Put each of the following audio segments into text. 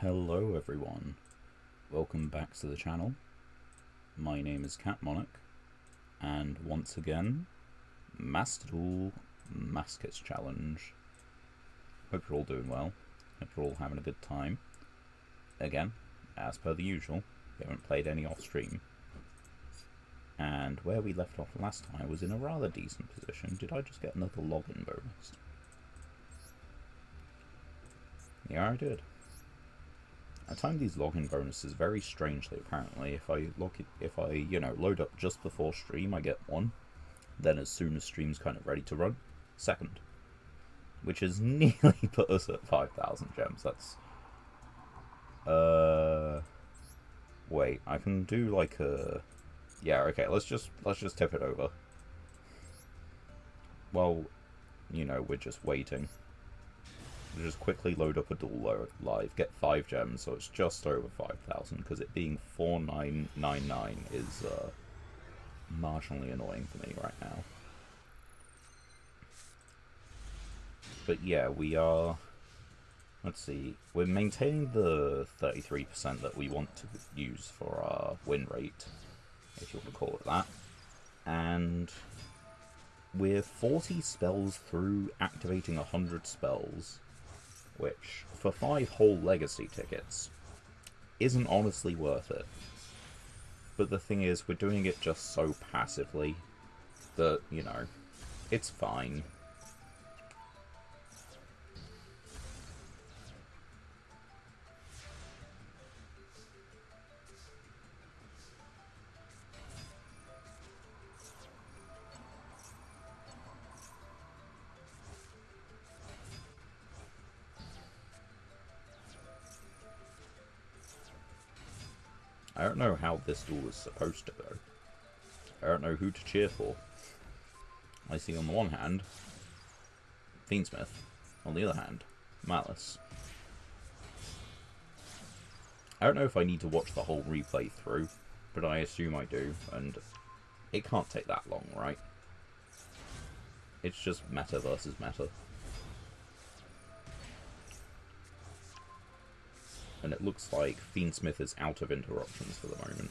Hello everyone, welcome back to the channel. My name is Cat Monarch, and once again, Master Duel Masochist Challenge. Hope you're all doing well, hope you're all having a good time. Again, as per the usual, we haven't played any off stream. And where we left off last time was in a rather decent position. Did I just get another login bonus? Yeah, I did. I timed these login bonuses very strangely. Apparently, if I load up just before stream, I get one. Then, as soon as stream's kind of ready to run, second, which has nearly put us at 5,000 gems. That's wait, I can do like a okay. Let's just tip it over. Well, we're just waiting. Just quickly load up a duel live, get 5 gems, so it's just over 5,000, because it being 4,999 is marginally annoying for me right now. But yeah, we are, let's see, we're maintaining the 33% that we want to use for our win rate, if you want to call it that, and we're 40 spells through activating 100 spells, which, for 5 whole legacy tickets, isn't honestly worth it. But the thing is, we're doing it just so passively that, it's fine. I don't know how this duel is supposed to go. I don't know who to cheer for. I see on the one hand, Fiendsmith. On the other hand, Malice. I don't know if I need to watch the whole replay through, but I assume I do, and it can't take that long, right? It's just meta versus meta. And it looks like Fiendsmith is out of interruptions for the moment.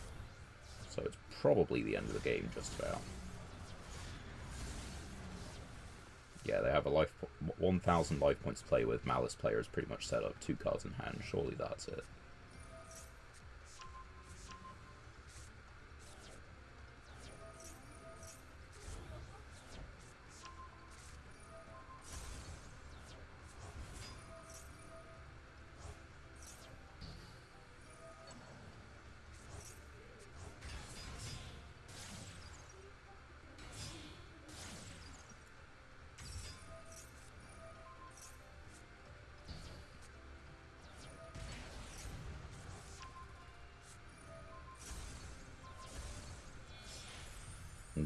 So it's probably the end of the game, just about. Yeah, they have a 1,000 life points to play with. Malice players pretty much set up 2 cards in hand. Surely that's it.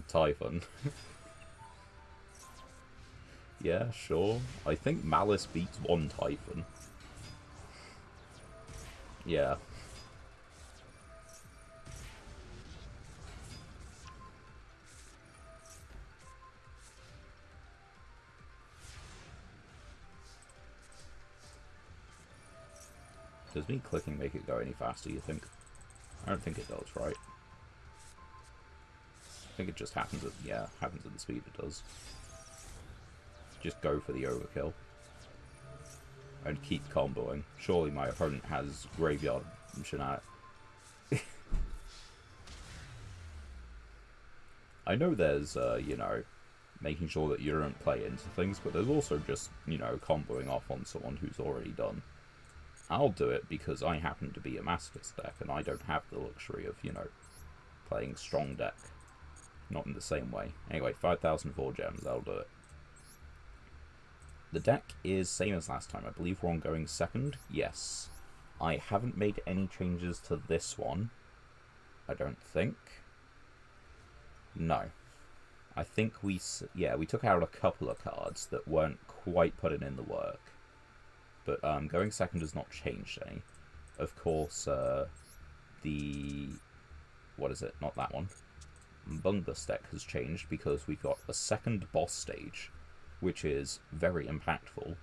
Typhon. Yeah, sure. I think Malice beats 1 Typhon. Yeah. Does me clicking make it go any faster, you think? I don't think it does, right? I think it just happens at, happens at the speed it does. Just go for the overkill. And keep comboing. Surely my opponent has Graveyard Shenanigans. I know there's, making sure that you don't play into things, but there's also just, comboing off on someone who's already done. I'll do it because I happen to be a Masochist deck, and I don't have the luxury of, playing strong deck. Not in the same way. Anyway, 5,004 gems, that'll do it. The deck is same as last time. I believe we're on going second. Yes. I haven't made any changes to this one. I don't think. No. I think we took out a couple of cards that weren't quite putting in the work. But going second has not changed any. Of course, what is it? Not that one. Bungus deck has changed because we've got a second boss stage, which is very impactful,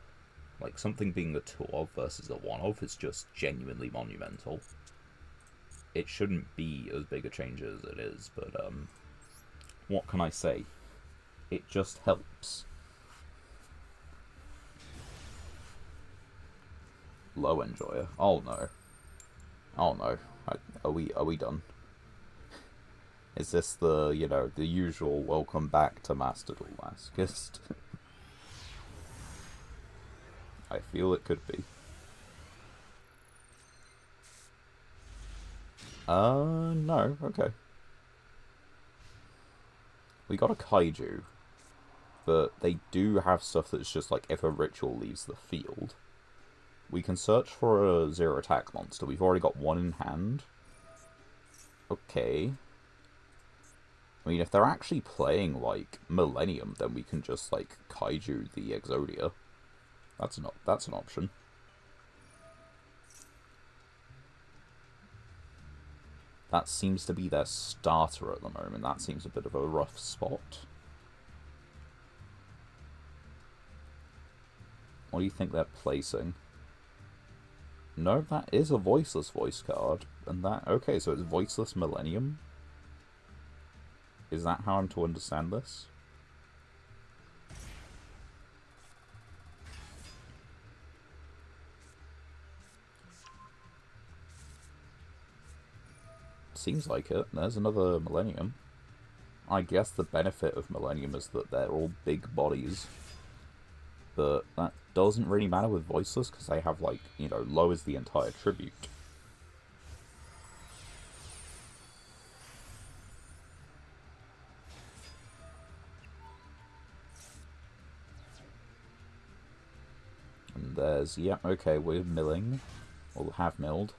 Like, something being a 2 of versus a 1 of is just genuinely monumental. It shouldn't be as big a change as it is, but, what can I say? It just helps. Low enjoyer. Oh no. Oh no. Are we done? Is this the, you know, the usual welcome back to Master Duel Masochist? I feel it could be. No, okay. We got a kaiju, but they do have stuff that's just like if a ritual leaves the field. We can search for a 0 attack monster. We've already got one in hand. Okay. I mean, if they're actually playing, like, Millennium, then we can just, like, kaiju the Exodia. That's an option. That seems to be their starter at the moment. That seems a bit of a rough spot. What do you think they're placing? No, that is a voiceless voice card. And that... Okay, so it's voiceless Millennium? Is that how I'm to understand this? Seems like it. There's another Millennium. I guess the benefit of Millennium is that they're all big bodies. But that doesn't really matter with voiceless, because they have, like, you know, lowers the entire tribute. And there's, yeah, okay, we're milling. We'll have milled.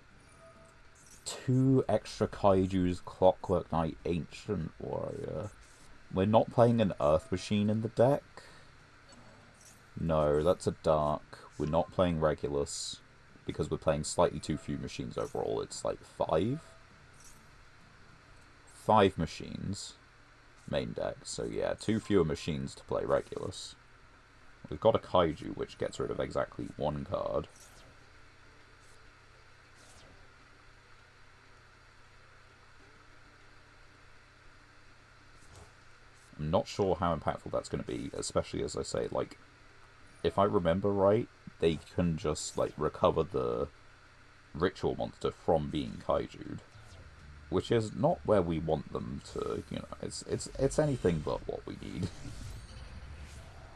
2 extra kaijus, Clockwork Knight, Ancient Warrior. We're not playing an Earth Machine in the deck. No, that's a Dark. We're not playing Regulus, because we're playing slightly too few machines overall. It's like 5? 5 machines. Main deck, so yeah, 2 fewer machines to play Regulus. We've got a Kaiju, which gets rid of exactly 1 card. I'm not sure how impactful that's going to be, especially as I say, like, if I remember right, they can just, like, recover the ritual monster from being kaiju'd, which is not where we want them to, you know, it's anything but what we need.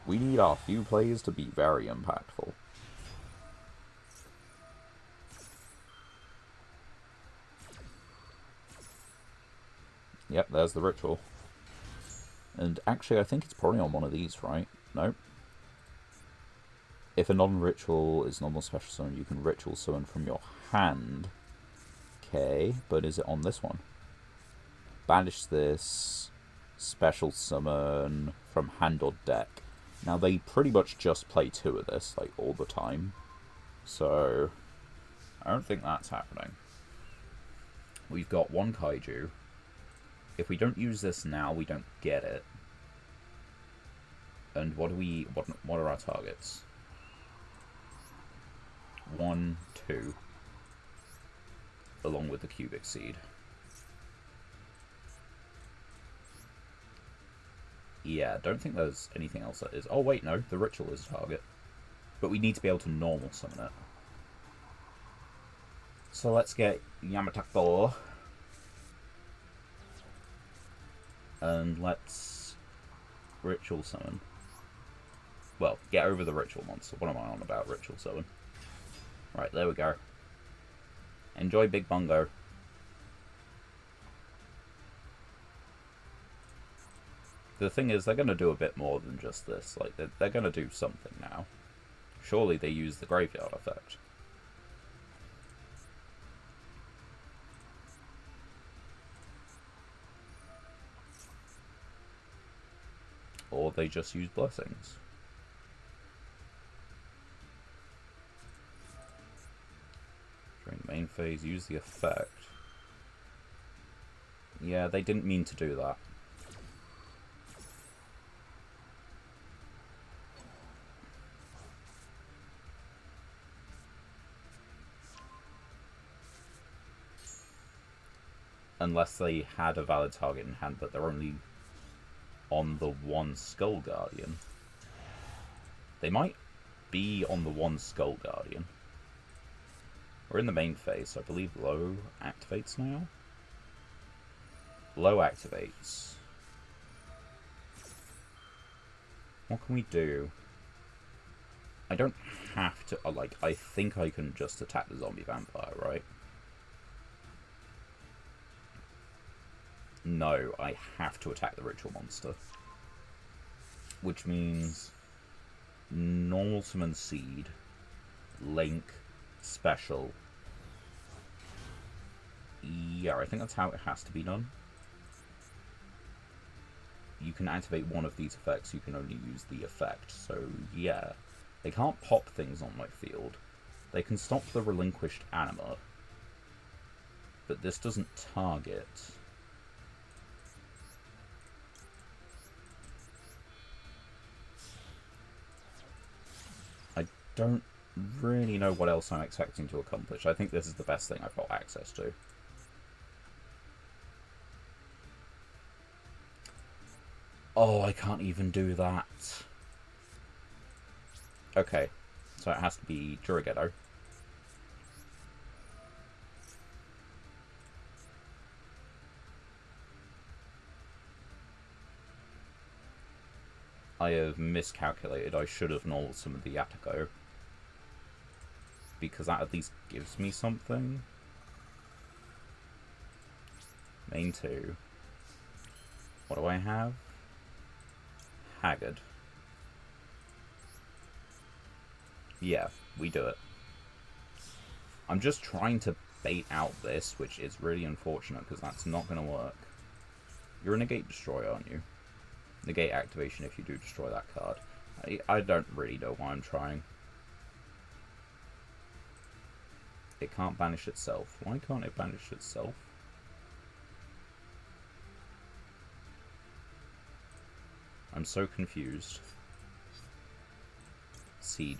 We need our few plays to be very impactful. Yep, there's the ritual. And actually, I think it's probably on one of these, right? Nope. If a non-ritual is normal special summon, you can ritual summon from your hand. Okay, but is it on this one? Banish this, special summon from hand or deck. Now, they pretty much just play 2 of this, like, all the time. So, I don't think that's happening. We've got 1 kaiju. If we don't use this now, we don't get it. And what are our targets? 1, 2. Along with the cubic seed. Yeah, don't think there's anything else that is. Oh wait, no, the ritual is a target. But we need to be able to normal summon it. So let's get Yamatako. And let's ritual summon. Well, get over the ritual monster. What am I on about? Ritual summon. Right, there we go. Enjoy Big Bungo. The thing is, they're going to do a bit more than just this. Like, they're going to do something now. Surely they use the graveyard effect. Or they just use blessings. During the main phase, use the effect. Yeah, they didn't mean to do that. Unless they had a valid target in hand, but they're only on the one Skull Guardian. They might be on the one Skull Guardian. We're in the main phase, so I believe low activates now. Low activates. What can we do? I don't have to, like, I think I can just attack the zombie vampire, right? No, I have to attack the ritual monster. Which means normal summon seed, link, special. Yeah, I think that's how it has to be done. You can activate one of these effects, you can only use the effect, so yeah. They can't pop things on my field. They can stop the relinquished anima. But this doesn't target. I don't really know what else I'm expecting to accomplish. I think this is the best thing I've got access to. Oh, I can't even do that. Okay, so it has to be Yugioh. I have miscalculated. I should have nulled some of the Atako. Because that at least gives me something. Main 2. What do I have? Haggard. Yeah, we do it. I'm just trying to bait out this, which is really unfortunate because that's not going to work. You're a negate destroyer, aren't you? Negate activation if you do destroy that card. I don't really know why I'm trying. It can't banish itself. Why can't it banish itself? I'm so confused. Seed.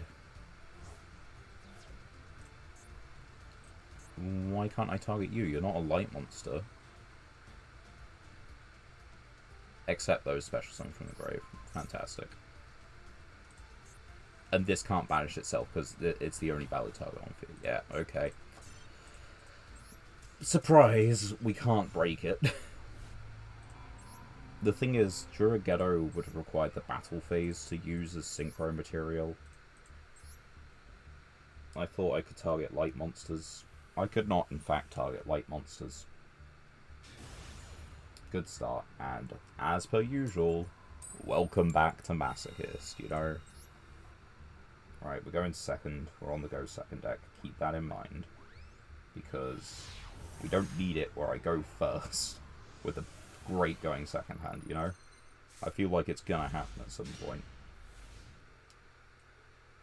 Why can't I target you? You're not a light monster. Except those special summon from the grave. Fantastic. And this can't banish itself because it's the only valid target on field. Yeah, okay. Surprise! We can't break it. The thing is, Yugioh would have required the battle phase to use as synchro material. I thought I could target light monsters. I could not, in fact, target light monsters. Good start, and as per usual, welcome back to Masochist, you know? Right, we're going second, we're on the go second deck, keep that in mind. Because we don't need it where I go first, with a great going second hand, you know? I feel like it's gonna happen at some point.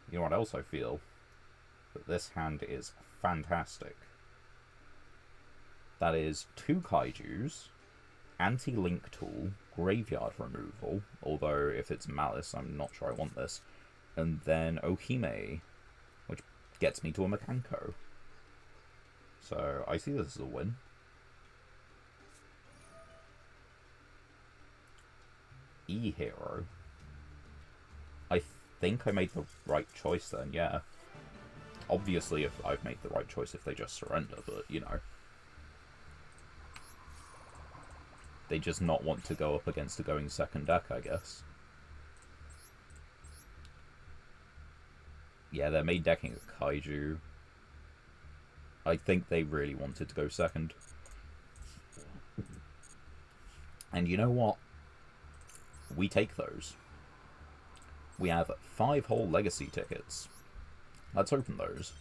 You know what else I feel? That this hand is fantastic. That is 2 Kaijus, anti-link tool, graveyard removal, although if it's Malice, I'm not sure I want this, and then Ohime, which gets me to a Mekanko. So I see this as a win. E-Hero. I think I made the right choice then, yeah. Obviously, if I've made the right choice if they just surrender, but, you know. They just not want to go up against a going second deck, I guess. Yeah, they're main decking a Kaiju. I think they really wanted to go second. And you know what? We take those. We have 5 whole Legacy tickets. Let's open those.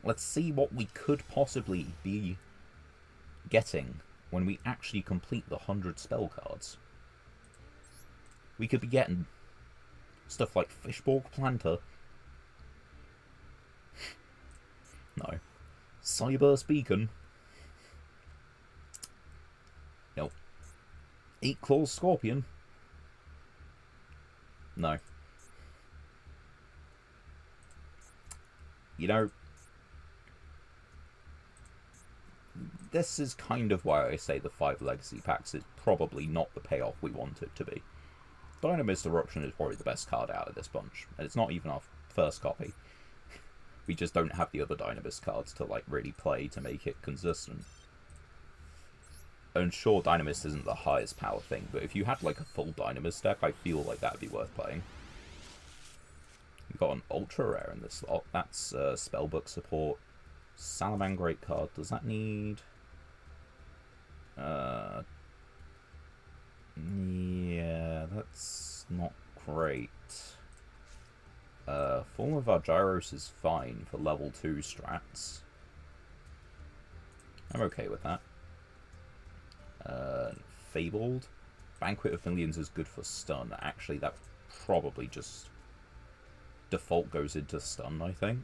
Let's see what we could possibly be getting when we actually complete the 100 spell cards. We could be getting stuff like Fishborg Planter. No. Cyburst Beacon. Nope. 8 Claws Scorpion. No. You know, this is kind of why I say the 5 legacy packs is probably not the payoff we want it to be. Dynamist Eruption is probably the best card out of this bunch, and it's not even our first copy. We just don't have the other Dynamist cards to like really play to make it consistent. And sure, Dynamist isn't the highest power thing, but if you had like a full Dynamist deck, I feel like that'd be worth playing. We've got an Ultra Rare in this slot. That's Spellbook support. Salamangreat card. Does that need... yeah, that's not great. Form of Argyros is fine for level 2 strats. I'm okay with that. Fabled. Banquet of Millions is good for stun. Actually, that probably just default goes into stun, I think.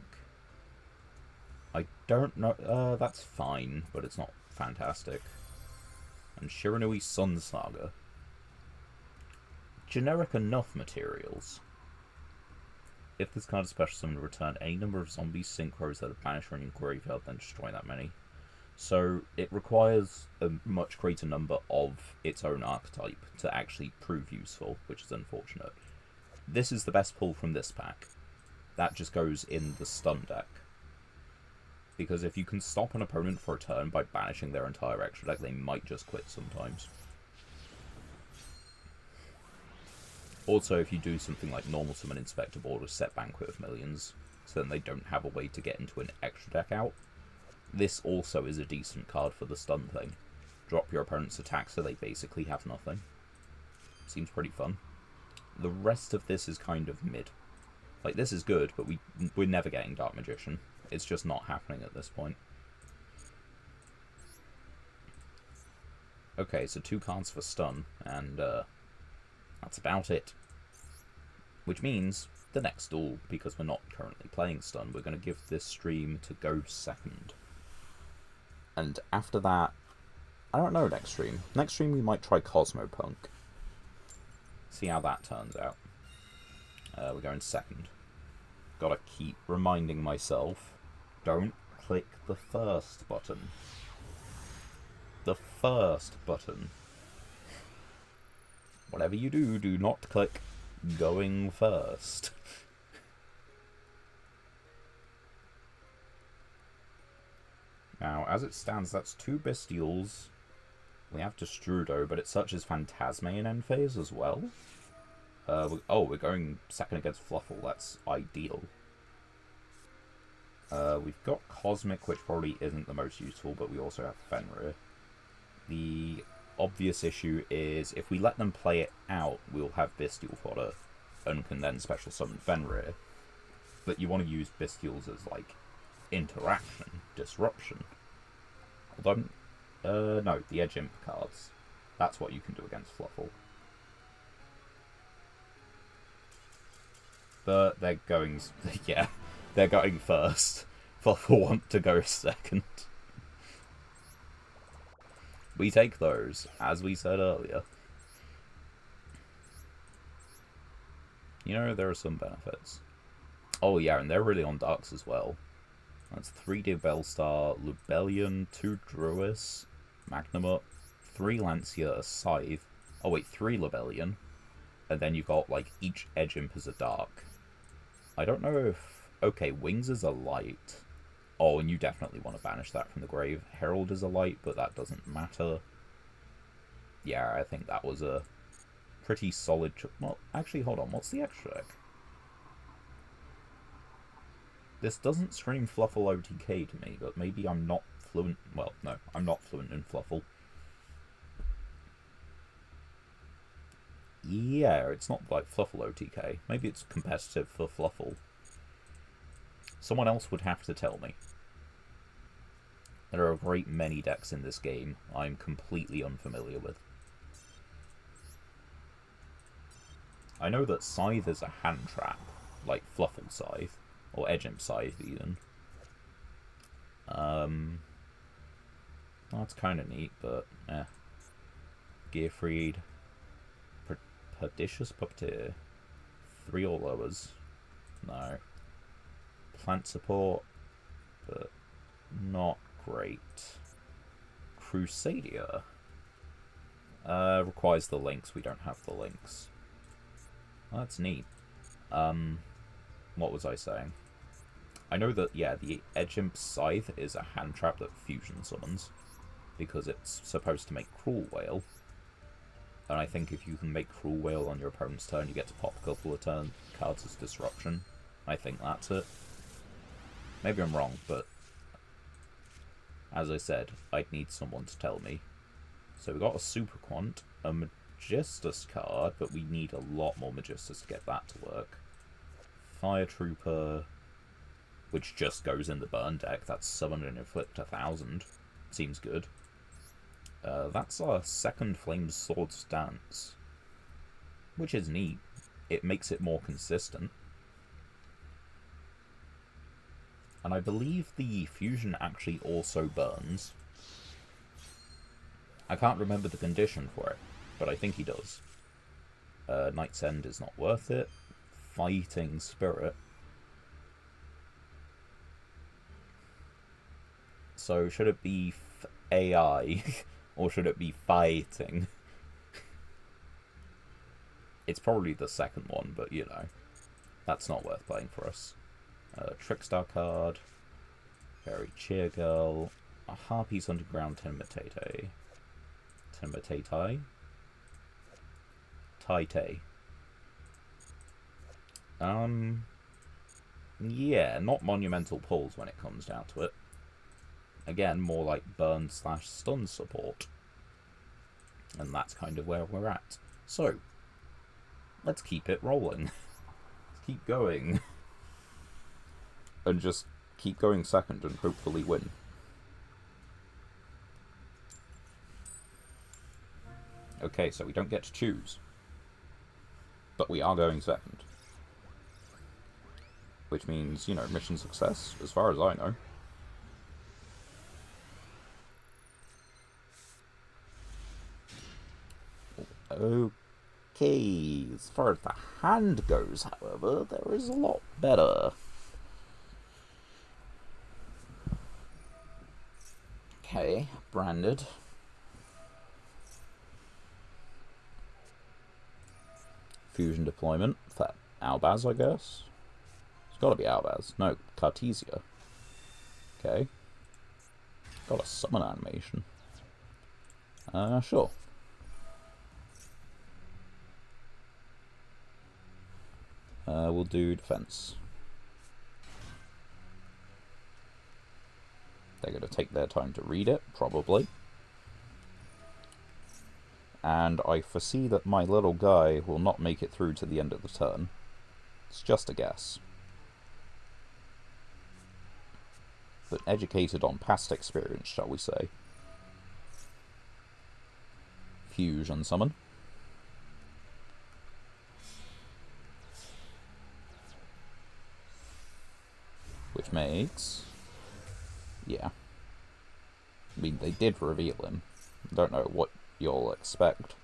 I don't know. That's fine, but it's not fantastic. And Shiranui Sun Saga. Generic enough materials. If this card is special summon, return any number of zombie synchros that are banished from your graveyard, then destroy that many. So it requires a much greater number of its own archetype to actually prove useful, which is unfortunate. This is the best pull from this pack. That just goes in the stun deck. Because if you can stop an opponent for a turn by banishing their entire extra deck, they might just quit sometimes. Also, if you do something like normal summon Inspector Board or set Banquet of Millions, so then they don't have a way to get into an extra deck out, this also is a decent card for the stun thing. Drop your opponent's attack so they basically have nothing. Seems pretty fun. The rest of this is kind of mid. Like, this is good, but we're never getting Dark Magician. It's just not happening at this point. Okay, so 2 cards for stun, and that's about it. Which means the next duel, because we're not currently playing stun, we're going to give this stream to Go second. And after that, I don't know next stream. Next stream we might try Cosmopunk. See how that turns out. We're going second. Gotta keep reminding myself, don't click the first button. The first button. Whatever you do, do not click going first. Now, as it stands, that's 2 Bestials. We have Destrudo, but it searches Phantasme in end phase as well. We're going second against Fluffle. That's ideal. We've got Cosmic, which probably isn't the most useful, but we also have Fenrir. The obvious issue is if we let them play it out, we'll have Bestial fodder and can then special summon Fenrir. But you want to use Bestials as, like, interaction, disruption. Although, no, the Edge Imp cards. That's what you can do against Fluffle. But they're going, yeah, they're going first. Fluffle want to go second. We take those, as we said earlier. You know, there are some benefits. Oh yeah, and they're really on darks as well. That's 3D Bellstar, Lubellion, 2 Druis, Magnamut, 3 Lancia, a Scythe. Oh wait, 3 Lubellion. And then you've got, like, each Edge Imp is a dark. I don't know if... Okay, Wings is a light. Oh, and you definitely want to banish that from the grave. Herald is a light, but that doesn't matter. Yeah, I think that was a pretty solid... Well, actually, hold on. What's the extra deck? This doesn't scream Fluffle OTK to me, but maybe I'm not fluent... Well, no, I'm not fluent in Fluffle. Yeah, it's not like Fluffle OTK. Maybe it's competitive for Fluffle. Someone else would have to tell me. There are a great many decks in this game I'm completely unfamiliar with. I know that Scythe is a hand trap, like Fluffle Scythe, or Edge Imp Scythe even. That's kind of neat, but eh. Gearfried, Pernicious Puppeteer, 3 or lowers. No. Plant support, but not great. Crusadia. Requires the links. We don't have the links. Oh, that's neat. What was I saying? I know that, yeah, the Edge Imp Scythe is a hand trap that Fusion summons, because it's supposed to make Cruel Whale. And I think if you can make Cruel Whale on your opponent's turn, you get to pop a couple of cards as Disruption. I think that's it. Maybe I'm wrong, but as I said, I'd need someone to tell me. So we got a Super Quant, a Magistus card, but we need a lot more Magistus to get that to work. Fire Trooper, which just goes in the burn deck. That's Summon and Inflict 1000. Seems good. That's our second Flames Sword stance, which is neat. It makes it more consistent. And I believe the Fusion actually also burns. I can't remember the condition for it, but I think he does. Night's End is not worth it. Fighting Spirit. So should it be AI or should it be fighting? It's probably the second one, but you know, that's not worth playing for us. Trickstar card, Fairy Cheer Girl, a Harpy's Underground Tinmatate. Tinmatate? Taite. Yeah, not monumental pulls when it comes down to it. Again, more like burn/stun support. And that's kind of where we're at. So, let's keep it rolling. Let's keep going. And just keep going second and hopefully win. Okay, so we don't get to choose. But we are going second. Which means, you know, mission success, as far as I know. Okay, as far as the hand goes, however, there is a lot better. Okay, branded. Fusion deployment for Albaz, I guess. It's gotta be Albaz. No, Cartesia. Okay. Got a summon animation. Sure. We'll do defense. They're going to take their time to read it, probably. And I foresee that my little guy will not make it through to the end of the turn. It's just a guess. But educated on past experience, shall we say. Fusion summon. Which makes... yeah. I mean, they did reveal him. Don't know what you'll expect.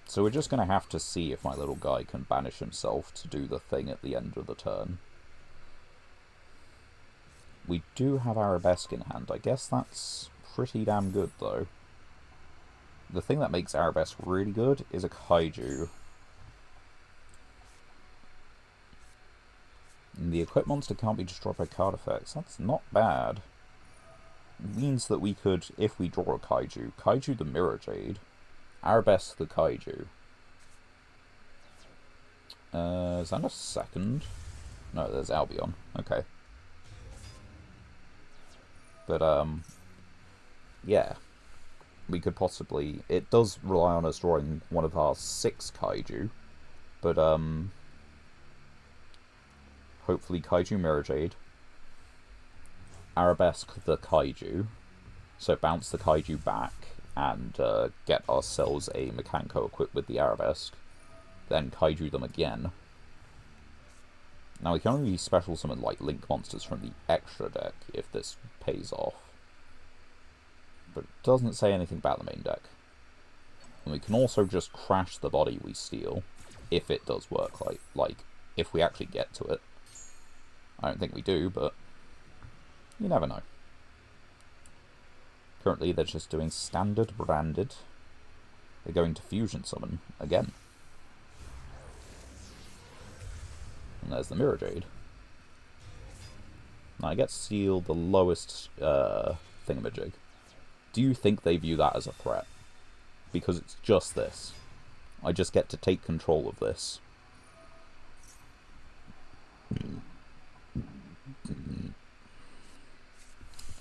So we're just going to have to see if my little guy can banish himself to do the thing at the end of the turn. We do have Arabesque in hand. I guess that's pretty damn good, though. The thing that makes Arabesque really good is a Kaiju. And the equip monster can't be destroyed by card effects. That's not bad. It means that we could, if we draw a Kaiju, Kaiju the Mirror Jade, Arabesque the Kaiju. Is that a second? No, there's Albion. Okay. But, yeah. We could possibly... it does rely on us drawing one of our 6 Kaiju. But, hopefully Kaiju Mirror Jade. Arabesque the Kaiju. So bounce the Kaiju back and get ourselves a Mekanko equipped with the Arabesque. Then Kaiju them again. Now we can only special summon like Link monsters from the extra deck if this pays off. But it doesn't say anything about the main deck. And we can also just crash the body we steal if it does work, like if we actually get to it. I don't think we do, but you never know. Currently, they're just doing standard branded. They're going to fusion summon again. And there's the Mirror Jade. Now I get to seal the lowest thingamajig. Do you think they view that as a threat? Because it's just this. I just get to take control of this.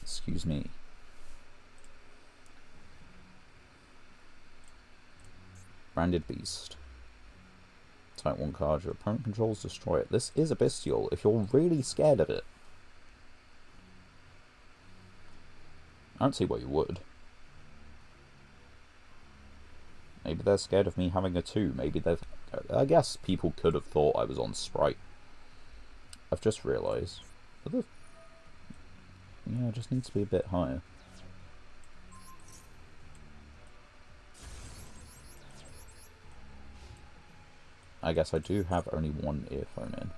Excuse me. Branded Beast. Type 1 card, your opponent controls, destroy it. This is a bestial if you're really scared of it. I don't see why you would. Maybe they're scared of me having a 2. Maybe they've... I guess people could have thought I was on Sprite. I've just realised. Yeah, it just needs to be a bit higher. I guess I do have only one earphone in.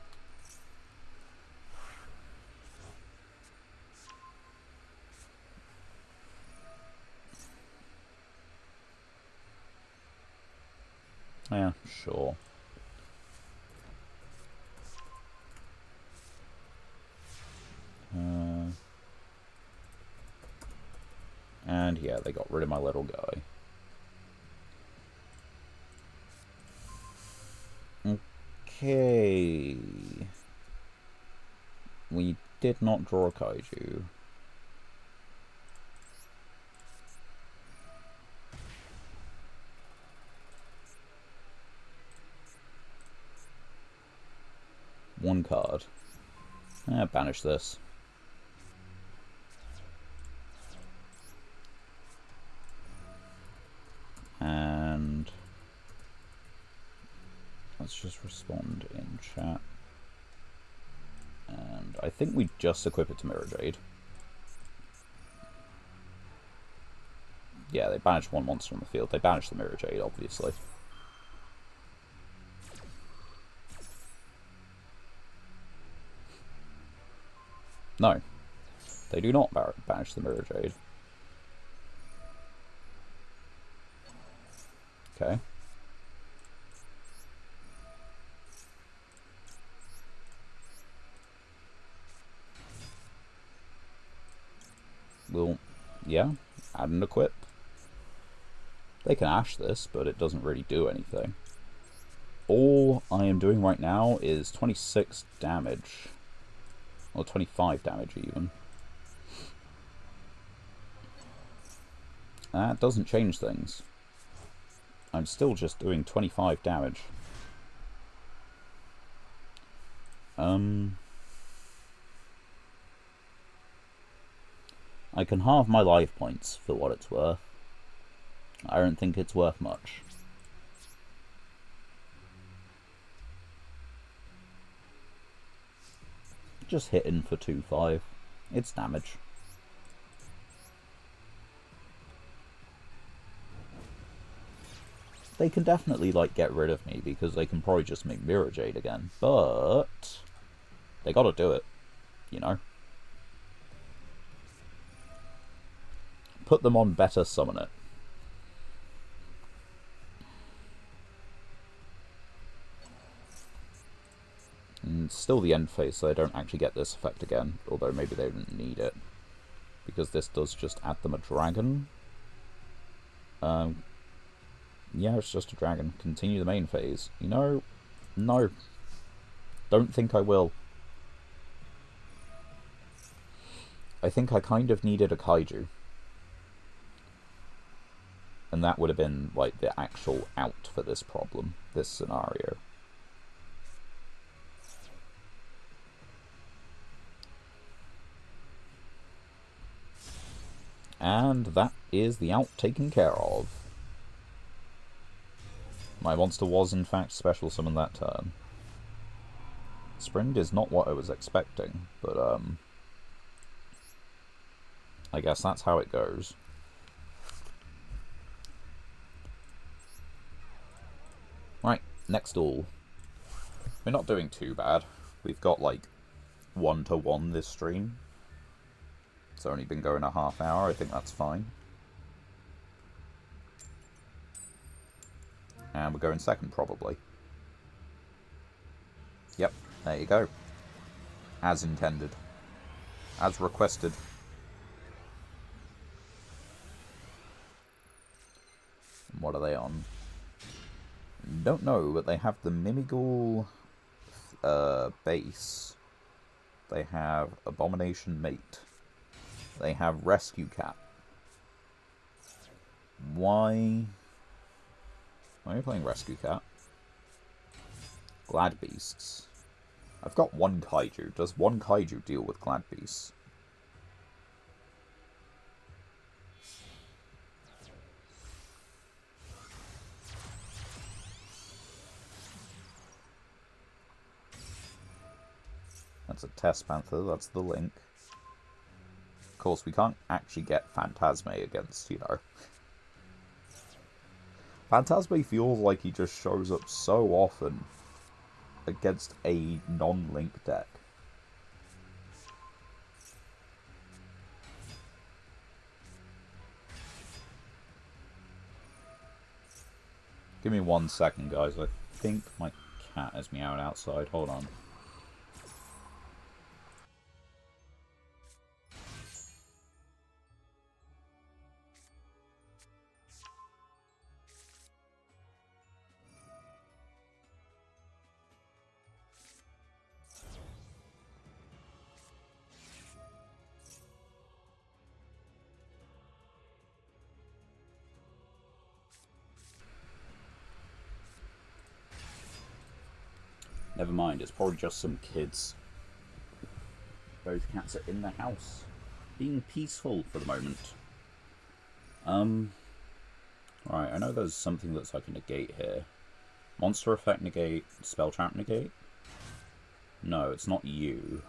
Yeah, sure. And yeah, they got rid of my little guy. Okay. We did not draw a kaiju. One card. Banish this. And let's just respond in chat. And I think we just equip it to Mirror Jade. Yeah, they banished one monster on the field. They banished the Mirror Jade, obviously. No. They do not banish the Mirror Jade. Okay. We'll, yeah, add an equip. They can ash this, but it doesn't really do anything. All I am doing right now is 26 damage. Or 25 damage even. That doesn't change things. I'm still just doing 25 damage. I can halve my life points for what it's worth. I don't think it's worth much. Just hitting for 2-5. It's damage. They can definitely, like, get rid of me because they can probably just make Mirror Jade again. But they gotta do it, you know? Put them on better summon it. And still the end phase, so they don't actually get this effect again. Although maybe they didn't need it. Because this does just add them a dragon. Yeah, it's just a dragon. Continue the main phase. You know, no. Don't think I will. I think I kind of needed a kaiju. And that would have been, like, the actual out for this problem, this scenario. And that is the out taken care of. My monster was, in fact, special summoned that turn. Sprint is not what I was expecting, but, I guess that's how it goes. Right, next duel. We're not doing too bad. We've got, like, 1-to-1 this stream. It's only been going a half hour, I think that's fine. And we're going second, probably. Yep, there you go. As intended. As requested. What are they on? Don't know, but they have the Mimighoul base. They have Abomination Mate. They have Rescue Cat. Why are you playing Rescue Cat? Glad Beasts. I've got one Kaiju. Does one Kaiju deal with Glad Beasts? That's a Test Panther, that's the link. Of course, we can't actually get Phantasme against, you know. Phantasme feels like he just shows up so often against a non-link deck. Give me 1 second, guys. I think my cat has meowed outside. Hold on. Never mind, it's probably just some kids. Both cats are in the house, being peaceful for the moment. Right, I know there's something that's like a negate here. Monster effect negate, spell trap negate? No, it's not you.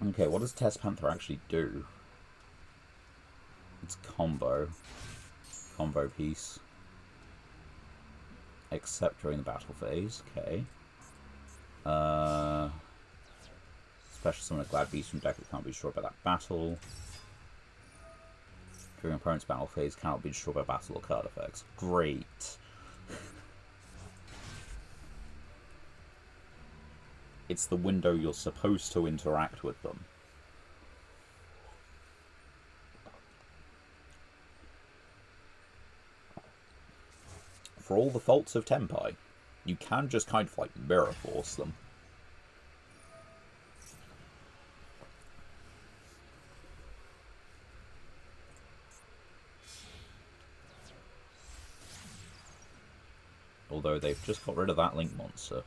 Okay, what does Test Panther actually do? It's combo piece. Except during the battle phase, okay. Special summon a Glad Beast from deck that can't be destroyed by that battle. During opponent's battle phase, cannot be destroyed by battle or card effects. Great. It's the window you're supposed to interact with them. For all the faults of Tenpai, you can just kind of like mirror force them. Although they've just got rid of that link monster.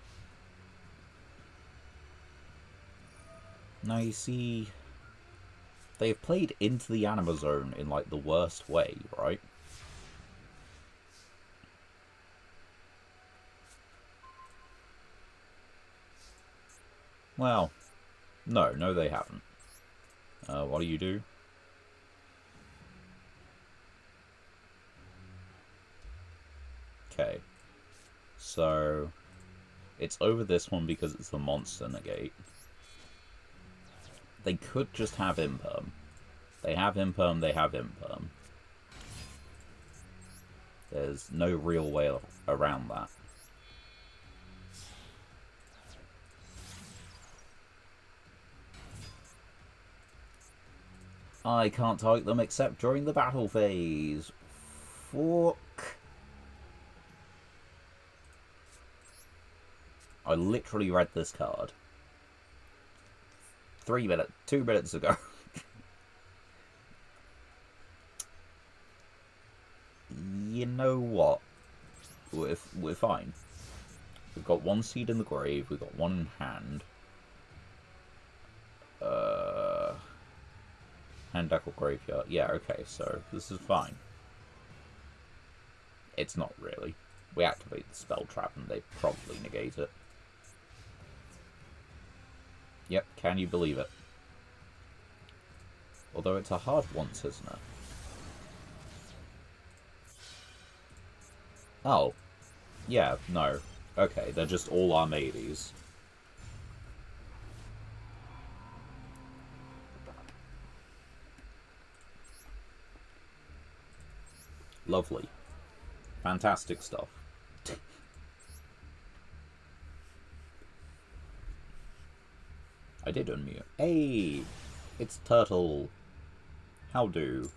Now you see, they've played into the Anima Zone in like the worst way, right? Well, no they haven't. What do you do? Okay. So, it's over this one because it's the monster negate. They could just have Imperm. They have Imperm, they have Imperm. There's no real way around that. I can't target them except during the battle phase. Fuck. I literally read this card 2 minutes ago. You know what? We're fine. We've got 1 seed in the grave, we've got 1 in hand. Hand deck or graveyard. Yeah, okay, so this is fine. It's not really. We activate the spell trap and they probably negate it. Yep, can you believe it? Although it's a hard once, isn't it? Oh. Yeah, no. Okay, they're just all our maybes. Lovely. Fantastic stuff. I did unmute. Hey! It's Turtle. How do?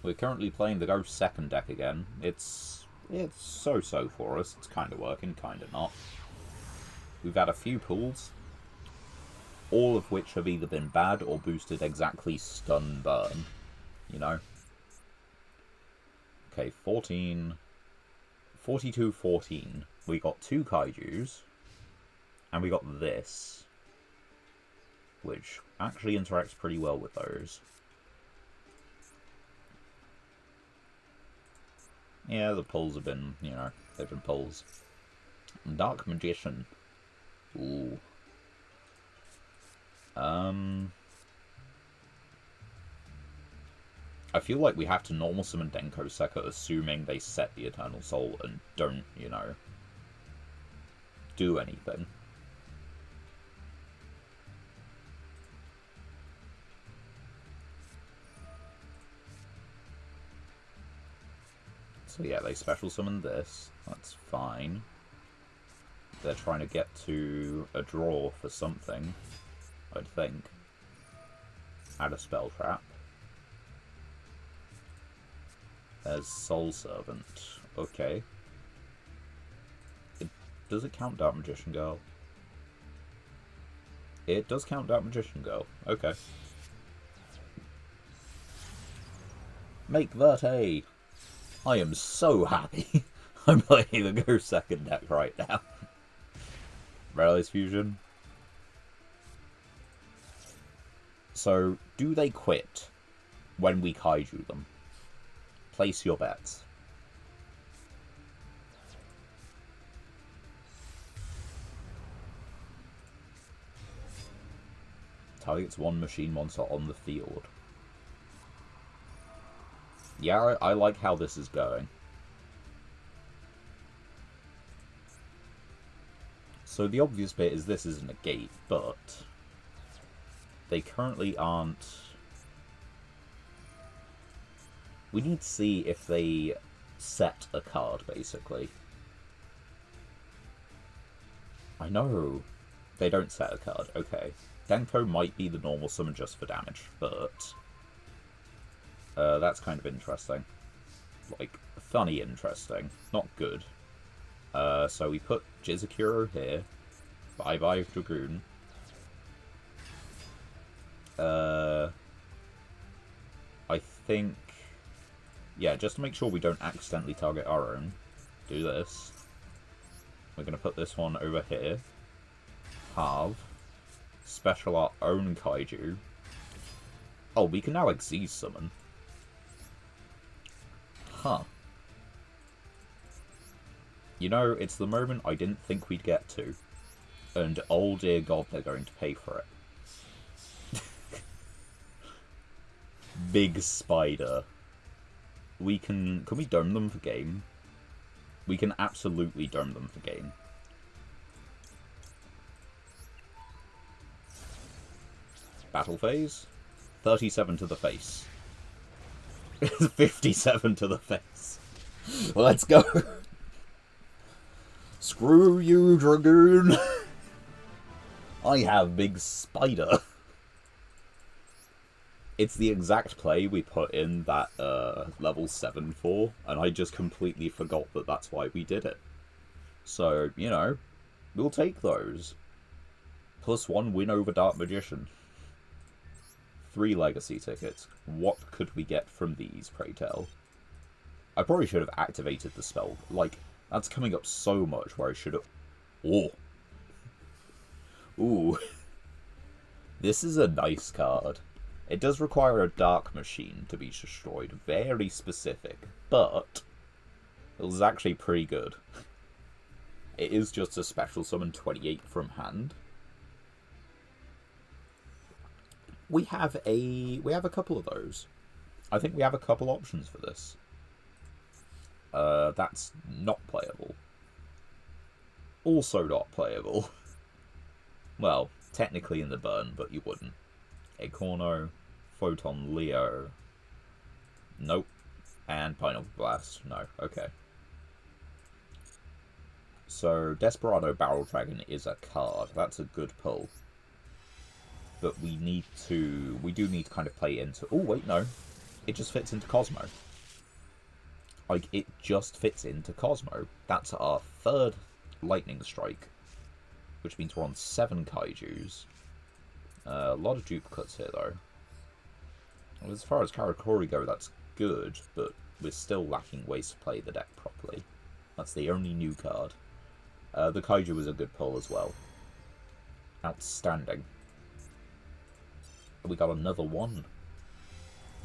We're currently playing the Ghost second deck again. It's so-so for us. It's kind of working, kind of not. We've had a few pulls, all of which have either been bad or boosted exactly stun burn. You know? Okay, 14... 42-14. We got 2 Kaijus. And we got this. Which actually interacts pretty well with those. Yeah, the pulls have been, you know, they've been pulls. Dark Magician. Ooh. I feel like we have to normal summon Denko Sekka assuming they set the Eternal Soul and don't, you know, do anything. So yeah, they special summon this. That's fine. They're trying to get to a draw for something, I'd think. Add a spell trap. There's Soul Servant. Okay. Does it count Dark Magician Girl? It does count Dark Magician Girl. Okay. Make Verte! I am so happy. I'm playing the Go second deck right now. Rally's Fusion. So, do they quit when we kaiju them? Place your bets. Targets one machine monster on the field. Yeah, I like how this is going. So the obvious bit is this isn't a gate, but they currently aren't... We need to see if they set a card, basically. I know. They don't set a card. Okay. Denko might be the normal summon just for damage, but... that's kind of interesting. Like, funny interesting. Not good. So we put Jizakuro here. Bye-bye, Dragoon. I think... Yeah, just to make sure we don't accidentally target our own, do this. We're going to put this one over here. Halve. Special our own Kaiju. Oh, we can now Xyz summon. Huh. You know, it's the moment I didn't think we'd get to. And oh dear god, they're going to pay for it. Big spider. We can we dome them for game? We can absolutely dome them for game. Battle phase? 37 to the face. 57 to the face. Let's go. Screw you, Dragoon. I have Big Spider. It's the exact play we put in that level 7 for, and I just completely forgot that that's why we did it. So, you know, we'll take those. +1 win over Dark Magician. 3 legacy tickets. What could we get from these, pray tell? I probably should have activated the spell. Like, that's coming up so much where I should have... Oh. Ooh. This is a nice card. It does require a Dark Machine to be destroyed. Very specific. But it was actually pretty good. It is just a special summon 28 from hand. We have a couple of those. I think we have a couple options for this. That's not playable. Also not playable. Well, technically in the burn, but you wouldn't. Ecorno, Photon Leo. Nope. And Pineapple Blast. No. Okay. So, Desperado Barrel Dragon is a card. That's a good pull. But we do need to kind of play into... Oh, wait, no. It just fits into Cosmo. Like, it just fits into Cosmo. That's our third Lightning Strike. Which means we're on 7 Kaijus. A lot of duplicates here, though. As far as Karakuri go, that's good, but we're still lacking ways to play the deck properly. That's the only new card. The Kaiju was a good pull as well. Outstanding. We got another one.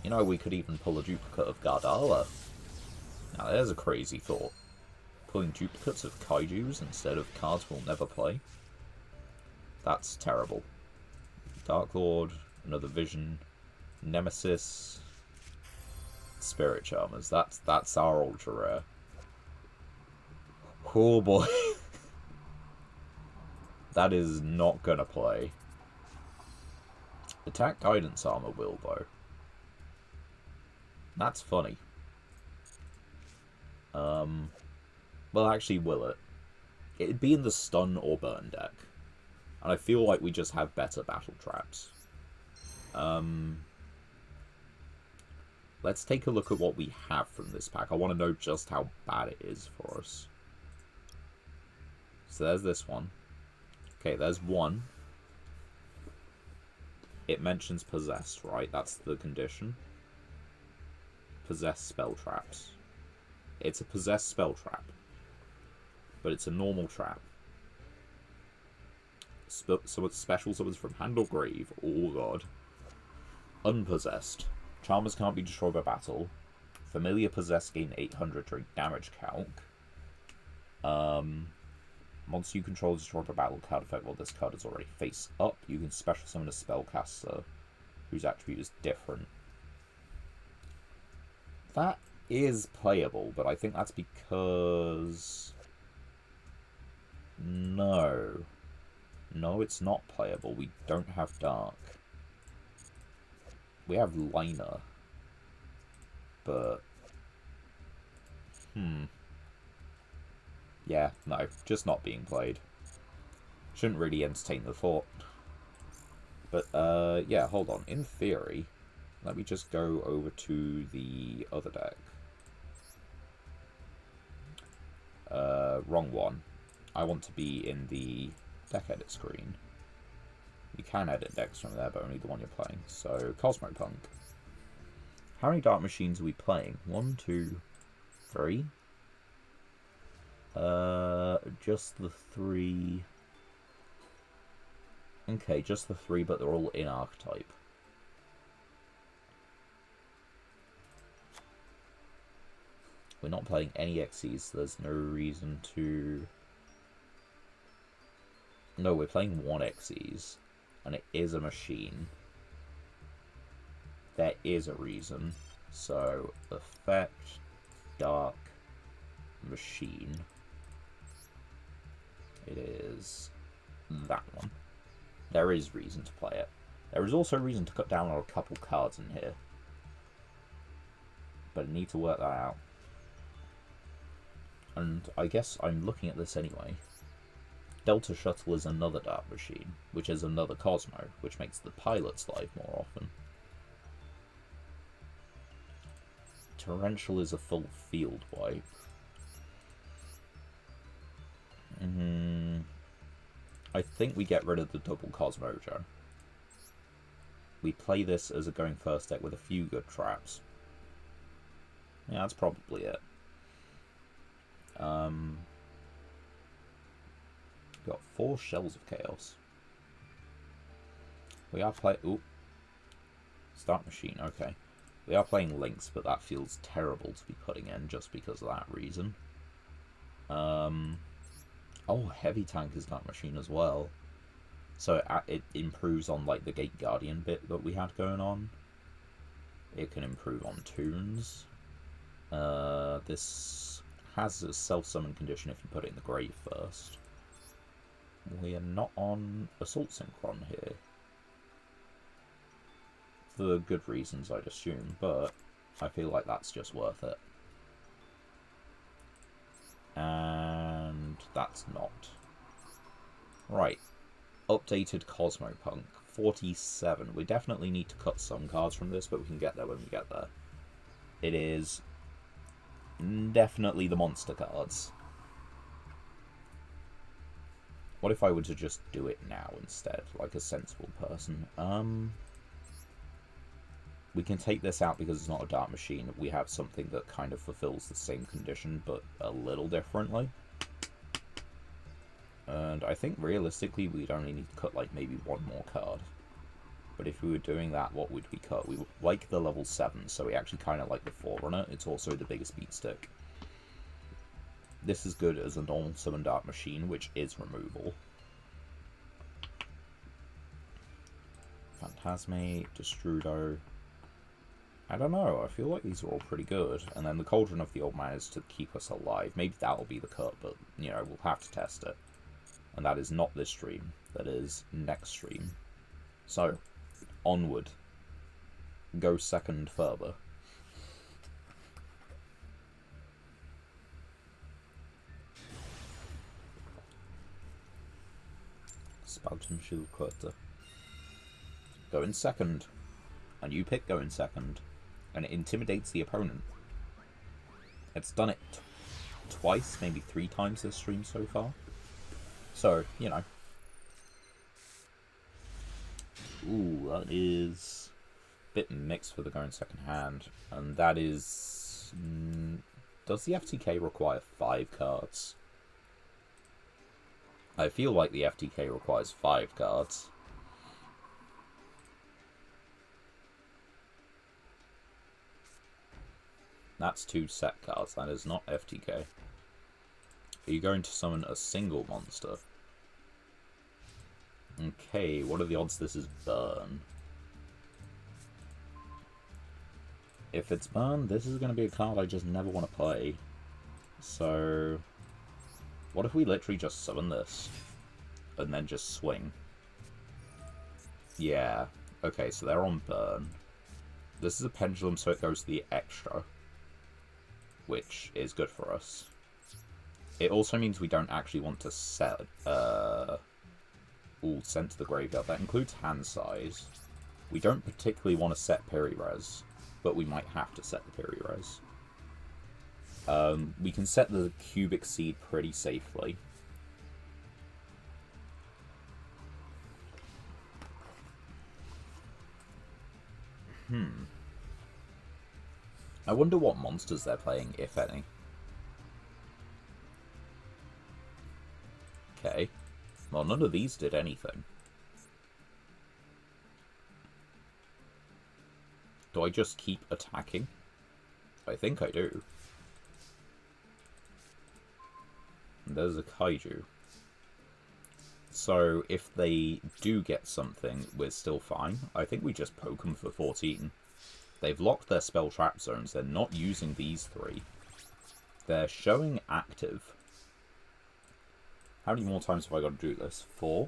You know, we could even pull a duplicate of Gardala. Now, there's a crazy thought. Pulling duplicates of Kaijus instead of cards we'll never play. That's terrible. Dark Lord, another Vision, Nemesis, Spirit Charmers. That's our ultra rare. Oh boy. That is not gonna play. Attack Guidance Armor will, though. That's funny. Well, actually, will it? It'd be in the stun or burn deck. And I feel like we just have better battle traps. Let's take a look at what we have from this pack. I want to know just how bad it is for us. So there's this one. Okay, there's one. It mentions possessed, right? That's the condition. Possessed spell traps. It's a possessed spell trap. But it's a normal trap. So it's special summons from hand or grave. Oh god. Unpossessed. Charmers can't be destroyed by battle. Familiar possessed gain 800 during damage calc. Monster you control is destroyed by battle card effect while this card is already face up. You can special summon a spellcaster whose attribute is different. That is playable, but I think that's because... No. No, it's not playable. We don't have Dark. We have Liner. But... Yeah, no. Just not being played. Shouldn't really entertain the thought. But, yeah, hold on. In theory, let me just go over to the other deck. Wrong one. I want to be in the deck edit screen. You can edit decks from there, but only the one you're playing. So, Cosmopunk. How many Dark Machines are we playing? 1, 2, 3? Just the 3. Okay, just the 3, but they're all in archetype. We're not playing any XEs, so there's no reason to... No, we're playing 1 XEs, and it is a machine. There is a reason. So, effect, dark, machine. It is that one. There is reason to play it. There is also reason to cut down on a couple cards in here. But I need to work that out. And I guess I'm looking at this anyway. Delta Shuttle is another Dark Machine, which is another Cosmo, which makes the pilots live more often. Torrential is a full field wipe. I think we get rid of the double Cosmojo. We play this as a going first deck with a few good traps. Yeah, that's probably it. Got 4 Shells of Chaos. We are playing... Ooh. Start Machine, okay. We are playing Lynx, but that feels terrible to be putting in just because of that reason. Oh, Heavy Tank is Dark Machine as well. So it improves on like the Gate Guardian bit that we had going on. It can improve on tunes. This has a self-summon condition if you put it in the grave first. We are not on Assault Synchron here. For good reasons, I'd assume, but I feel like that's just worth it. And that's not. Right. Updated Cosmopunk. 47. We definitely need to cut some cards from this, but we can get there when we get there. It is definitely the monster cards. What if I were to just do it now instead, like a sensible person? We can take this out because it's not a Dark Machine. We have something that kind of fulfills the same condition, but a little differently. And I think realistically we'd only need to cut like maybe one more card. But if we were doing that, what would we cut? We would like the level 7, so we actually kind of like the Forerunner. It's also the biggest beat stick. This is good as a normal summon Dark Machine, which is removal. Phantasme, Destrudo. I don't know, I feel like these are all pretty good. And then the Cauldron of the Old Man is to keep us alive. Maybe that'll be the cut, but, you know, we'll have to test it. And that is not this stream. That is next stream. So, onward. Go second further. Spouton Shield Quarter. Go in second. And you pick go in second. And it intimidates the opponent. It's done it twice, maybe 3 times this stream so far. So, you know. Ooh, that is a bit mixed for the go in second hand. And that is... does the FTK require 5 cards? I feel like the FTK requires 5 cards. That's 2 set cards, that is not FTK. Are you going to summon a single monster? Okay, what are the odds this is Burn? If it's Burn, this is going to be a card I just never want to play. So, what if we literally just summon this? And then just swing? Yeah. Okay, so they're on Burn. This is a Pendulum, so it goes to the extra, which is good for us. It also means we don't actually want to set... sent to the graveyard. That includes hand size. We don't particularly want to set Piri-Res, but we might have to set the Piri-Res. We can set the Cubic Seed pretty safely. I wonder what monsters they're playing, if any. Okay. Well, none of these did anything. Do I just keep attacking? I think I do. And there's a Kaiju. So, if they do get something, we're still fine. I think we just poke them for 14. They've locked their spell trap zones. They're not using these 3. They're showing active. How many more times have I got to do this? 4?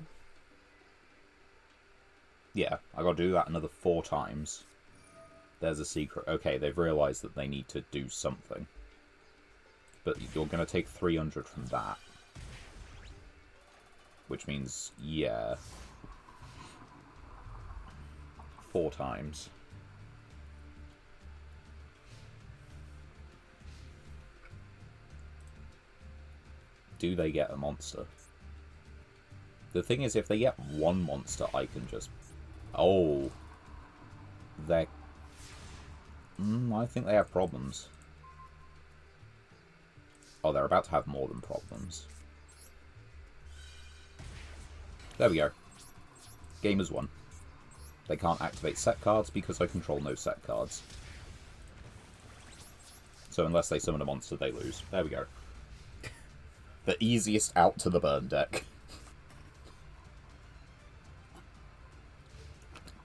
Yeah, I got to do that another 4 times. There's a secret. Okay, they've realised that they need to do something. But you're going to take 300 from that. Which means, yeah. 4 times. Do they get a monster? The thing is, if they get 1 monster, I can just... Oh. They're... I think they have problems. Oh, they're about to have more than problems. There we go. Game is won. They can't activate set cards because I control no set cards. So unless they summon a monster, they lose. There we go. The easiest out to the burn deck.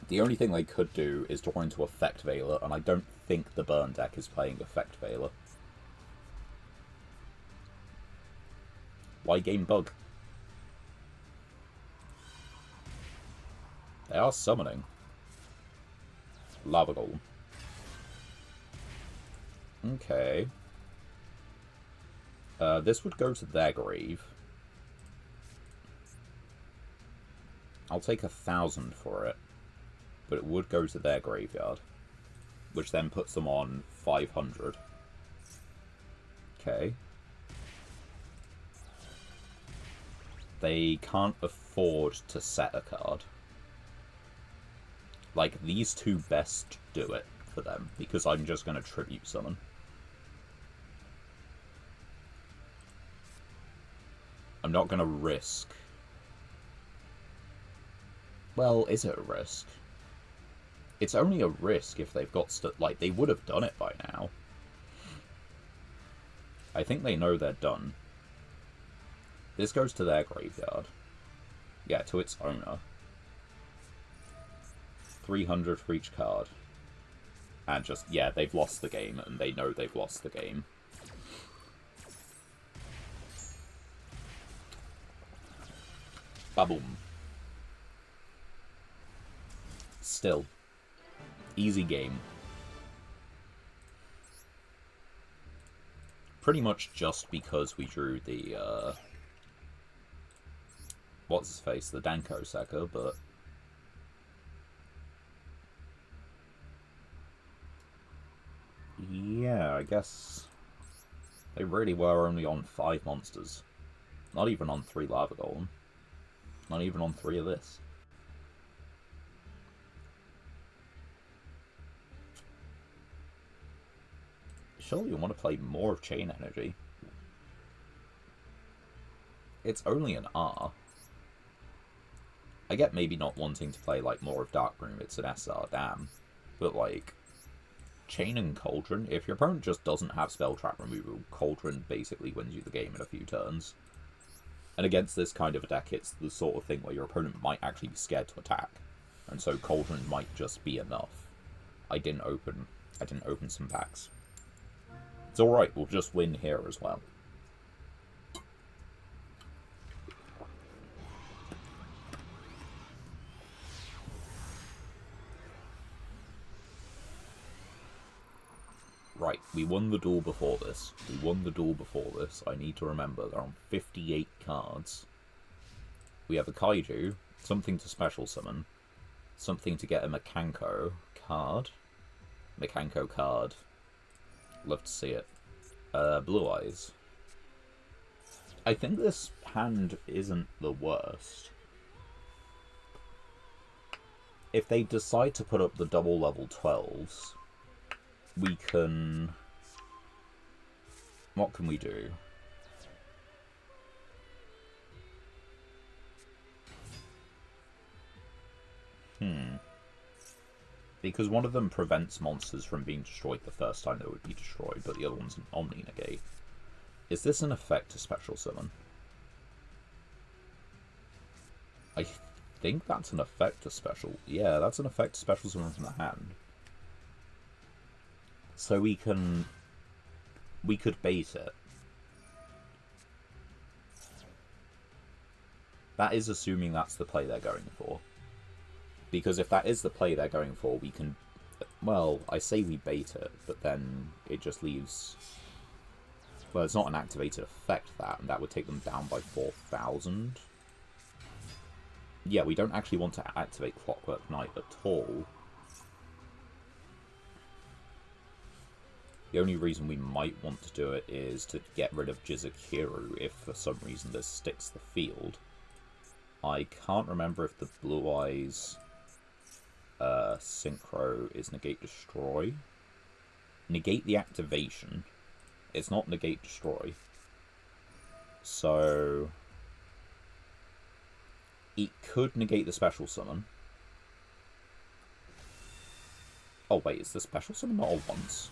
The only thing they could do is draw into Effect Veiler, and I don't think the burn deck is playing Effect Veiler. Why game bug? They are summoning. Lava Golem. Okay. This would go to their grave. I'll take 1,000 for it. But it would go to their graveyard. Which then puts them on 500. Okay. They can't afford to set a card. Like, these two best do it for them, because I'm just going to tribute summon. I'm not going to risk. Well, is it a risk? It's only a risk if they've got like, they would have done it by now. I think they know they're done. This goes to their graveyard. Yeah, to its owner. 300 for each card. And just, yeah, they've lost the game, and they know they've lost the game. Baboom. Still. Easy game. Pretty much just because we drew the, what's his face? The Danko Sekka, but... yeah, I guess... they really were only on 5 monsters. Not even on 3 Lava Golem. Not even on 3 of this. Surely you want to play more of Chain Energy. It's only an R. I get maybe not wanting to play like more of Dark Room, it's an SR, damn. But like, Chain and Cauldron, if your opponent just doesn't have spell trap removal, Cauldron basically wins you the game in a few turns. And against this kind of a deck, it's the sort of thing where your opponent might actually be scared to attack. And so Cauldron might just be enough. I didn't open some packs. It's alright, we'll just win here as well. Right, we won the duel before this. I need to remember, they're on 58 cards. We have a Kaiju, something to special summon, something to get a Mekanko card. Love to see it. Blue Eyes. I think this hand isn't the worst. If they decide to put up the double level 12s, we can... what can we do? Because one of them prevents monsters from being destroyed the first time they would be destroyed, but the other one's an Omni Negate. Is this an effect to special summon? I think that's an effect to special... yeah, that's an effect to special summon from the hand. So we could bait it. That is assuming that's the play they're going for. Because if that is the play they're going for, we can... well, I say we bait it, but then it just leaves... well, it's not an activated effect, and that would take them down by 4,000. Yeah, we don't actually want to activate Clockwork Knight at all. The only reason we might want to do it is to get rid of Jizukiru if for some reason this sticks the field. I can't remember if the Blue Eyes Synchro is Negate Destroy. Negate the activation. It's not Negate Destroy. So... it could negate the special summon. Oh wait, is the special summon not a once?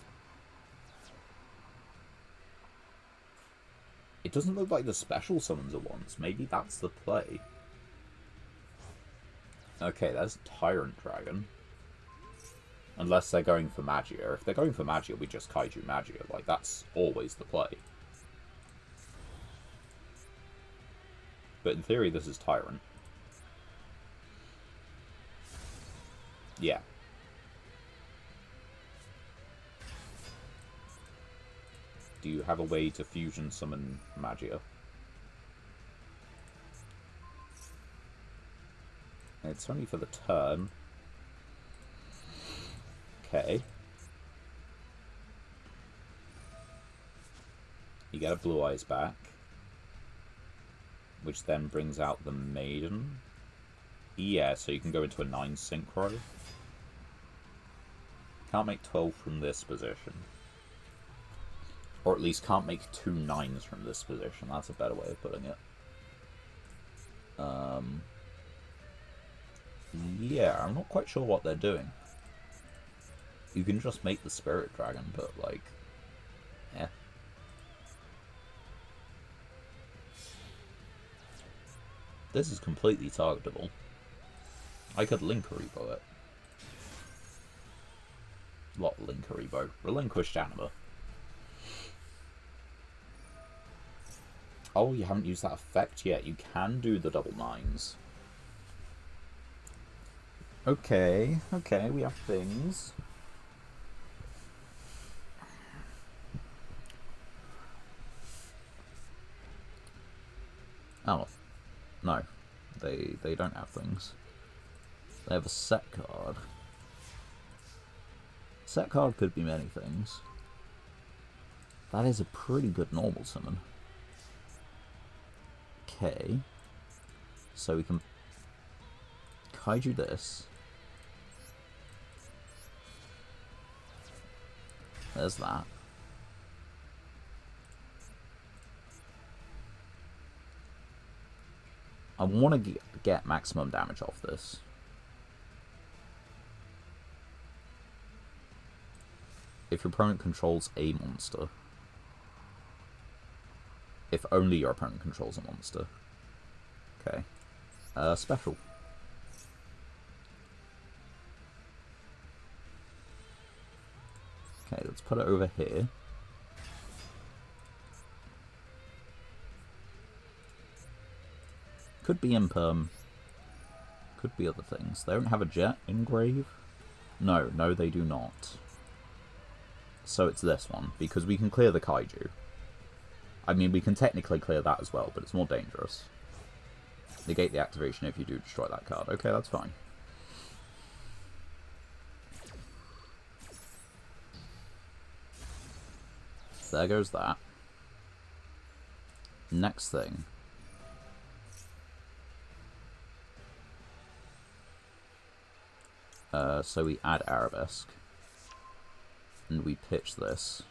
It doesn't look like the special summons are once. Maybe that's the play. Okay, there's Tyrant Dragon. Unless they're going for Magia. If they're going for Magia, we just Kaiju Magia. Like, that's always the play. But in theory, this is Tyrant. Yeah. Do you have a way to fusion summon Magia? It's only for the turn. Okay. You get a Blue Eyes back, which then brings out the Maiden. Yeah, so you can go into a 9 synchro. Can't make 12 from this position. Or at least can't make 2 9s from this position. That's a better way of putting it. Yeah, I'm not quite sure what they're doing. You can just make the Spirit Dragon, but, like, yeah. This is completely targetable. I could Linkuriboh it. What Linkuriboh? Relinquished Anima. Oh, you haven't used that effect yet. You can do the double 9s. Okay, okay, we have things. Oh, no. They don't have things. They have a set card. Set card could be many things. That is a pretty good normal summon. Okay. So we can Kaiju this. There's that. I want to get maximum damage off this. If your opponent controls a monster. If only your opponent controls a monster. Okay. Special. Okay, let's put it over here. Could be Imperm. Could be other things. They don't have a jet engrave? No, no they do not. So it's this one, because we can clear the Kaiju. I mean, we can technically clear that as well, but it's more dangerous. Negate the activation if you do destroy that card. Okay, that's fine. There goes that. Next thing. So we add Arabesque. And we pitch this.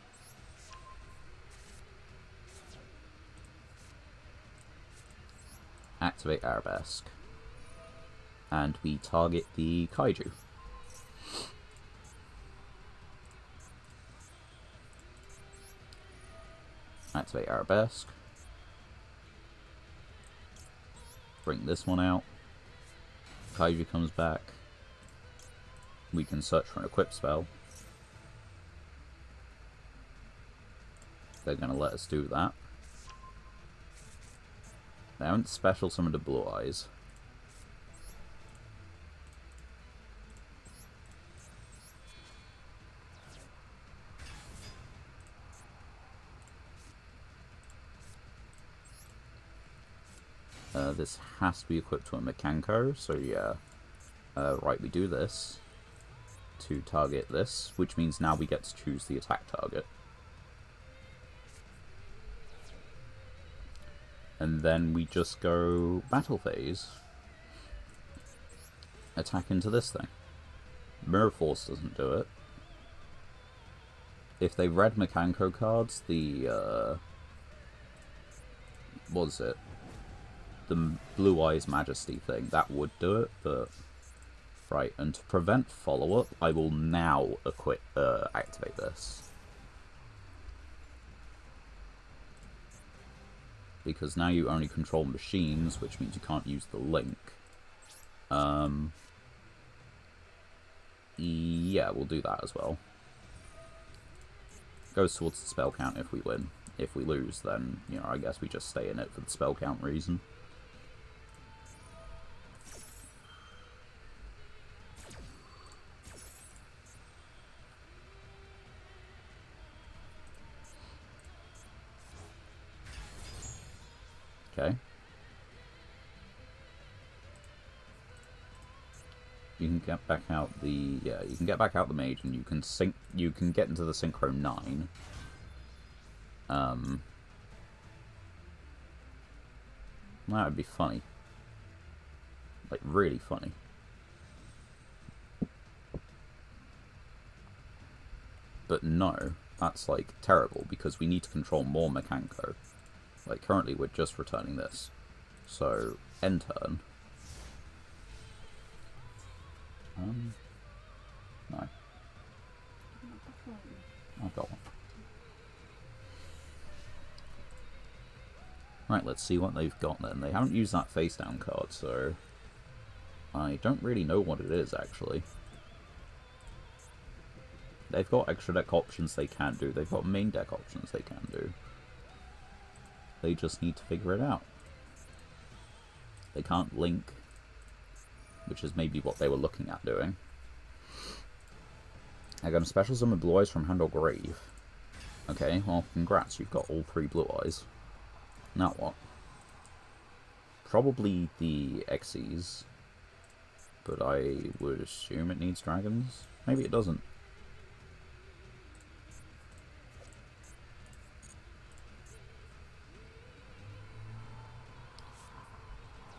Activate Arabesque. And we target the Kaiju. Activate Arabesque. Bring this one out. Kaiju comes back. We can search for an equip spell. They're going to let us do that. They haven't special summoned a Blue Eyes. This has to be equipped to a Mekanko, so yeah. Right, we do this to target this, which means now we get to choose the attack target. And then we just go battle phase. Attack into this thing. Mirror Force doesn't do it. If they read Mekanko cards, the what was it? The Blue Eyes Majesty thing, that would do it, but right, and to prevent follow-up, I will now activate this. Because now you only control machines, which means you can't use the link. Yeah, we'll do that as well. Goes towards the spell count if we win. If we lose, then, you know, I guess we just stay in it for the spell count reason. Okay. You can get back out the you can get back out the mage, and you can get into the synchro 9. That would be funny. Like, really funny. But no, that's, like, terrible, because we need to control more Mekanko. Like, currently we're just returning this. So, end turn. No. I've got one. Right, let's see what they've got then. They haven't used that face down card, so I don't really know what it is, actually. They've got extra deck options they can do. They've got main deck options they can do. They just need to figure it out. They can't link, which is maybe what they were looking at doing. I got a special summon Blue Eyes from Hand or Grave. Okay, well, congrats, you've got all 3 Blue Eyes. Now what? Probably the Xyz, but I would assume it needs dragons. Maybe it doesn't.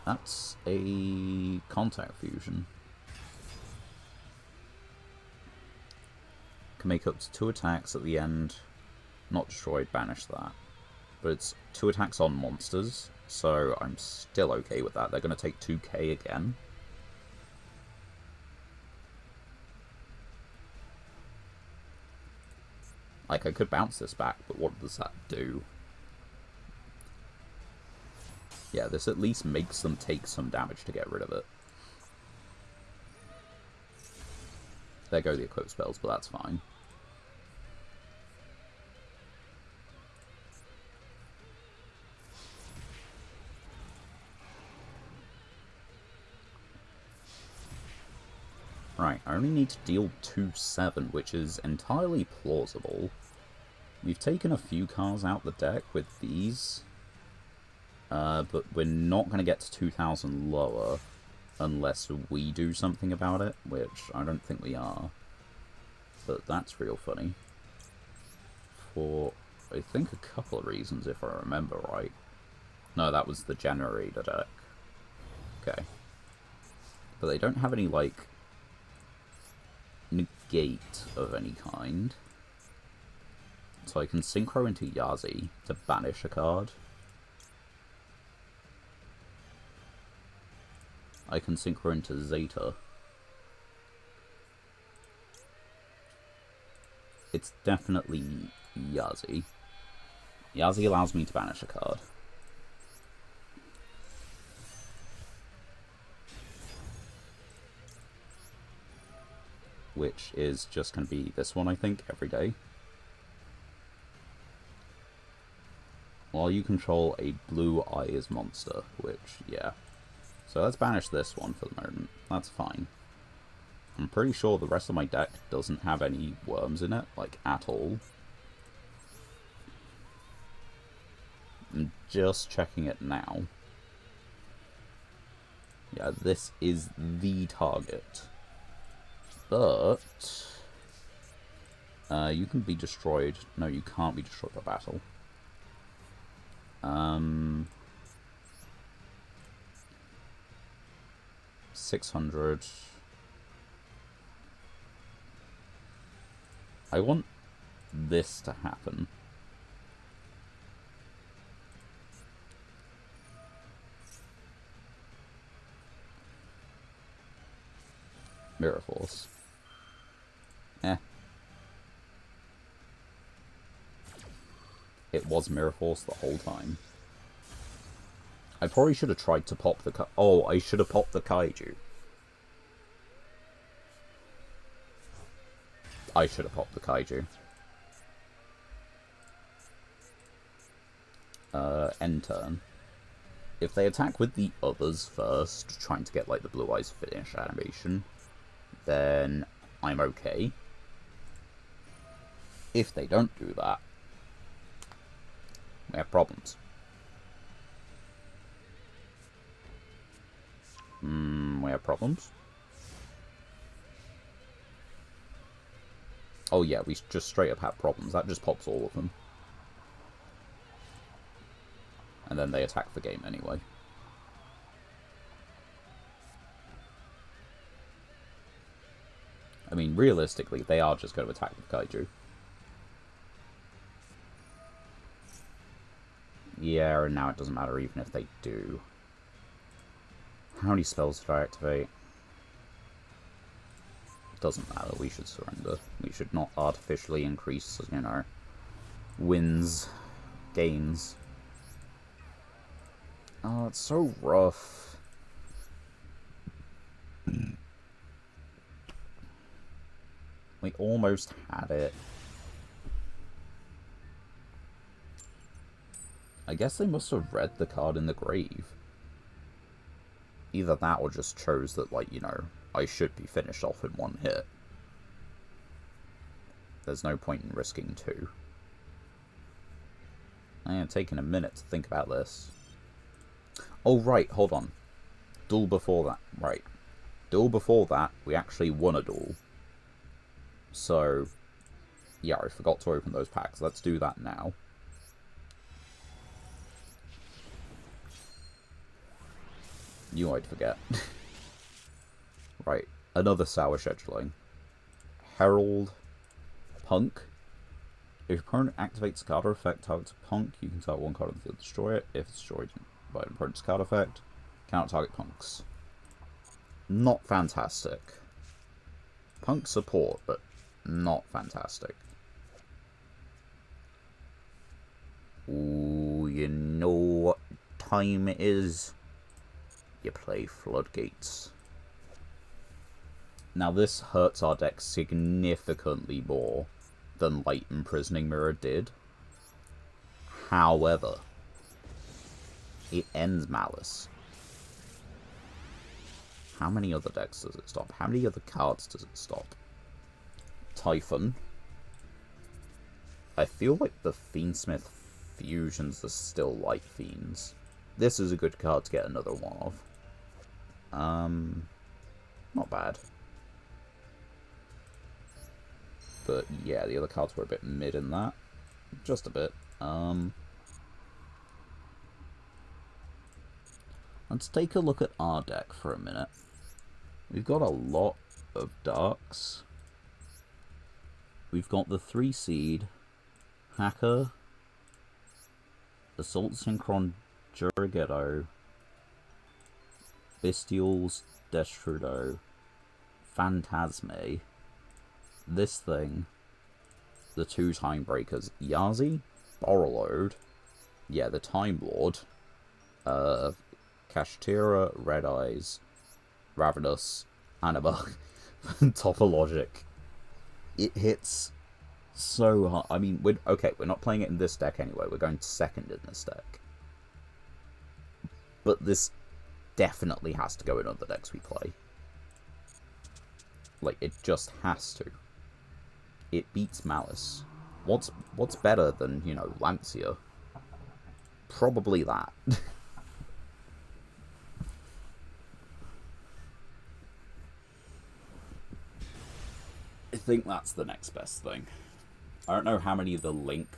That's a contact fusion. Can make up to 2 attacks at the end. Not destroyed, banish that. But it's 2 attacks on monsters, so I'm still okay with that. They're going to take 2k again. Like, I could bounce this back, but what does that do? Yeah, this at least makes them take some damage to get rid of it. There go the equip spells, but that's fine. Right, I only need to deal 2-7, which is entirely plausible. We've taken a few cards out the deck with these, but we're not going to get to 2,000 lower unless we do something about it, which I don't think we are. But that's real funny. For, I think, a couple of reasons, if I remember right. No, that was the generator deck. Okay. But they don't have any, like, negate of any kind. So I can synchro into Yazi to banish a card. I can synchro into Zeta. It's definitely Yazi. Yazi allows me to banish a card. Which is just going to be this one, I think, every day. While you control a Blue Eyes monster, which, yeah. So let's banish this one for the moment. That's fine. I'm pretty sure the rest of my deck doesn't have any worms in it, like, at all. I'm just checking it now. Yeah, this is the target. But you can be destroyed. No, you can't be destroyed by battle. 600. I want this to happen. Mirror Force. It was Mirror Force the whole time. I probably should have tried to pop the oh, I should have popped the Kaiju. I should have popped the Kaiju. End turn. If they attack with the others first, trying to get like the Blue Eyes finish animation, then I'm okay. If they don't do that, we have problems. We have problems. Oh yeah, we just straight up have problems. That just pops all of them. And then they attack the game anyway. I mean, realistically, they are just going to attack the kaiju. Yeah, and now it doesn't matter even if they do. How many spells did I activate? Doesn't matter, we should surrender. We should not artificially increase, you know, wins, gains. Oh, it's so rough. We almost had it. I guess they must have read the card in the grave. Either that or just chose that, like, you know, I should be finished off in one hit. There's no point in risking two. I am taking a minute to think about this. Oh, right, hold on. Duel before that. Right. Duel before that, we actually won a duel. So, yeah, I forgot to open those packs. Let's do that now. Knew I'd forget. Right, another sour scheduling. Herald Punk. If your opponent activates a card effect targets a punk, you can target one card on the field, destroy it. If it's destroyed by an opponent's card effect, cannot target punks. Not fantastic. Punk support, but not fantastic. Ooh, you know what time it is? You play Floodgates. Now this hurts our deck significantly more than Light Imprisoning Mirror did. However, it ends Malice. How many other decks does it stop? How many other cards does it stop? Typhon. I feel like the Fiendsmith fusions are still Light Fiends. This is a good card to get another one of. Not bad. But yeah, the other cards were a bit mid in that. Just a bit. Let's take a look at our deck for a minute. We've got a lot of darks. We've got the 3 seed, Hacker, Assault Synchron Jurighetto, Bestials Destrudo, Phantasme, this thing, the 2 Time Breakers, Yazi, Borrowload, yeah, the Time Lord, Kashtira, Red Eyes, Ravenous, Anima, Topologic. It hits so hard. I mean, we're not playing it in this deck anyway. We're going second in this deck. But this definitely has to go in other decks we play. Like, it just has to. It beats Malice. What's better than, you know, Lancia? Probably that. I think that's the next best thing. I don't know how many of the Link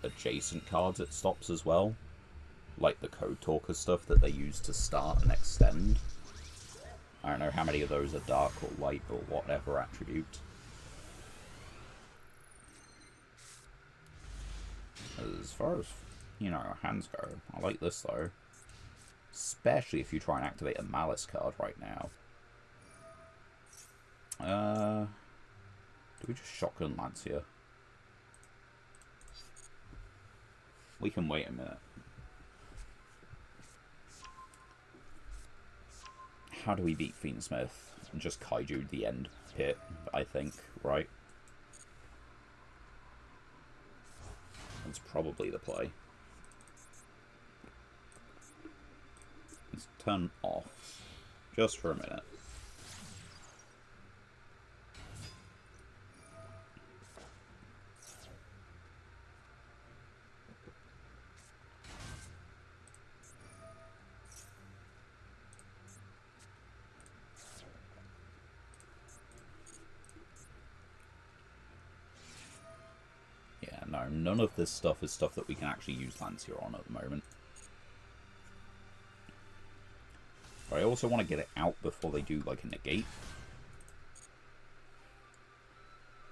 adjacent cards it stops as well. Like the Code Talker stuff that they use to start and extend. I don't know how many of those are dark or light or whatever attribute. As far as, you know, hands go, I like this though. Especially if you try and activate a Malice card right now. Do we just shotgun Lancia? We can wait a minute. How do we beat Fiendsmith? Just Kaiju the end pit, I think, right? That's probably the play. Let's turn off. Just for a minute. none of this stuff is stuff that we can actually use Lancia on at the moment. But I also want to get it out before they do, like, a negate.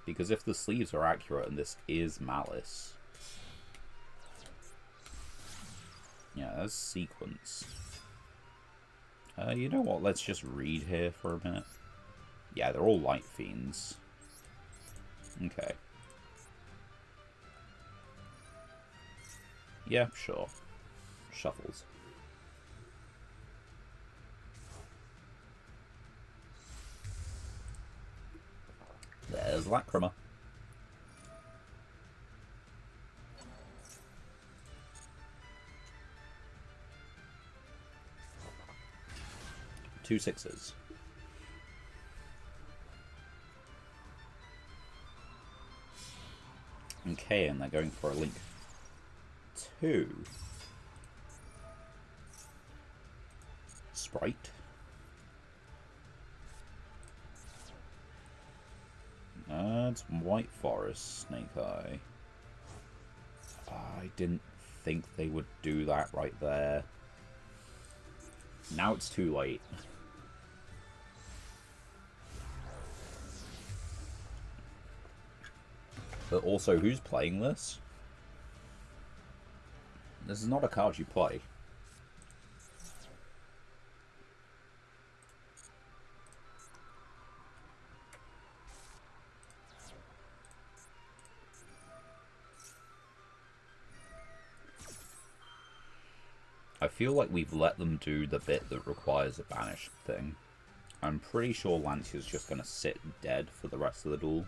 Because if the sleeves are accurate and this is Malice... Yeah, that's sequence. You know what? Let's just read here for a minute. Yeah, they're all Light Fiends. Okay. Yeah, sure. Shuffles. There's Lacrima. Two sixes. Okay, and they're going for a link. 2. Sprite. It's White Forest, Snake Eye. I didn't think they would do that right there. Now it's too late. But also, who's playing this? This is not a card you play. I feel like we've let them do the bit that requires a banish thing. I'm pretty sure Lancia's just going to sit dead for the rest of the duel.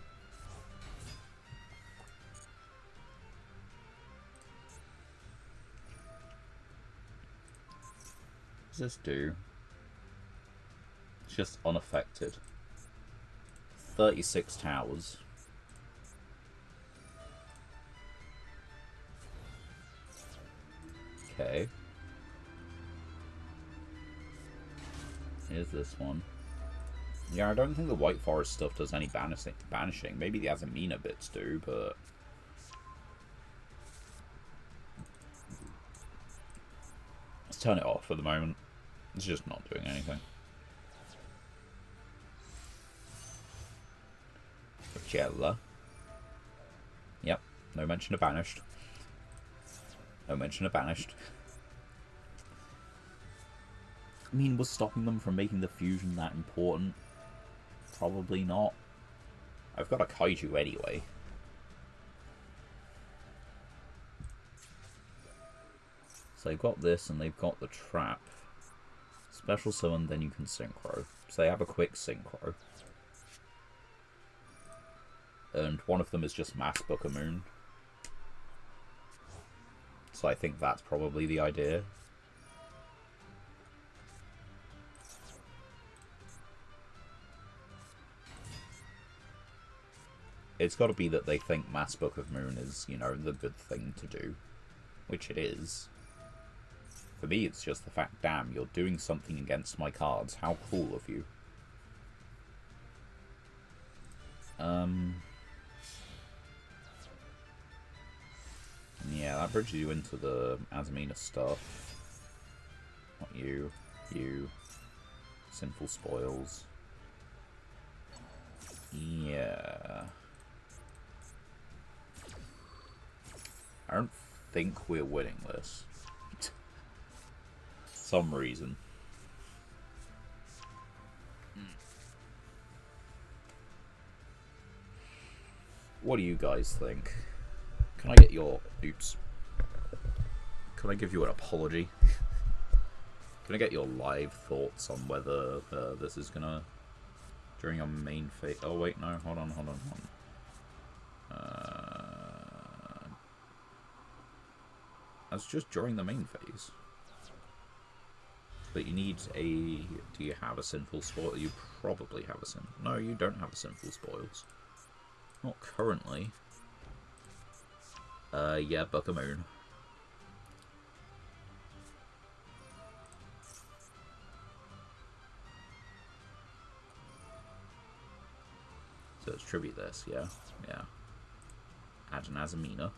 What does this do? It's just unaffected. 36 towers. Okay. Here's this one. Yeah, I don't think the White Forest stuff does any banishing. Maybe the Azamina bits do, but... Let's turn it off for the moment. It's just not doing anything. Jella. Yep, no mention of banished. No mention of banished. I mean, was stopping them from making the fusion that important? Probably not. I've got a Kaiju anyway. So they've got this and they've got the trap. Special summon, then you can synchro. So they have a quick synchro. And one of them is just Mass Book a Moon. So I think that's probably the idea. It's got to be that they think Mass Book of Moon is, you know, the good thing to do. Which it is. For me, it's just the fact, damn, you're doing something against my cards. How cool of you. Yeah, that bridges you into the Azamina stuff. Not you. You. Sinful Spoils. Yeah. I don't think we're winning this. Some reason. What do you guys think? Can I get your... Oops. Can I give you an apology? Can I get your live thoughts on whether this is gonna... During your main phase... Oh wait, no, hold on. That's just during the main phase. But you need a... Do you have a Sinful Spoil? You probably have a Sinful... No, you don't have a Sinful Spoils. Not currently. Yeah, Book a Moon. So let's tribute this, yeah. Yeah. Add an Azamina.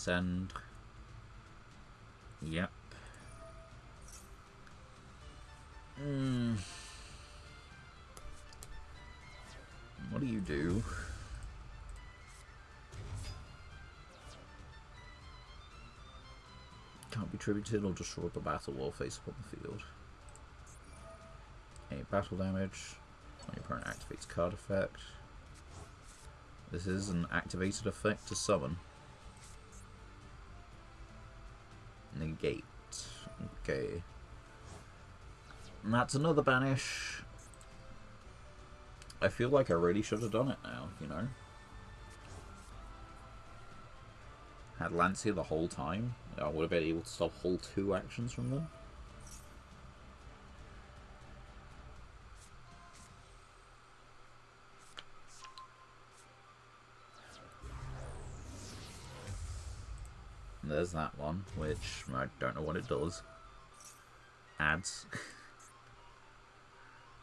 Send. Yep. What do you do? Can't be tributed or destroyed by battle while face upon the field. Any battle damage. When your opponent activates card effect. This is an activated effect to summon. Negate. Okay. And that's another banish. I feel like I really should have done it now, you know? Had Lance here the whole time, I would have been able to stop whole 2 actions from them. There's that one, which I don't know what it does. Ads.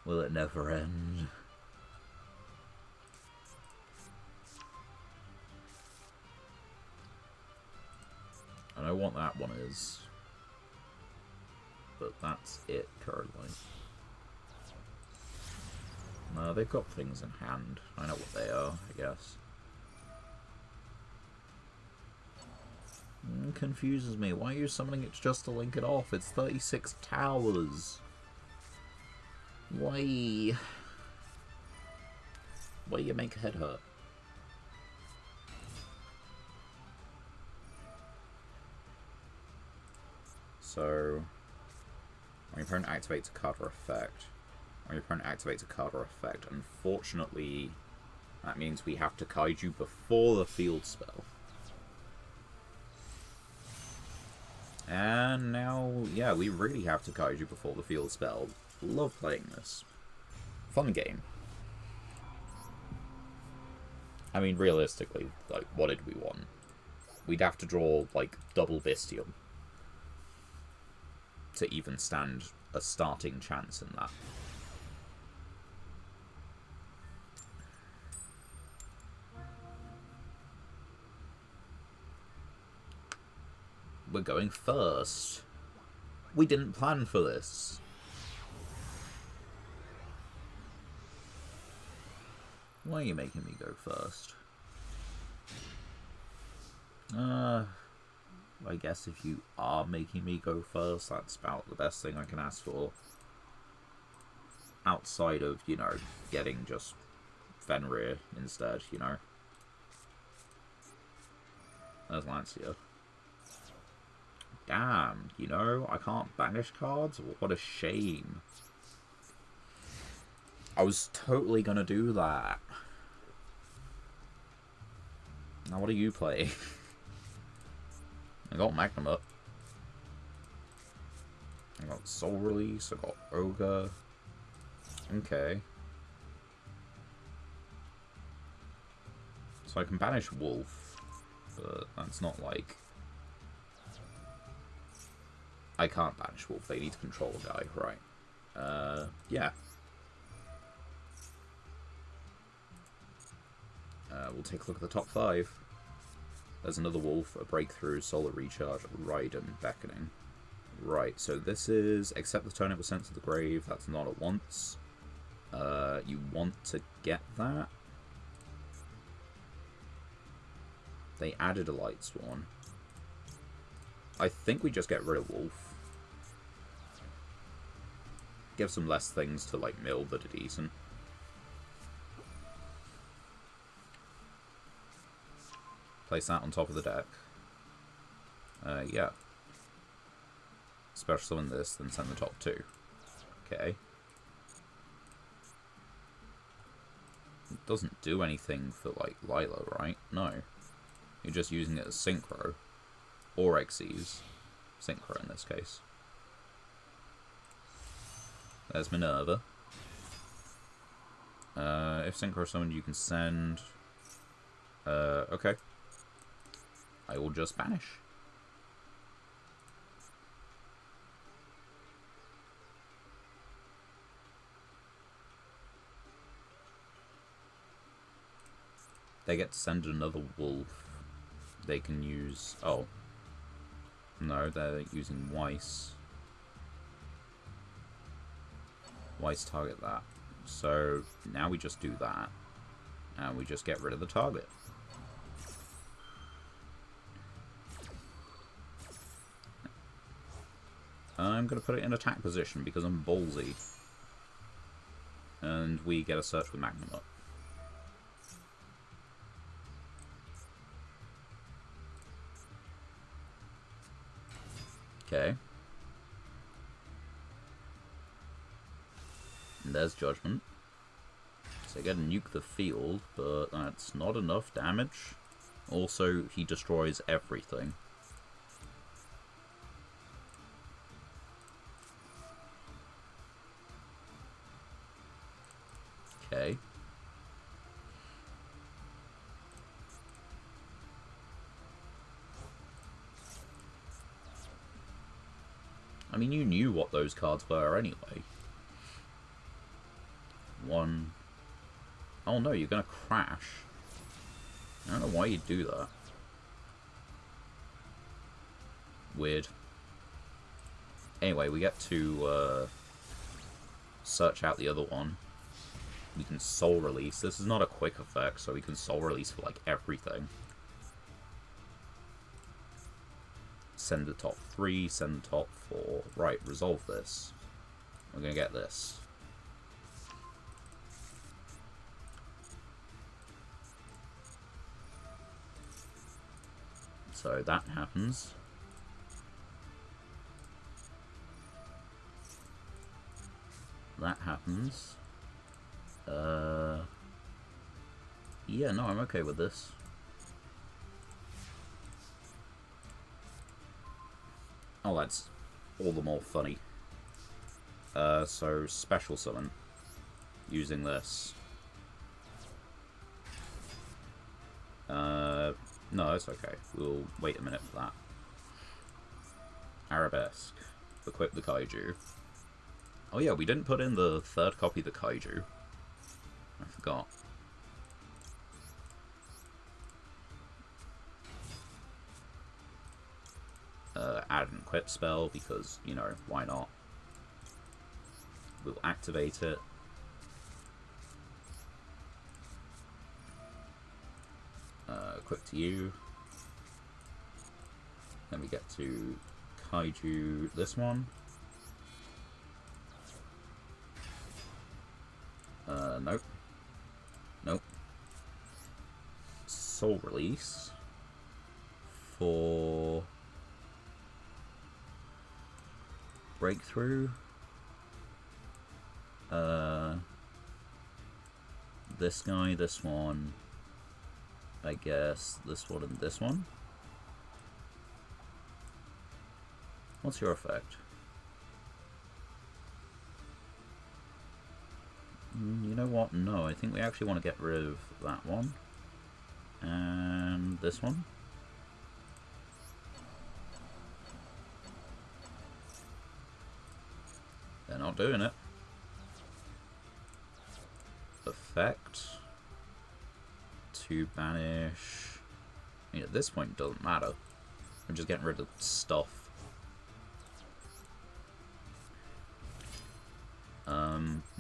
Will it never end? I know what that one is, but that's it currently. No, they've got things in hand. I know what they are, I guess. Confuses me. Why are you summoning it just to link it off? It's 36 towers. Why? Why you make head hurt? So, when your opponent activates a card or effect, unfortunately, that means we have to kaiju before the field spell. And now, yeah, we really have to kaiju before the field spell. Love playing this. Fun game. I mean, realistically, like, what did we want? We'd have to draw, like, double Bestium to even stand a starting chance in that. We're going first. We didn't plan for this. Why are you making me go first? I guess if you are making me go first, that's about the best thing I can ask for. Outside of, you know, getting just Fenrir instead, you know. There's Lancia. Damn, you know, I can't banish cards? What a shame. I was totally gonna do that. Now what are you playing? I got Magnum up. I got Soul Release, I got Ogre. Okay. So I can banish Wolf, but that's not like... I can't banish Wolf, they need to control a guy, right. Yeah. We'll take a look at the top 5. There's another Wolf, a Breakthrough, Solar Recharge, Raiden, Beckoning. Right, so this is, except the turnip was sent to the grave, that's not at once. You want to get that. They added a Light Sworn. I think we just get rid of Wolf. Give some less things to, like, mill that are decent. Place that on top of the deck. Yeah. Special summon this, then send the top 2. Okay. It doesn't do anything for, like, Lilo, right? No. You're just using it as Synchro. Or Xyz. Synchro in this case. There's Minerva. If Synchro summoned, you can send... okay. I will just banish. They get to send another Wolf. they can use... Oh. No, they're using Weiss. Weiss target that. So now we just do that. And we just get rid of the target. I'm going to put it in attack position because I'm ballsy. And we get a search with Magnum up. Okay. And there's Judgment. So I get to nuke the field, but that's not enough damage. Also, he destroys everything. Okay. I mean, you knew what those cards were anyway. One. Oh no, you're gonna crash. I don't know why you'd do that. Weird. Anyway, we get to search out the other one. We can soul release. This is not a quick effect, so we can soul release for like everything. Send the top 3, send the top 4. Right, resolve this. We're gonna get this. So that happens. That happens. Yeah, no, I'm okay with this. Oh, that's all the more funny. So special summon. Using this. No, it's okay. We'll wait a minute for that. Arabesque. Equip the Kaiju. Oh yeah, we didn't put in the third copy of the Kaiju. I forgot. Add an equip spell because, you know, why not? We'll activate it. Equip to you. Then we get to Kaiju this one. Nope. Nope. Soul release for breakthrough. This guy, this one. I guess this one and this one. What's your effect? You know what? No, I think we actually want to get rid of that one. And this one. They're not doing it. Effect. To banish. I mean, at this point, it doesn't matter. I'm just getting rid of stuff.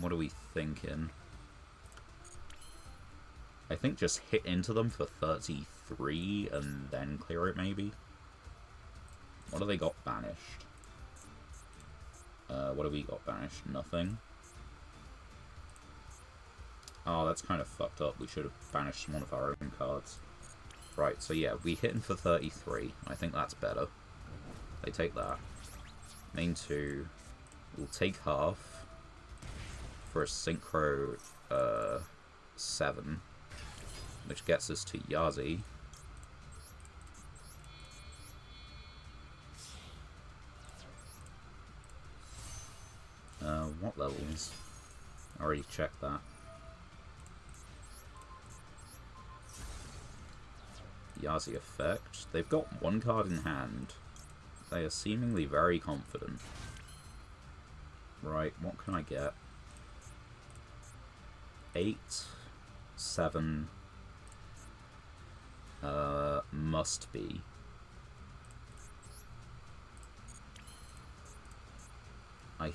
What are we thinking? I think just hit into them for 33 and then clear it, maybe? What have they got banished? What have we got banished? Nothing. Oh, that's kind of fucked up. We should have banished one of our own cards. Right, so yeah, we hit him for 33. I think that's better. They take that. Main 2. We'll take half. For a Synchro 7. Which gets us to Yazi. What levels? I already checked that. Yazi effect. They've got one card in hand. They are seemingly very confident. Right, what can I get? 8, 7, Must be. I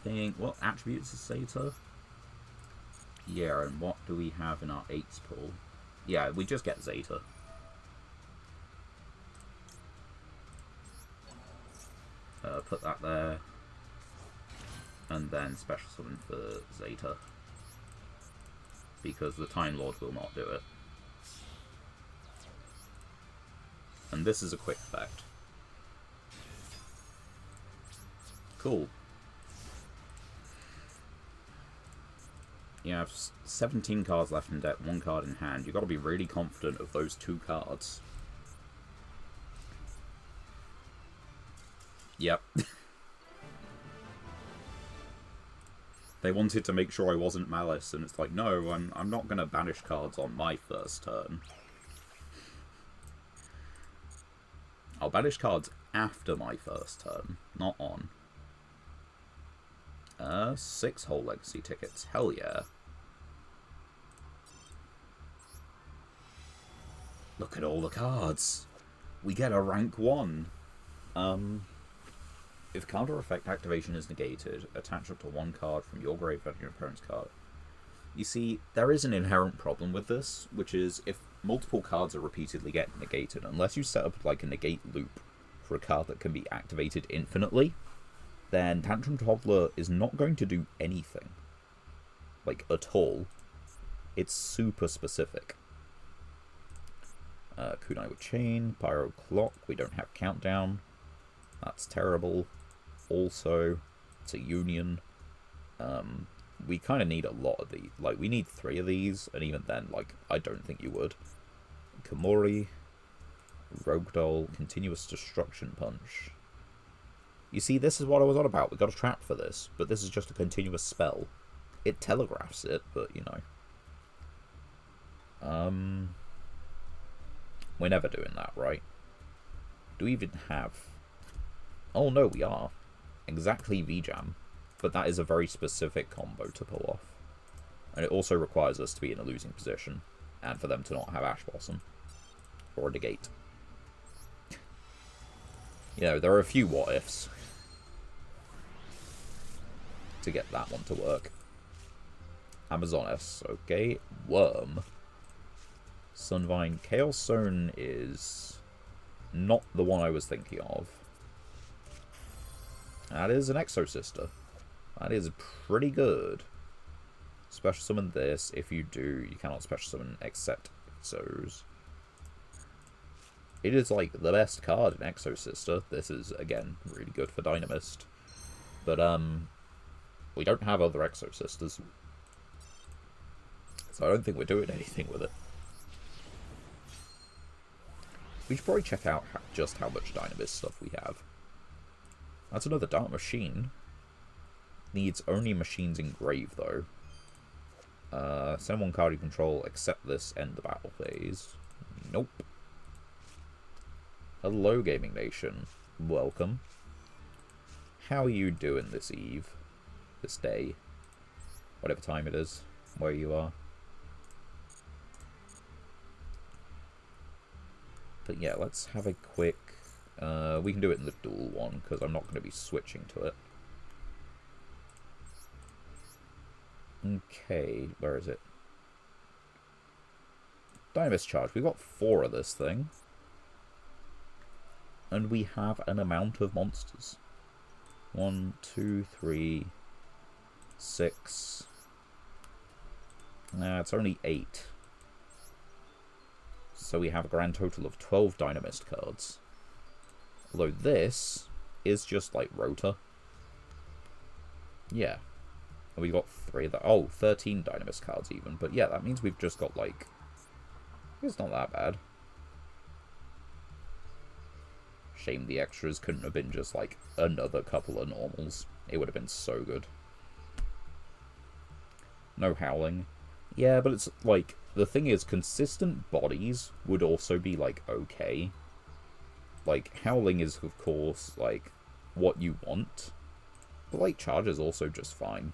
think... What attributes is Zeta? Yeah, and what do we have in our 8s pool? Yeah, we just get Zeta. Put that there. And then special summon for Zeta. Because the Time Lord will not do it. And this is a quick effect. Cool. You have 17 cards left in deck, 1 card in hand. You've got to be really confident of those 2 cards. Yep. They wanted to make sure I wasn't Malice, and it's like, no, I'm not going to banish cards on my first turn. I'll banish cards after my first turn, not on. 6 whole legacy tickets. Hell yeah. Look at all the cards. We get a rank 1. If counter effect activation is negated, attach up to 1 card from your graveyard and your opponent's card. You see, there is an inherent problem with this, which is if multiple cards are repeatedly getting negated, unless you set up like a negate loop for a card that can be activated infinitely, then Tantrum Toddler is not going to do anything. Like, at all. It's super specific. Kunai with Chain, Pyro Clock, we don't have Countdown. That's terrible. Also, it's a Union. We kind of need a lot of these. Like, we need 3 of these, and even then, like, I don't think you would. Kamori, Rogue Doll, Continuous Destruction Punch. You see, this is what I was on about. We got a trap for this, but this is just a continuous spell. It telegraphs it, but, you know. We're never doing that, right? Do we even have... Oh, no, we are. Exactly V-Jam. But that is a very specific combo to pull off. And it also requires us to be in a losing position. And for them to not have Ash Blossom. Or a negate. You know, there are a few what-ifs. To get that one to work. Amazoness, okay. Worm. Sunvine. Chaos Zone is not the one I was thinking of. That is an Exosister. That is pretty good. Special summon this. If you do, you cannot special summon except Exos. It is like the best card in Exosister. This is, again, really good for Dynamist. But, we don't have other Exosisters. So I don't think we're doing anything with it. We should probably check out just how much Dynamist stuff we have. That's another Dark Machine. Needs only machines in grave, though. Send 1 card you control, except this, end the battle phase. Nope. Hello, Gaming Nation. Welcome. How are you doing this eve? This day? Whatever time it is, where you are. But yeah, let's have a quick... we can do it in the dual one, because I'm not going to be switching to it. Okay, where is it? Dynamist Charge. We've got 4 of this thing. And we have an amount of monsters. 1, 2, 3, 6. Nah, it's only 8. So we have a grand total of 12 Dynamist cards. Although this is just like Rota. Yeah. And we got 3 of that. Oh, 13 Dynamist cards even. But yeah, that means we've just got like... It's not that bad. Shame the extras couldn't have been just like another couple of normals. It would have been so good. No Howling. Yeah, but it's like... The thing is, consistent bodies would also be like okay. Like, Howling is, of course, like, what you want. But, like, Charge is also just fine.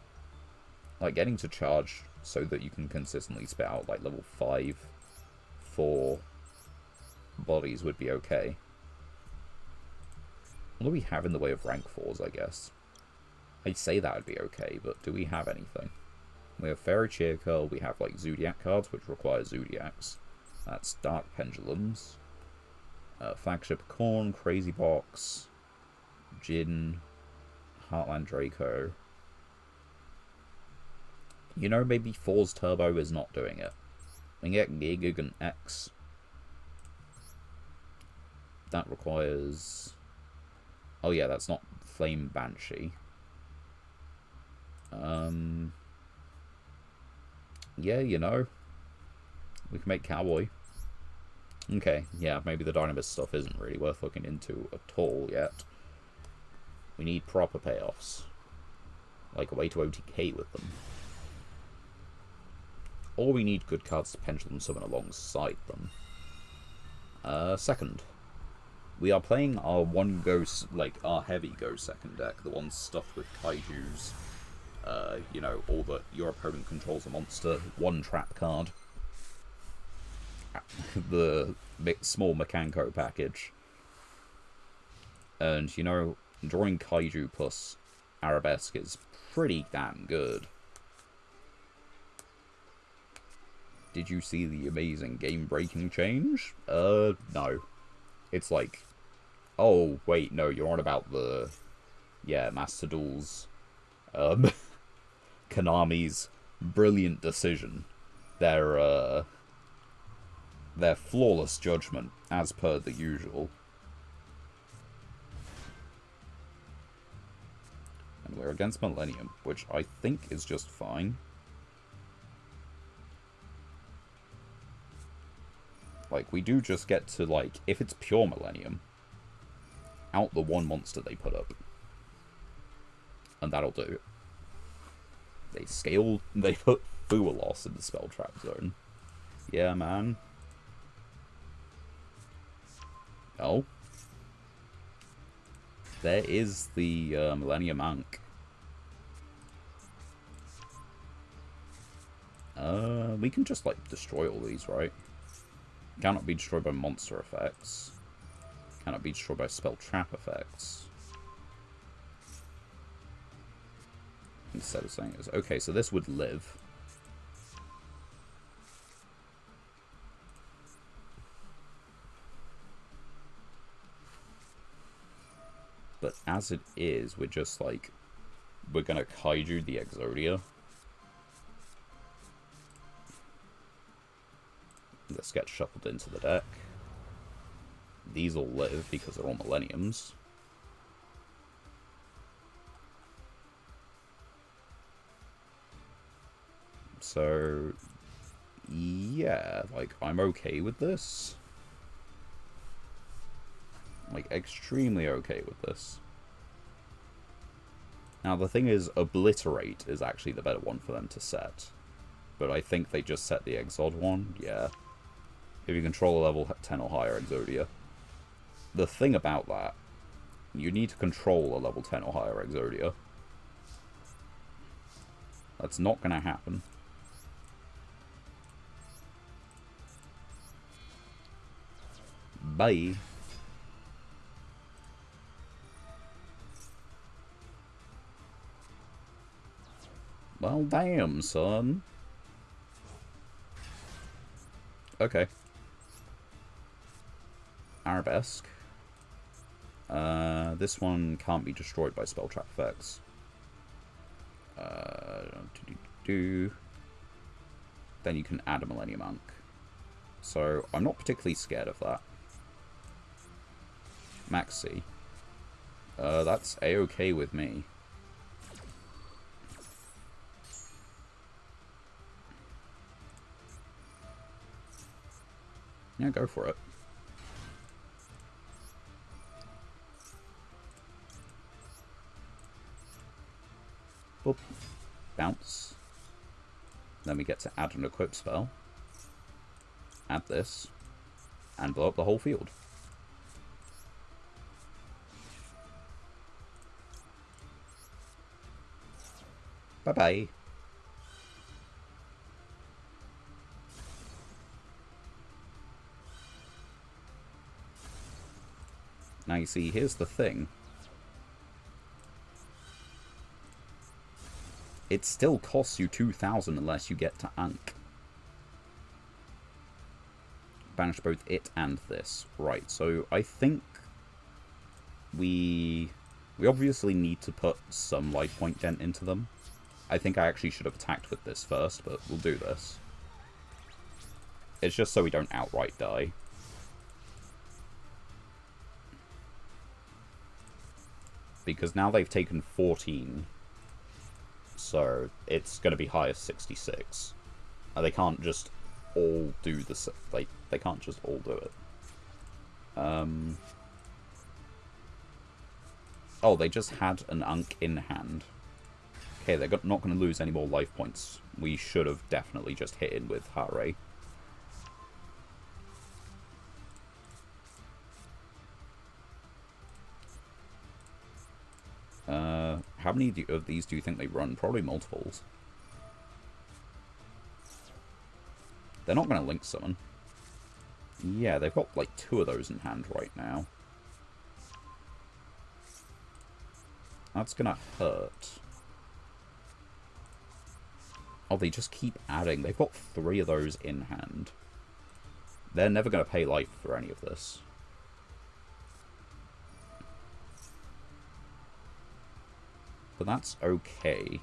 Like, getting to Charge so that you can consistently spit out, like, level 5, 4, bodies would be okay. What do we have in the way of rank 4s, I guess? I'd say that would be okay, but do we have anything? We have Fairy Cheer Curl, we have like Zodiac cards, which require Zodiacs. That's Dark Pendulums. Flagship Corn, Crazy Box, Jin, Heartland Draco. You know, maybe 4's Turbo is not doing it. We can get Gigant X. That requires... Oh yeah, that's not Flame Banshee. Yeah, you know. We can make Cowboy. Okay, yeah, maybe the Dynamist stuff isn't really worth looking into at all yet. We need proper payoffs. Like a way to OTK with them. Or we need good cards to Pendulum Summon alongside them. Second. We are playing our our heavy go second deck, the one stuffed with Kaijus. You know, all that your opponent controls a monster, one trap card. The small Mekanko package. And, you know, drawing Kaiju plus Arabesque is pretty damn good. Did you see the amazing game-breaking change? No. It's like... Oh, wait, no, you're on about the... Yeah, Master Duel's... Konami's brilliant decision. Their flawless judgment, as per the usual. And we're against Millennium, which I think is just fine. Like, we do just get to, like, if it's pure Millennium, out the one monster they put up. And that'll do. They put Fualos in the Spell Trap Zone. Yeah, man. Oh. There is the Millennium Ankh. We can just, like, destroy all these, right? Cannot be destroyed by monster effects. Cannot be destroyed by spell trap effects. Instead of saying this. Okay, so this would live. But as it is, we're just like... We're gonna Kaiju the Exodia. This gets shuffled into the deck. These all live because they're all Millenniums. So, yeah, like, I'm okay with this. Like, extremely okay with this. Now, the thing is, Obliterate is actually the better one for them to set. But I think they just set the Exod one, yeah. If you control a level 10 or higher Exodia. The thing about that, you need to control a level 10 or higher Exodia. That's not going to happen. Bye. Well, damn, son. Okay. Arabesque. This one can't be destroyed by spell trap effects. Then you can add a Millennium Ankh. So, I'm not particularly scared of that. Maxi. That's a-okay with me. Yeah, go for it. Boop. Bounce. Then we get to add an equip spell. Add this. And blow up the whole field. Bye-bye. Now you see, here's the thing. It still costs you 2,000 unless you get to Ankh. Banish both it and this. Right, so I think we obviously need to put some life point dent into them. I think I actually should have attacked with this first, but we'll do this. It's just so we don't outright die. Because now they've taken 14, so it's going to be high as 66. They can't just all do this. They can't just all do it. Oh, they just had an Unk in hand. Okay, they're not going to lose any more life points. We should have definitely just hit in with Hare. How many of these do you think they run? Probably multiples. They're not going to link summon. Yeah, they've got like 2 of those in hand right now. That's going to hurt. Oh, they just keep adding. They've got 3 of those in hand. They're never going to pay life for any of this. But that's okay.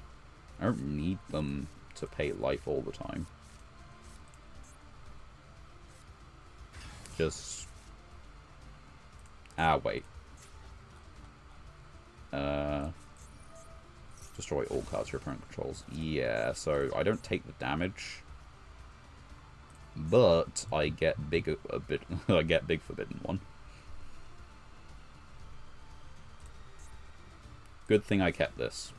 I don't need them to pay life all the time. Just... wait. Destroy all cards your opponent controls. Yeah, so I don't take the damage. But I get big a bit I get big Forbidden One. Good thing I kept this.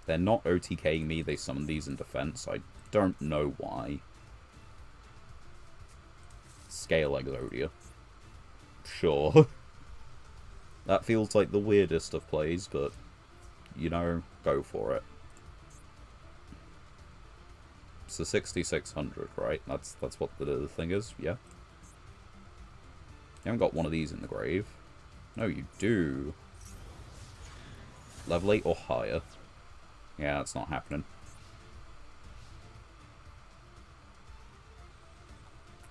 They're not OTKing me, they summon these in defense. I don't know why. Scale Exodia. Sure. That feels like the weirdest of plays, but, you know, go for it. It's a 6,600, right? That's what the thing is, yeah? You haven't got one of these in the grave. No, you do. Level 8 or higher. Yeah, that's not happening.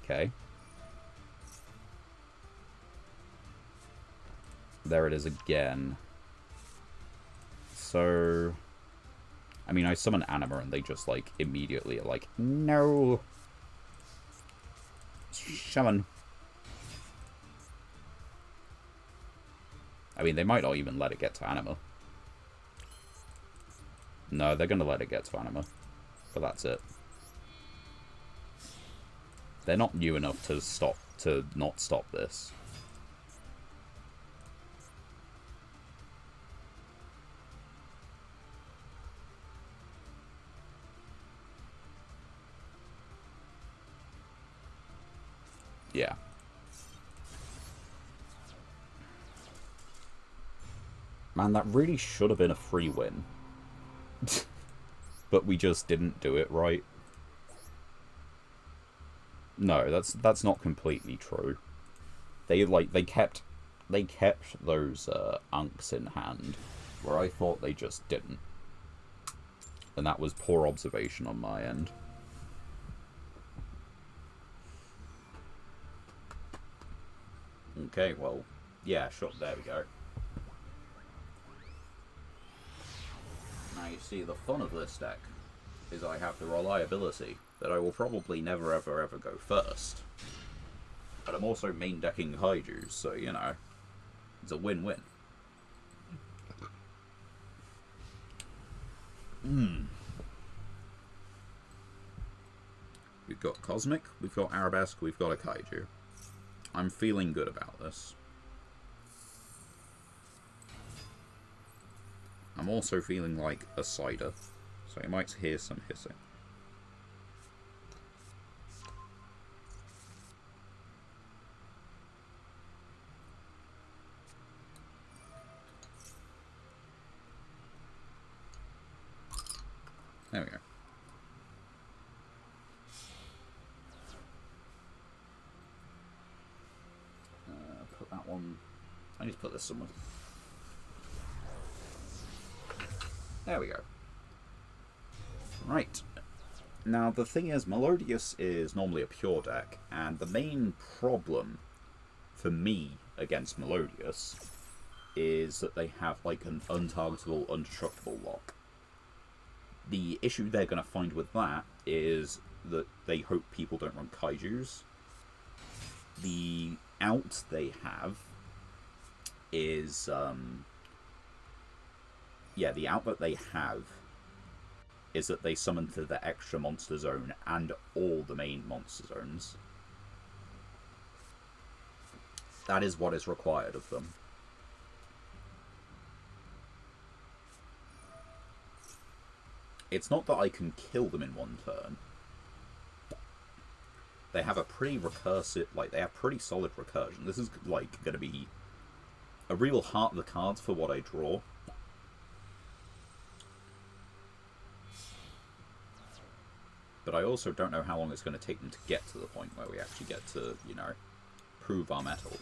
Okay. There it is again. So... I mean, I summon Anima and they just, like, immediately are like, no! Summon. I mean, they might not even let it get to Anima. No, they're gonna let it get to Anima. But that's it. They're not new enough to not stop this. Yeah. Man, that really should have been a free win. But we just didn't do it right. No, that's not completely true. They kept those Unks in hand, where I thought they just didn't. And that was poor observation on my end. Okay, well, yeah, sure, there we go. Now you see, the fun of this deck is I have the reliability that I will probably never ever ever go first. But I'm also main decking Kaijus, so, you know, it's a win-win. We've got Cosmic, we've got Arabesque, we've got a Kaiju. I'm feeling good about this. I'm also feeling like a cider, so you might hear some hissing. There we go. I need to put this somewhere. There we go. Right. Now, the thing is, Melodious is normally a pure deck, and the main problem for me against Melodious is that they have, like, an untargetable, undestructible lock. The issue they're going to find with that is that they hope people don't run Kaijus. The out they have is, the out that they have is that they summon to the extra monster zone and all the main monster zones. That is what is required of them. It's not that I can kill them in one turn. They have a pretty recursive, like, they have pretty solid recursion. This is, like, going to be a real heart of the cards for what I draw. But I also don't know how long it's going to take them to get to the point where we actually get to, you know, prove our mettle.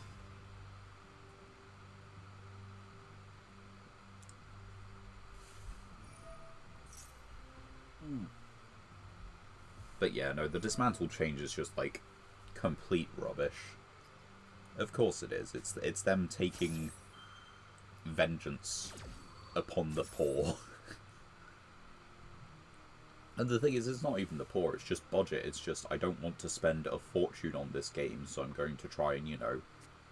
But yeah, no, the dismantle change is just, like, complete rubbish. Of course it is. It's them taking vengeance upon the poor. And the thing is, it's not even the poor, it's just budget. It's just, I don't want to spend a fortune on this game, so I'm going to try and, you know,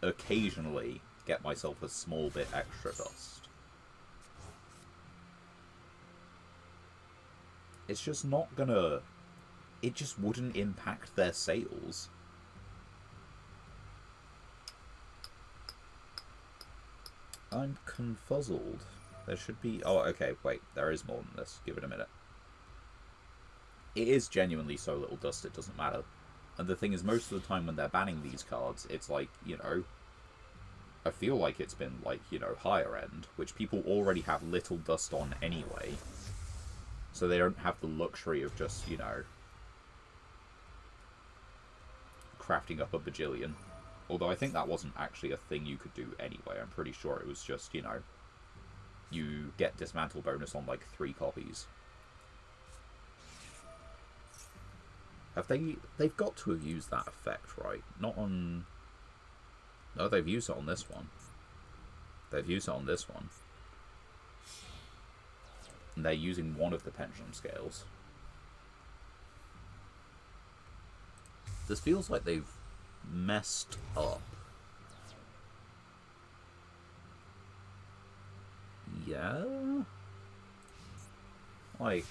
occasionally get myself a small bit extra dust. It's just not gonna... It just wouldn't impact their sales. I'm confuzzled. There should be... Oh, okay, wait, there is more than this. Give it a minute. It is genuinely so little dust, it doesn't matter. And the thing is, most of the time when they're banning these cards, it's like, you know, I feel like it's been, like, you know, higher end, which people already have little dust on anyway. So they don't have the luxury of just, you know, crafting up a bajillion. Although I think that wasn't actually a thing you could do anyway. I'm pretty sure it was just, you know, you get dismantle bonus on, like, 3 copies. Have they... They've got to have used that effect, right? Not on... No, they've used it on this one. They've used it on this one. And they're using one of the pendulum scales. This feels like they've messed up. Yeah? Like...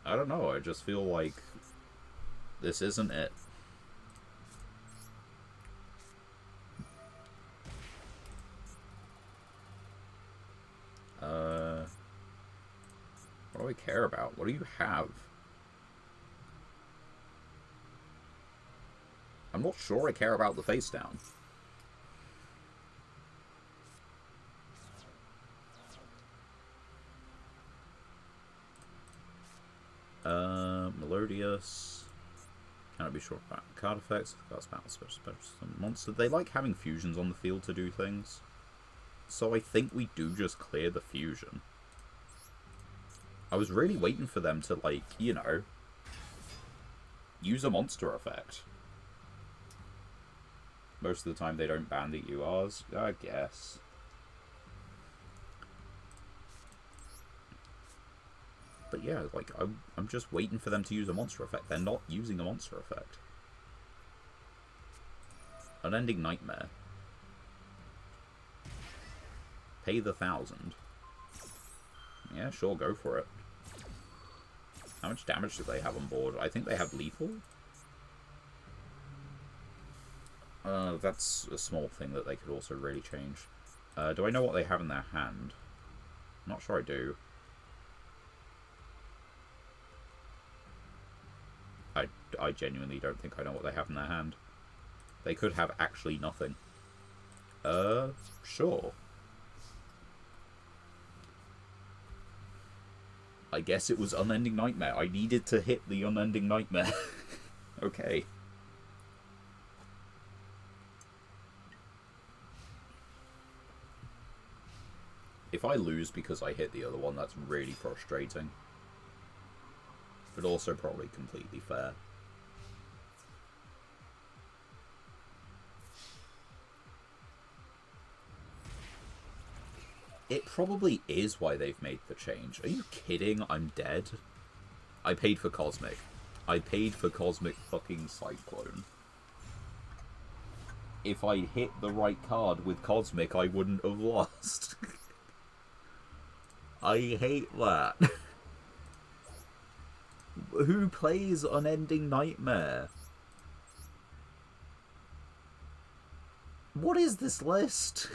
I don't know, I just feel like this isn't it. What do I care about? What do you have? I'm not sure I care about the face down. Melodious. Cannot be sure about card effects. Cards battle special monster. They like having fusions on the field to do things. So I think we do just clear the fusion. I was really waiting for them to, like, you know, use a monster effect. Most of the time they don't ban the URs, I guess. But yeah, like, I'm just waiting for them to use a monster effect. They're not using a monster effect. Unending Nightmare. Pay the 1,000. Yeah, sure, go for it. How much damage do they have on board? I think they have lethal? That's a small thing that they could also really change. Do I know what they have in their hand? I'm not sure I do. I genuinely don't think I know what they have in their hand. They could have actually nothing. Sure. I guess it was Unending Nightmare. I needed to hit the Unending Nightmare. Okay. If I lose because I hit the other one, that's really frustrating. But also probably completely fair. It probably is why they've made the change. Are you kidding? I'm dead. I paid for Cosmic. I paid for Cosmic fucking Cyclone. If I hit the right card with Cosmic, I wouldn't have lost. I hate that. Who plays Unending Nightmare? What is this list?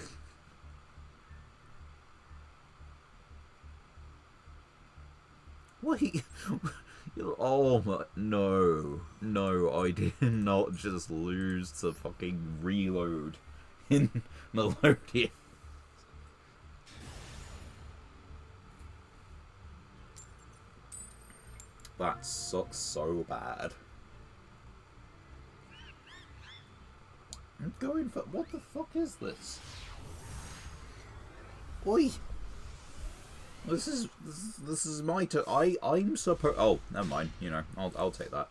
Wait. Oh my. No. No, I did not just lose to fucking reload in Melodium. That sucks so bad. I'm going for... What the fuck is this? Oi! This is my turn. I'm supposed... Oh, never mind. You know, I'll take that.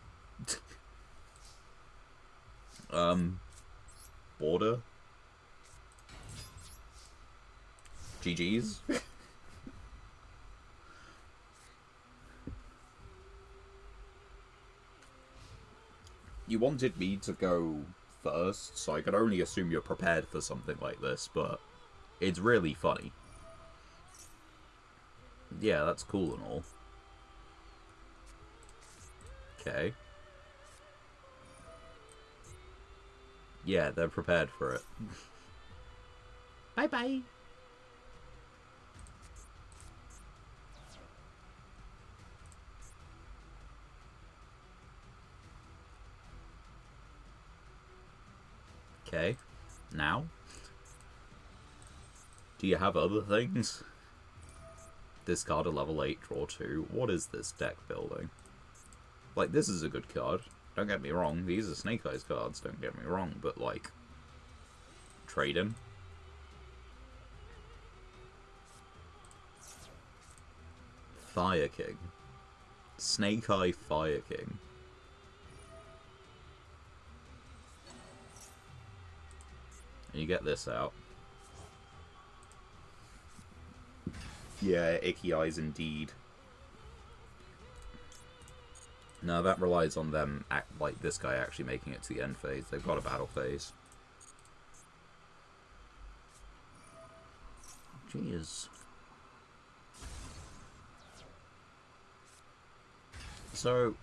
Border. GG's. You wanted me to go first, so I could only assume you're prepared for something like this, but it's really funny. Yeah, that's cool and all. Okay. Yeah, they're prepared for it. Bye-bye. Okay. Now? Do you have other things? Discard a level 8, draw 2. What is this deck building? Like, this is a good card. Don't get me wrong. These are Snake Eyes cards, don't get me wrong. But, like, trade him. Fire King. Snake Eye Fire King. And you get this out. Yeah, Icky Eyes indeed. No, that relies on them, like this guy actually making it to the end phase. They've got a battle phase. Jeez. So,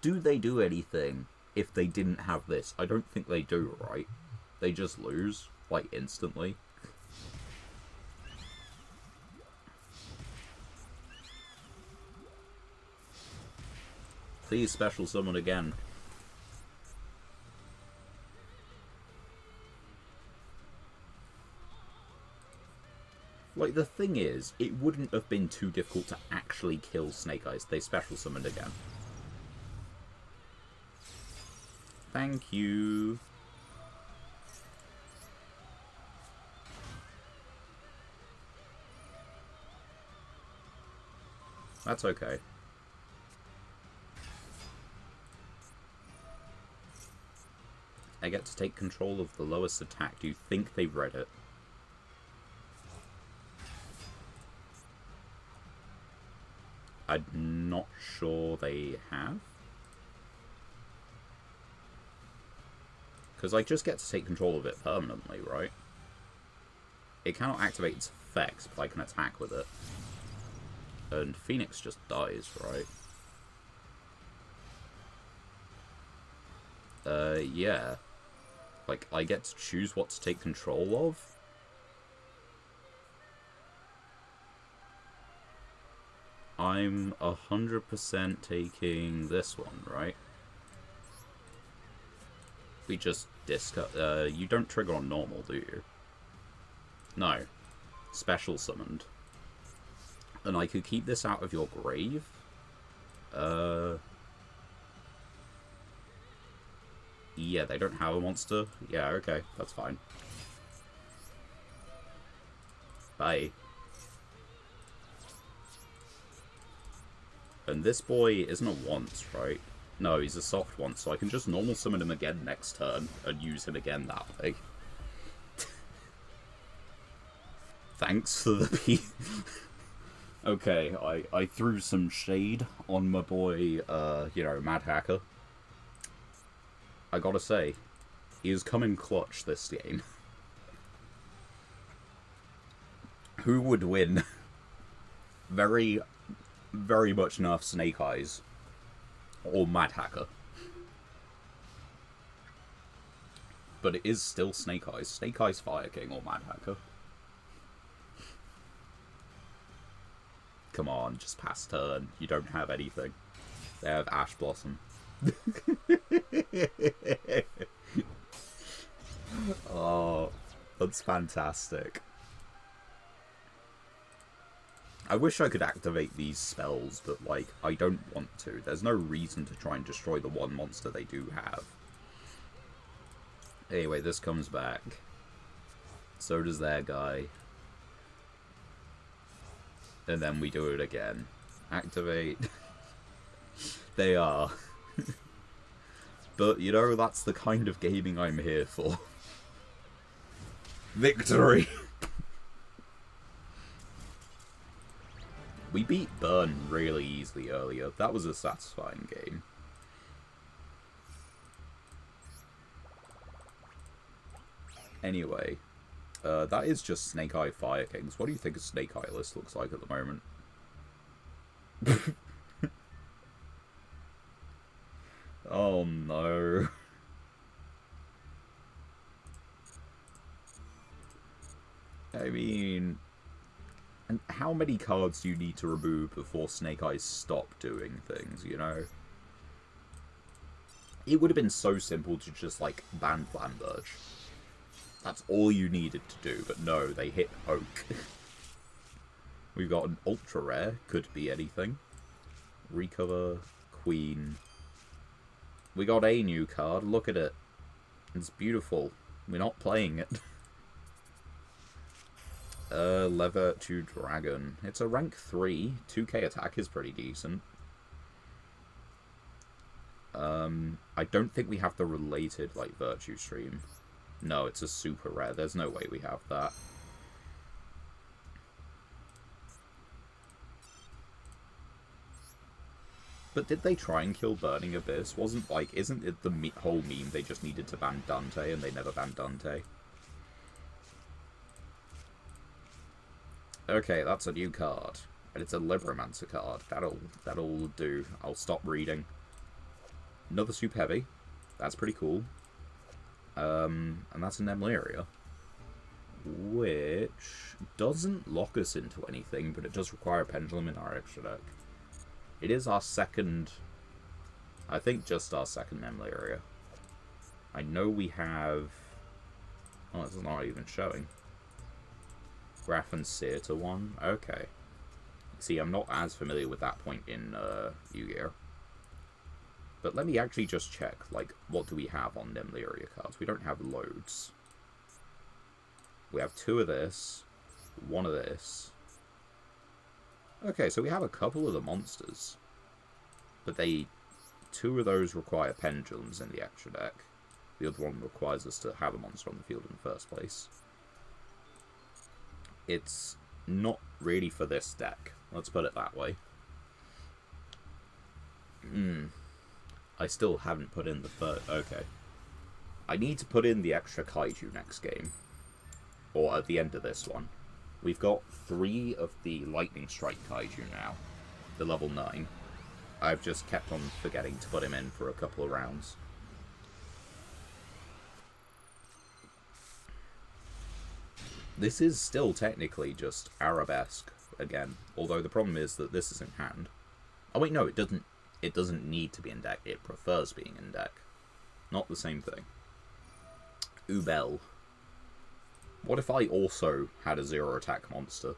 do they do anything if they didn't have this? I don't think they do, right? They just lose, like, instantly. Please special summon again. Like, the thing is, it wouldn't have been too difficult to actually kill Snake Eyes. They special summoned again. Thank you. That's okay. I get to take control of the lowest attack. Do you think they've read it? I'm not sure they have. Because I just get to take control of it permanently, right? It cannot activate its effects, but I can attack with it. And Phoenix just dies, right? Yeah. Like, I get to choose what to take control of? I'm 100% taking this one, right? We just discuss. You don't trigger on normal, do you? No. Special summoned. And I could keep this out of your grave? Yeah, they don't have a monster. Yeah, okay, that's fine. Bye. And this boy isn't a once, right? No, he's a soft once, so I can just normal summon him again next turn and use him again that way. Thanks for the P. Okay, I threw some shade on my boy, you know, Mad Hacker. I gotta say, he has come in clutch this game. Who would win? Very, very much nerf Snake Eyes. Or Mad Hacker. But it is still Snake Eyes. Snake Eyes Fire King or Mad Hacker. Come on, just pass turn. You don't have anything. They have Ash Blossom. Oh, that's fantastic. I wish I could activate these spells, but, like, I don't want to. There's no reason to try and destroy the one monster they do have. Anyway, this comes back. So does their guy. And then we do it again. Activate. They are. But, you know, that's the kind of gaming I'm here for. Victory! We beat Burn really easily earlier. That was a satisfying game. Anyway, that is just Snake Eye Fire Kings. What do you think a Snake Eye list looks like at the moment? Oh no. I mean... And how many cards do you need to remove before Snake Eyes stop doing things, you know? It would have been so simple to just, like, ban Flamberge. That's all you needed to do, but no, they hit Oak. We've got an ultra rare, could be anything. Recover, Queen. We got a new card, look at it. It's beautiful. We're not playing it. Lever to Dragon. It's a rank 3. 2k attack is pretty decent. I don't think we have the related, like, Virtue Stream. No, it's a super rare. There's no way we have that. But did they try and kill Burning Abyss? Wasn't, like, isn't it the whole meme they just needed to ban Dante and they never banned Dante? Okay, that's a new card. And it's a Libromancer card. That'll do. I'll stop reading. Another Soup Heavy. That's pretty cool. And that's an Nemleria. Which doesn't lock us into anything, but it does require a Pendulum in our extra deck. It is our second... I think just our second Nemleria. I know we have... Oh, it's not even showing. Graph and Seer 1. Okay. See, I'm not as familiar with that point in Yu-Gi-Oh! But let me actually just check, like, what do we have on Nemleria cards? We don't have loads. We have 2 of this, 1 of this. Okay, so we have a couple of the monsters. But 2 of those require pendulums in the extra deck. The other one requires us to have a monster on the field in the first place. It's not really for this deck. Let's put it that way. I still haven't put in the third... Okay. I need to put in the extra Kaiju next game. Or at the end of this one. We've got 3 of the Lightning Strike Kaiju now. The level 9. I've just kept on forgetting to put him in for a couple of rounds. This is still technically just Arabesque again, although the problem is that this is in hand. Oh wait, no, it doesn't need to be in deck. It prefers being in deck. Not the same thing. Ubel. What if I also had a 0 attack monster?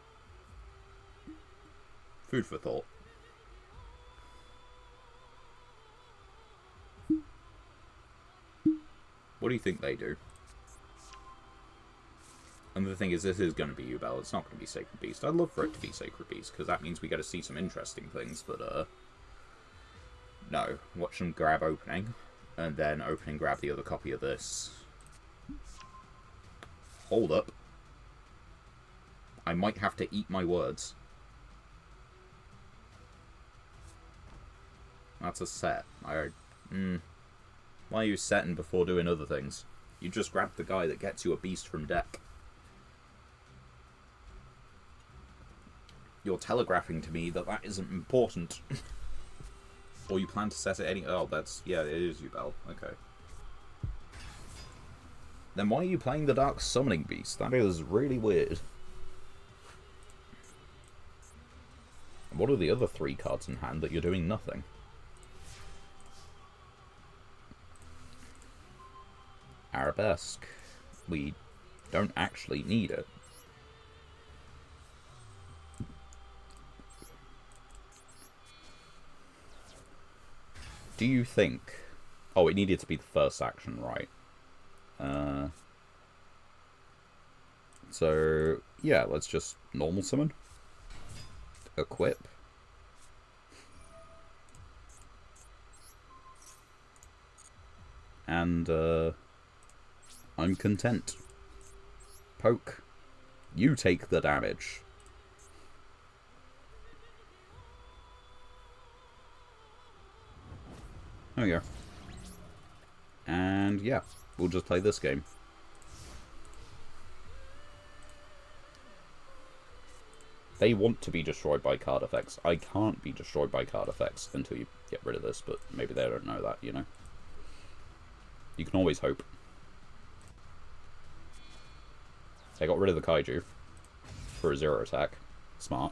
Food for thought. What do you think they do? And the thing is, this is going to be Yubel. It's not going to be Sacred Beast. I'd love for it to be Sacred Beast, because that means we get to see some interesting things, but, no. Watch them grab opening, and then opening grab the other copy of this. Hold up. I might have to eat my words. That's a set. Why are you setting before doing other things? You just grabbed the guy that gets you a beast from deck. You're telegraphing to me that that isn't important. Or you plan to set it any... Oh, that's... Yeah, it is Yubel. Okay. Then why are you playing the Dark Summoning Beast? That is really weird. What are the other 3 cards in hand that you're doing nothing? Arabesque. We don't actually need it. Do you think... Oh, it needed to be the first action, right? So, yeah, let's just normal summon. Equip. And, I'm content. Poke. You take the damage. There we go. And yeah, we'll just play this game. They want to be destroyed by card effects. I can't be destroyed by card effects until you get rid of this, but maybe they don't know that, you know. You can always hope. They got rid of the Kaiju for a 0 attack. Smart.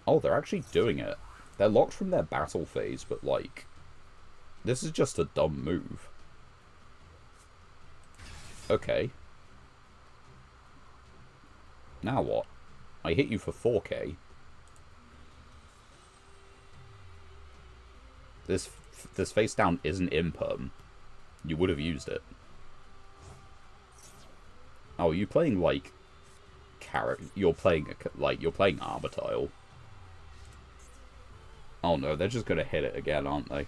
Oh, they're actually doing it. They're locked from their battle phase, but like... This is just a dumb move. Okay. Now what? I hit you for 4k. This face down isn't imperm. You would have used it. Oh, you're playing like you're playing Armor Tile. Oh no, they're just gonna hit it again, aren't they?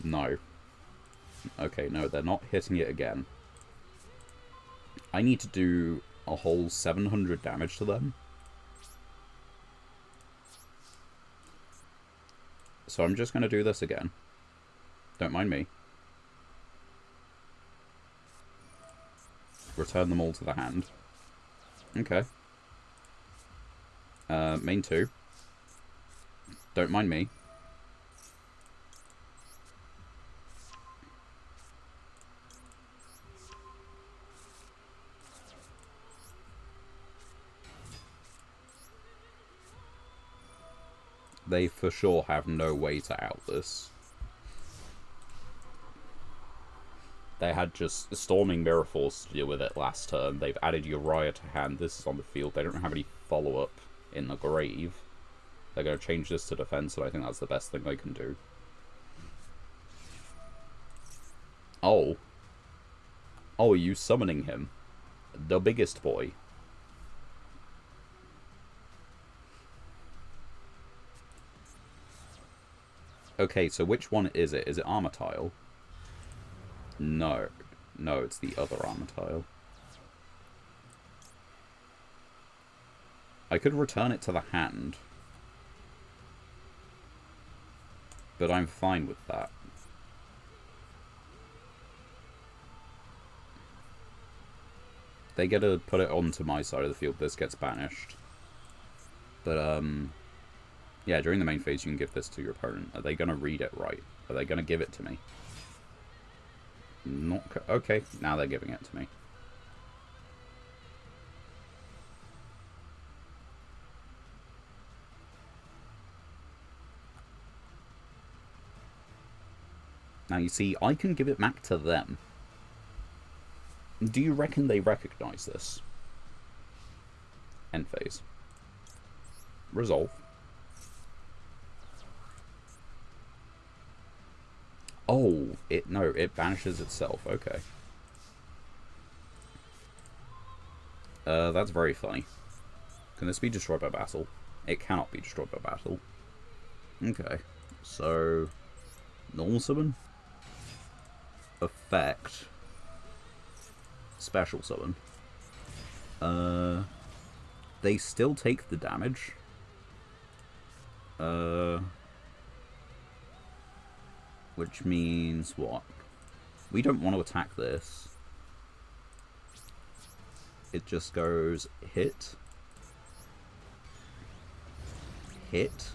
No. Okay, no, they're not hitting it again. I need to do a whole 700 damage to them. So I'm just going to do this again. Don't mind me. Return them all to the hand. Okay. Main 2. Don't mind me. They for sure have no way to out this. They had just Storming Mirror Force to deal with it last turn. They've added Uriah to hand. This is on the field. They don't have any follow-up in the grave. They're going to change this to defense, and I think that's the best thing they can do. Oh. Oh, are you summoning him? The biggest boy. Okay, so which one is it? Is it Armor Tile? No. No, it's the other Armor Tile. I could return it to the hand. But I'm fine with that. They get to put it onto my side of the field. This gets banished. But, yeah, during the main phase, you can give this to your opponent. Are they going to read it right? Are they going to give it to me? Not okay, now they're giving it to me. Now, you see, I can give it back to them. Do you reckon they recognize this? End phase. Resolve. Oh, no, it banishes itself. Okay. That's very funny. Can this be destroyed by battle? It cannot be destroyed by battle. Okay. So, normal summon? Effect. Special summon. They still take the damage. Which means what? We don't want to attack this. It just goes hit. Hit.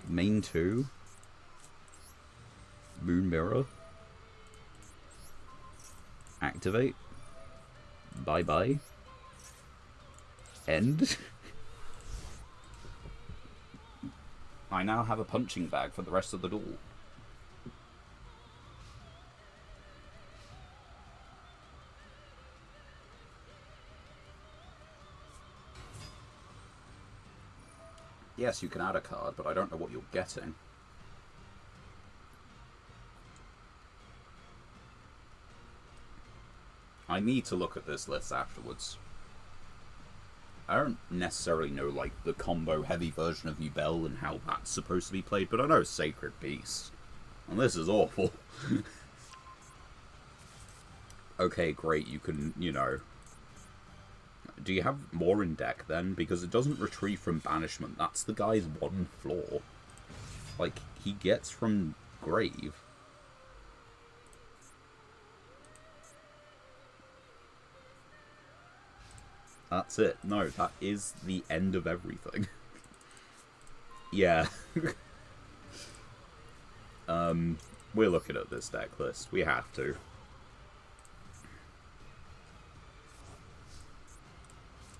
Main 2. Moon Mirror. Activate. Bye-bye. End. I now have a punching bag for the rest of the duel. Yes, you can add a card, but I don't know what you're getting. I need to look at this list afterwards. I don't necessarily know, like, the combo-heavy version of Yubel and how that's supposed to be played, but I know Sacred Beast. And this is awful. Okay, great, you can, you know... Do you have more in deck, then? Because it doesn't retrieve from banishment. That's the guy's one flaw. Like, he gets from grave. That's it. No, that is the end of everything. Yeah. We're looking at this deck list. We have to.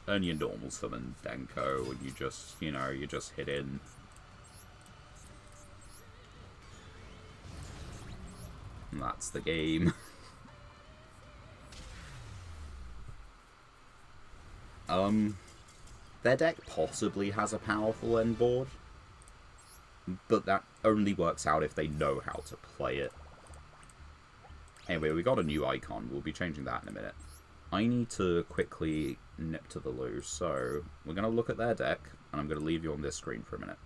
And your normal summon Denko, and you just, you know, you just hit in. And that's the game. Their deck possibly has a powerful end board, but that only works out if they know how to play it. Anyway, we got a new icon. We'll be changing that in a minute. I need to quickly nip to the loo, so we're going to look at their deck, and I'm going to leave you on this screen for a minute.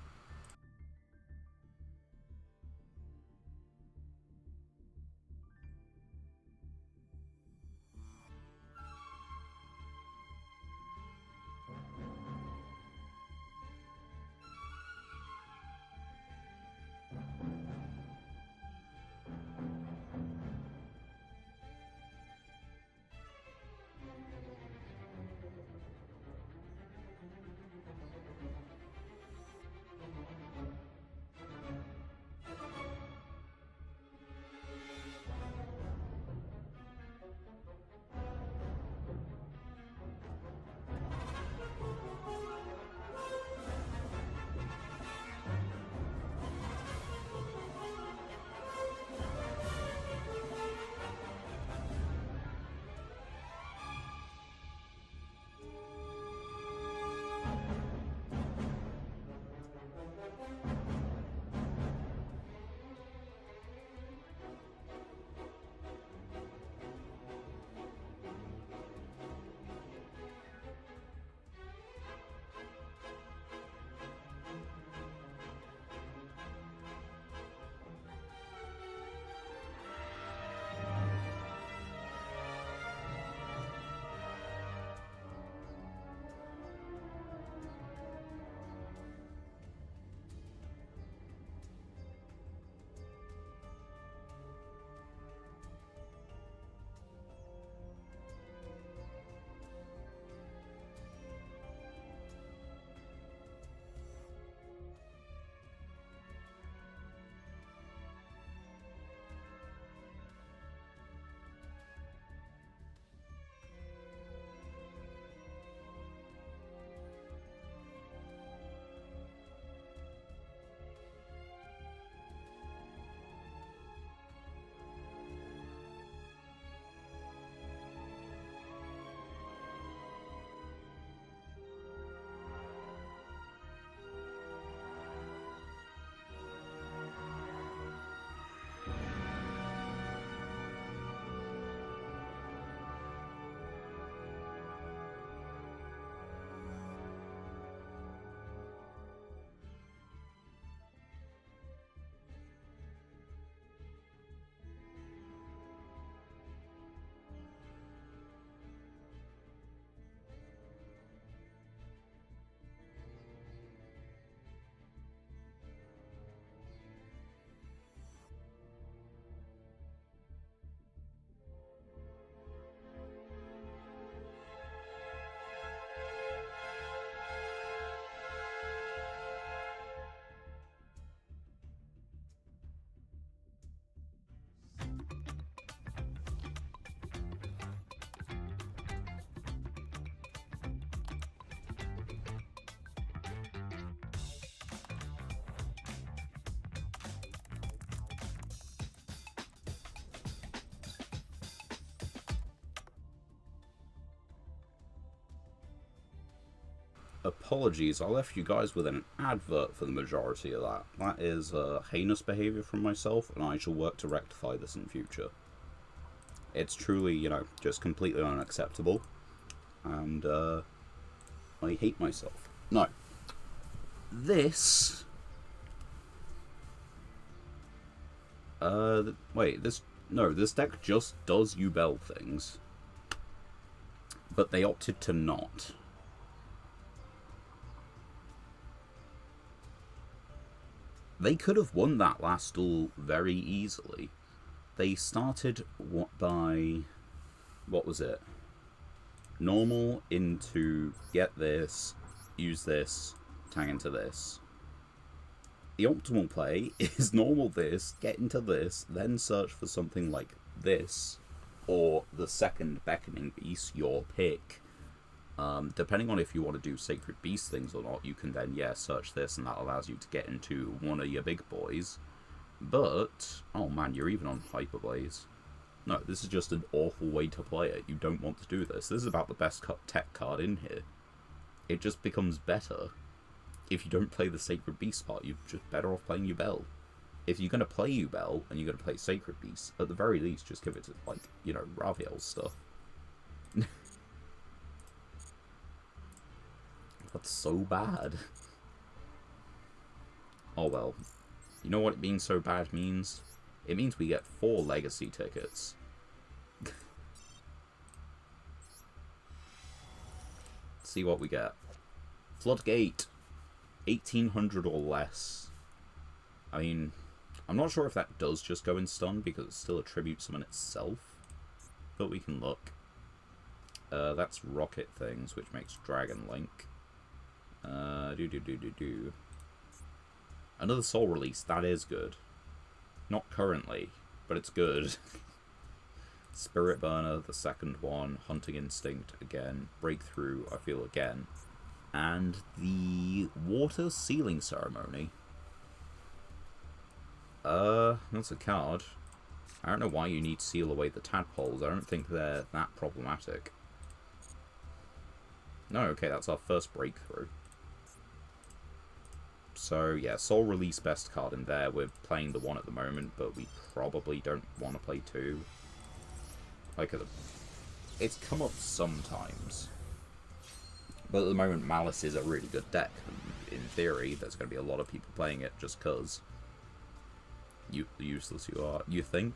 apologies, I left you guys with an advert for the majority of that. That is heinous behaviour from myself, and I shall work to rectify this in future. It's truly, you know, just completely unacceptable, and I hate myself. No. This... wait, this... No, this deck just does Yubel things. But they opted to not. They could have won that last duel very easily. They started by... What was it? Normal into get this, use this, tag into this. The optimal play is normal this, get into this, then search for something like this, or the second Beckoning Beast, your pick. Depending on if you want to do Sacred Beast things or not, you can then, yeah, search this, and that allows you to get into one of your big boys. But, oh man, you're even on Hyperblaze. No, this is just an awful way to play it. You don't want to do this. This is about the best tech card in here. It just becomes better. If you don't play the Sacred Beast part, you're just better off playing Yubel. If you're going to play Yubel, and you're going to play Sacred Beast, at the very least, just give it to, like, you know, Raviel's stuff. That's so bad. Oh well. You know what being so bad means? It means we get 4 Legacy tickets. See what we get. Floodgate. 1800 or less. I mean, I'm not sure if that does just go in stun, because it's still a tribute summon itself. But we can look. That's Rocket Things, which makes Dragon Link. Another Soul Release, that is good. Not currently, but it's good. Spirit Burner, the second one. Hunting Instinct again. Breakthrough, I feel again. And the Water Sealing Ceremony. That's a card. I don't know why you need to seal away the tadpoles. I don't think they're that problematic. No, okay, that's our first breakthrough. So, yeah, Soul Release best card in there. We're playing the 1 at the moment, but we probably don't want to play 2. Like, it's come up sometimes. But at the moment, Malice is a really good deck. In theory, there's going to be a lot of people playing it just because useless you are. You think?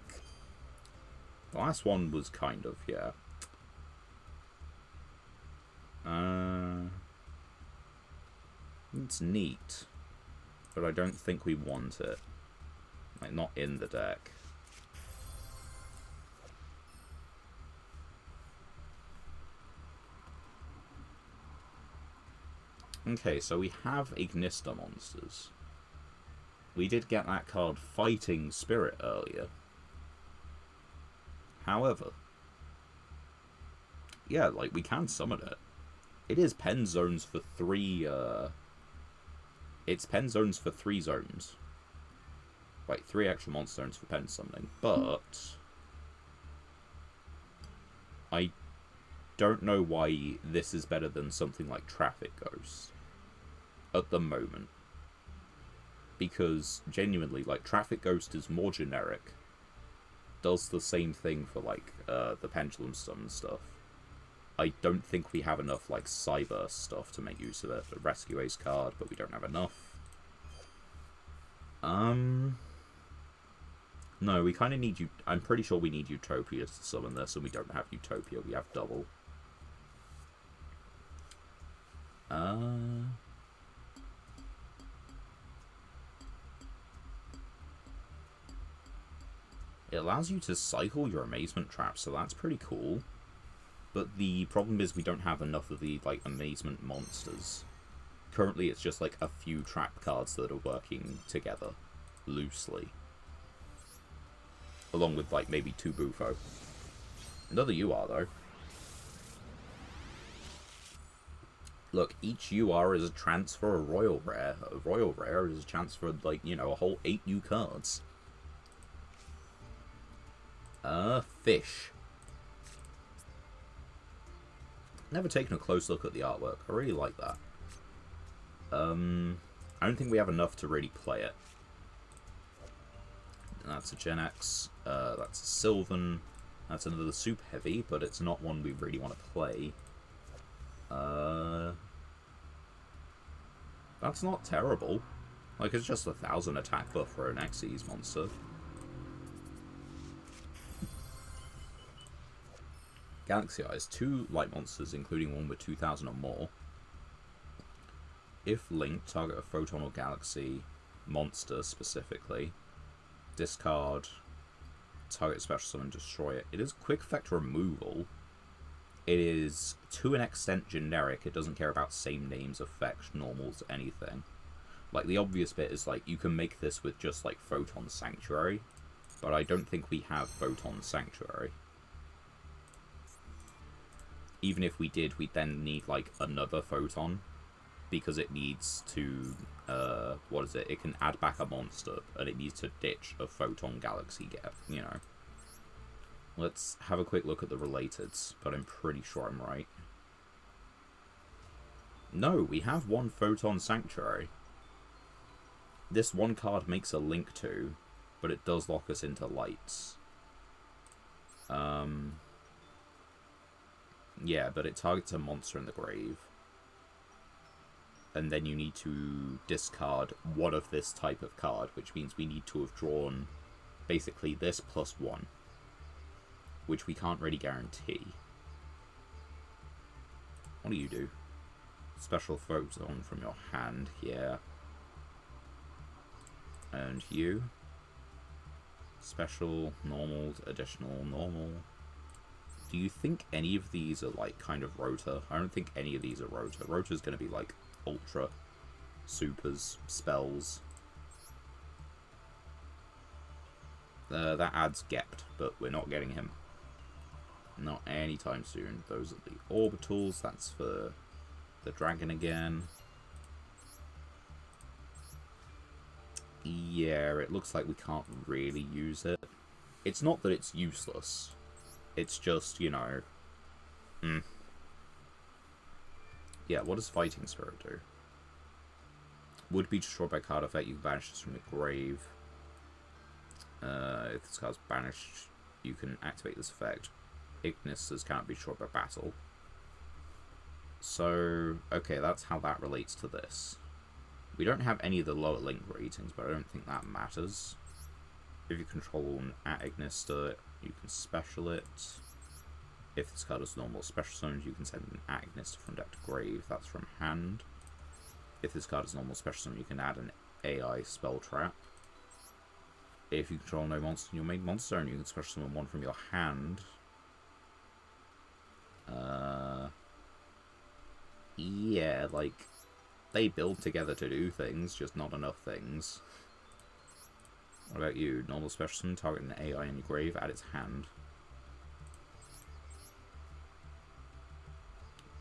The last one was kind of, yeah. It's neat, but I don't think we want it. Like, not in the deck. Okay, so we have Ignista monsters. We did get that card Fighting Spirit earlier. However, yeah, like, we can summon it. It is pen zones for 3, it's pen zones for 3 zones. Like, 3 extra monster zones for pen summoning, but I don't know why this is better than something like Traffic Ghost at the moment. Because, genuinely, like, Traffic Ghost is more generic. Does the same thing for, like, the Pendulum Summon stuff. I don't think we have enough, like, Cyber stuff to make use of it. A Rescue Ace card, but we don't have enough. No, we kind of need you. I'm pretty sure we need Utopia to summon this, and we don't have Utopia. We have double. It allows you to cycle your Amazement Traps, so that's pretty cool. But the problem is we don't have enough of the, like, Amazement monsters. Currently it's just, like, a few trap cards that are working together, loosely. Along with, like, maybe 2 Bufo. Another UR, though. Look, each UR is a chance for a Royal Rare. A Royal Rare is a chance for, like, you know, a whole 8 new cards. Fish. Never taken a close look at the artwork. I really like that. I don't think we have enough to really play it. That's a Gen X. That's a Sylvan. That's another Super Heavy, but it's not one we really want to play. That's not terrible. Like, it's just 1,000 attack buff for an Xyz monster. Galaxy Eyes, 2 light monsters, including one with 2,000 or more. If linked, target a Photon or Galaxy monster specifically. Discard, target special summon, destroy it. It is quick effect removal. It is, to an extent, generic. It doesn't care about same names, effects, normals, anything. Like, the obvious bit is, like, you can make this with just, like, Photon Sanctuary. But I don't think we have Photon Sanctuary. Even if we did, we'd then need, like, another Photon. Because it needs to, what is it? It can add back a monster, and it needs to ditch a Photon Galaxy gap, you know. Let's have a quick look at the relateds, but I'm pretty sure I'm right. No, we have one Photon Sanctuary. This one card makes a link to, but it does lock us into lights. Yeah, but it targets a monster in the grave. And then you need to discard one of this type of card, which means we need to have drawn basically this +1, which we can't really guarantee. What do you do? Special Photon from your hand, yeah. And you? Special, normal, additional, normal. Do you think any of these are, like, kind of Rota? I don't think any of these are Rota. Rota's gonna be, like, Ultra, Supers, Spells. That adds Gept, but we're not getting him. Not anytime soon. Those are the Orbitals. That's for the Dragon again. Yeah, it looks like we can't really use it. It's not that it's useless. It's just, you know... Yeah, what does Fighting Spirit do? Would be destroyed by card effect, you can banish this from the grave. If this card's banished, you can activate this effect. Ignis cannot be destroyed by battle. So, okay, that's how that relates to this. We don't have any of the lower link ratings, but I don't think that matters. If you control an Ignis to it, you can special it. If this card is normal special summons, you can send an Ignis from deck to grave. That's from hand. If this card is normal special summon, you can add an AI spell trap. If you control no monster in your main monster zone, you can special summon one from your hand. Yeah, like, they build together to do things, just not enough things. What about you? Normal special summon, target an AI in your grave, add its hand.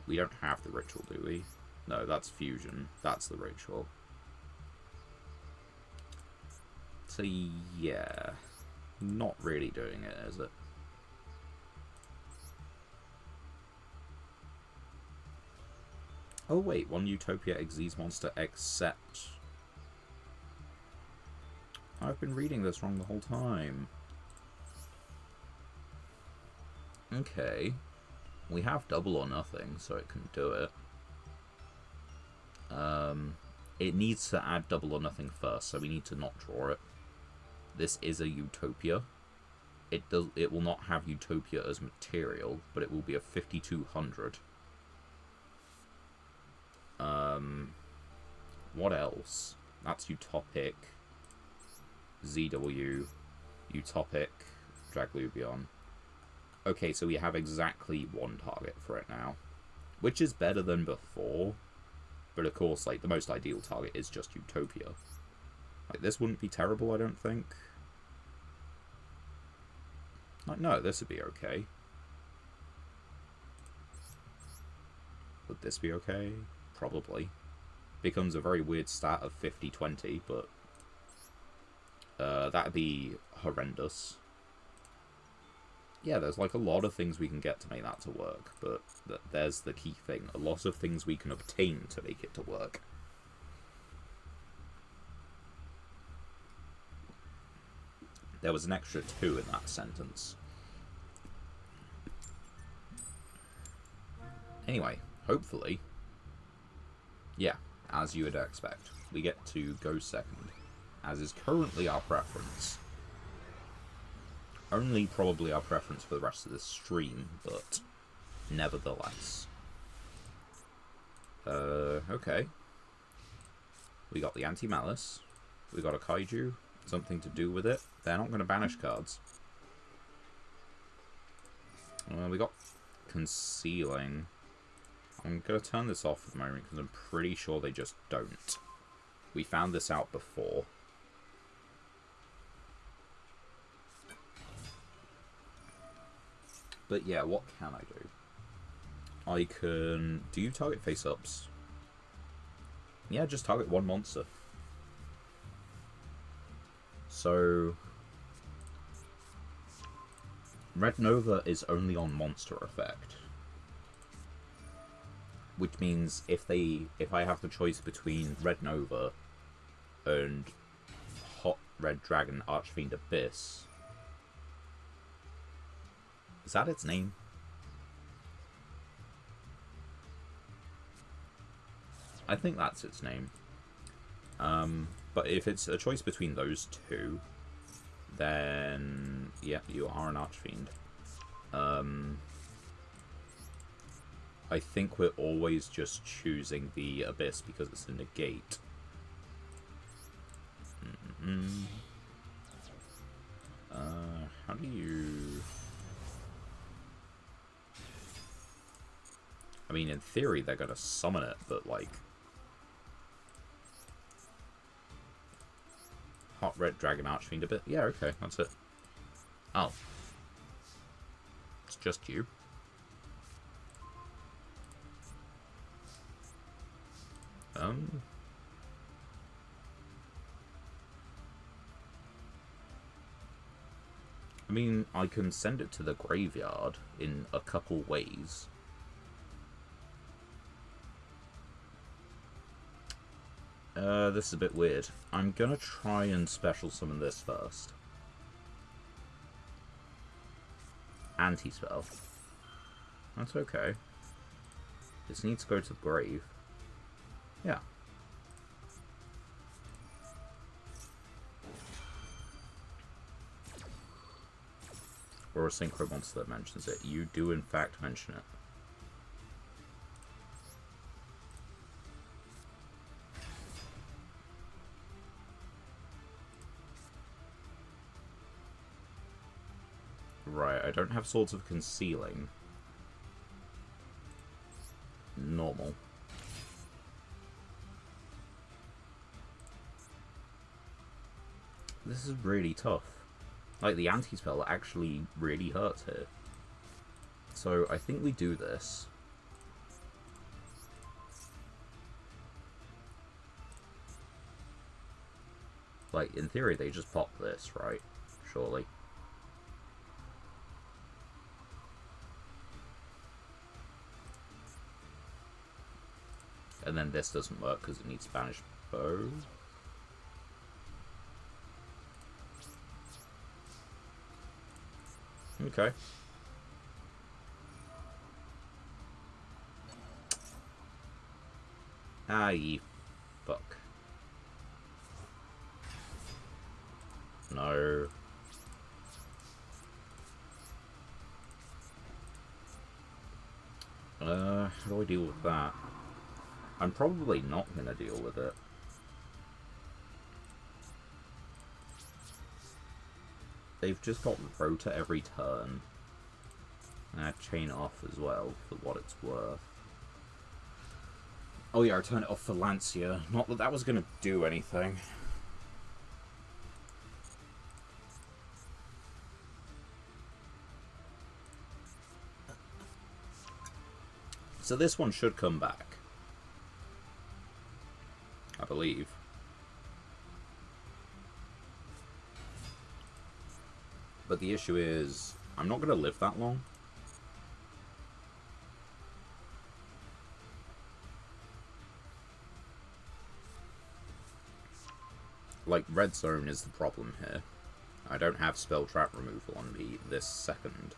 We don't have the ritual, do we? No, that's fusion. That's the ritual. So, yeah. Not really doing it, is it? Oh, wait. One Utopia Xyz monster except... I've been reading this wrong the whole time. Okay. We have double or nothing, so it can do it. It needs to add double or nothing first, so we need to not draw it. This is a Utopia. It will not have Utopia as material, but it will be a 5200. What else? That's Utopic, ZW, Utopic, Draglubion. Okay, so we have exactly one target for it now, which is better than before. But of course, like, the most ideal target is just Utopia. Like, this wouldn't be terrible, I don't think. Like, no, this would be okay. Would this be okay? Probably. Becomes a very weird stat of 50-20, but... that'd be horrendous. Yeah, there's, like, a lot of things we can get to make that to work, but there's the key thing. A lot of things we can obtain to make it to work. There was an extra 2 in that sentence. Anyway, hopefully, yeah, as you would expect, we get to go second, as is currently our preference. Only probably our preference for the rest of this stream, but nevertheless. Okay. We got the Anti-Malice. We got a Kaiju. Something to do with it. They're not going to banish cards. We got Concealing. I'm going to turn this off at the moment because I'm pretty sure they just don't. We found this out before. But yeah, what can I do? I can... Do you target face-ups? Yeah, just target one monster. So... Red Nova is only on monster effect. Which means if I have the choice between Red Nova and Hot Red Dragon Archfiend Abyss... Is that its name? I think that's its name. But if it's a choice between those two, then yeah, you are an Archfiend. I think we're always just choosing the Abyss because it's a negate. How do you... I mean, in theory, they're gonna summon it, but like... Hot Red Dragon Archfiend a bit? Yeah, okay, that's it. Oh. It's just you. I mean, I can send it to the graveyard in a couple ways. This is a bit weird. I'm gonna try and special summon this first. Anti-spell. That's okay. This needs to go to the grave. Yeah. Or a synchro monster that mentions it. You do in fact mention it. Right, I don't have Swords of Concealing. Normal. This is really tough. Like, the anti-spell actually really hurts here. So, I think we do this. Like, in theory, they just pop this, right? Surely. And then this doesn't work because it needs Spanish Bow. Okay. Ah, ye fuck. No. How do I deal with that? I'm probably not gonna deal with it. They've just got Rota every turn. And I chain off as well, for what it's worth. Oh yeah, I turn it off for Lancia. Not that that was gonna do anything. So this one should come back. I believe. But the issue is, I'm not going to live that long. Like, red zone is the problem here. I don't have spell trap removal on me this second.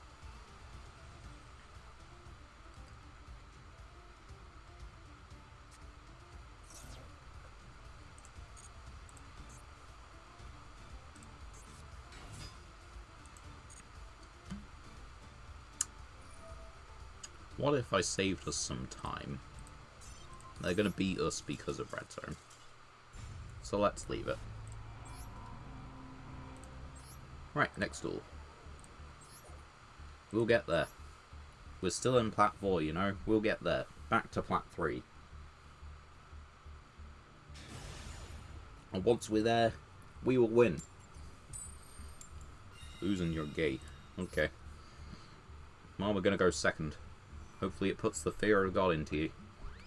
What if I saved us some time? They're going to beat us because of red zone. So let's leave it. Right, next duel. We'll get there. We're still in Plat 4, you know? We'll get there. Back to Plat 3. And once we're there, we will win. Losing, you're gay. Okay. Well, we're going to go second. Hopefully it puts the fear of God into you.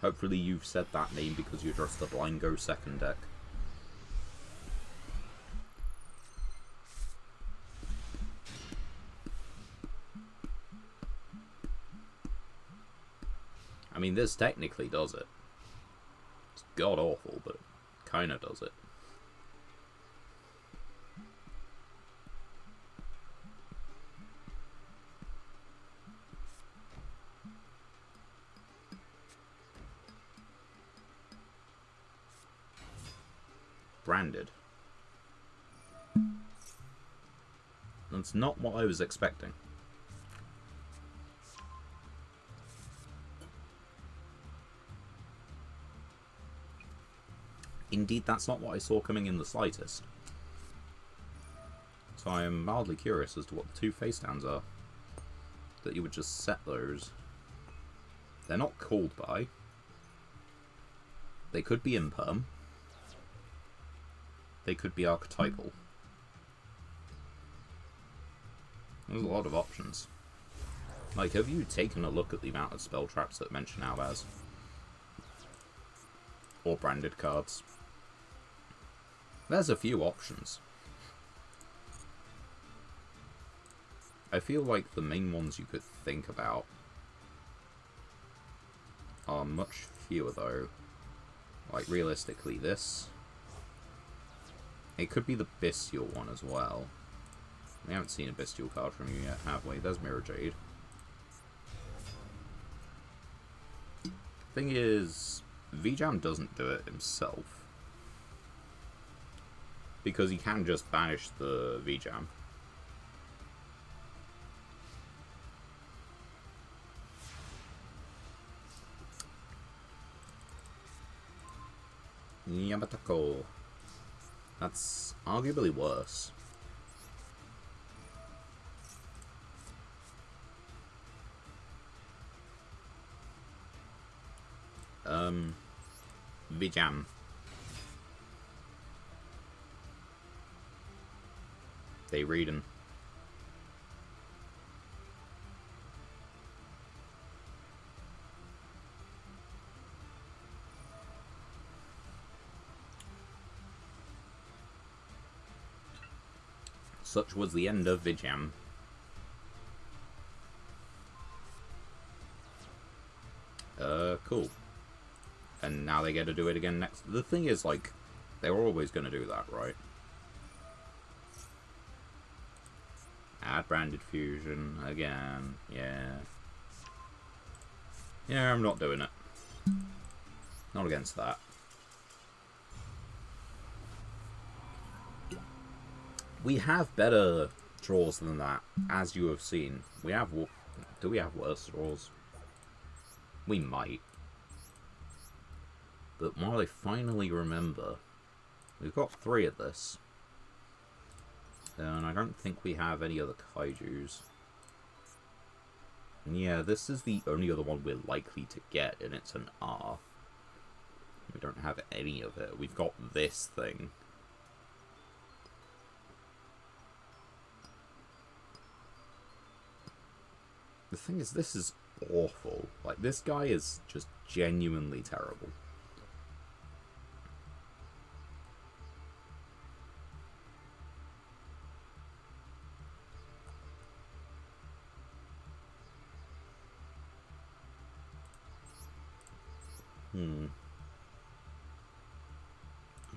Hopefully you've said that name because you're just a blind go second deck. I mean, this technically does it. It's god awful, but it kinda does it. Branded. That's not what I was expecting. Indeed, that's not what I saw coming in the slightest. So I am mildly curious as to what the two face downs are. That you would just set those. They're not called by. They could be imperm. They could be archetypal. There's a lot of options. Like, have you taken a look at the amount of spell traps that mention Albaz? Or branded cards? There's a few options. I feel like the main ones you could think about are much fewer, though. Like, realistically, this. It could be the Bestial one as well. We haven't seen a Bestial card from you yet, have we? There's Mirror Jade. Thing is, Vjam doesn't do it himself. Because he can just banish the Vjam. Yamatako. That's arguably worse. Vjam. They reading. Such was the end of Vjam. Cool. And now they get to do it again next. The thing is, like, they were always going to do that, right? Add branded fusion again. Yeah. Yeah, I'm not doing it. Not against that. We have better draws than that, as you have seen. We have... Do we have worse draws? We might. But while I finally remember, we've got 3 of this. And I don't think we have any other kaijus. And yeah, this is the only other one we're likely to get, and it's an R. We don't have any of it. We've got this thing. The thing is, this is awful. Like, this guy is just genuinely terrible.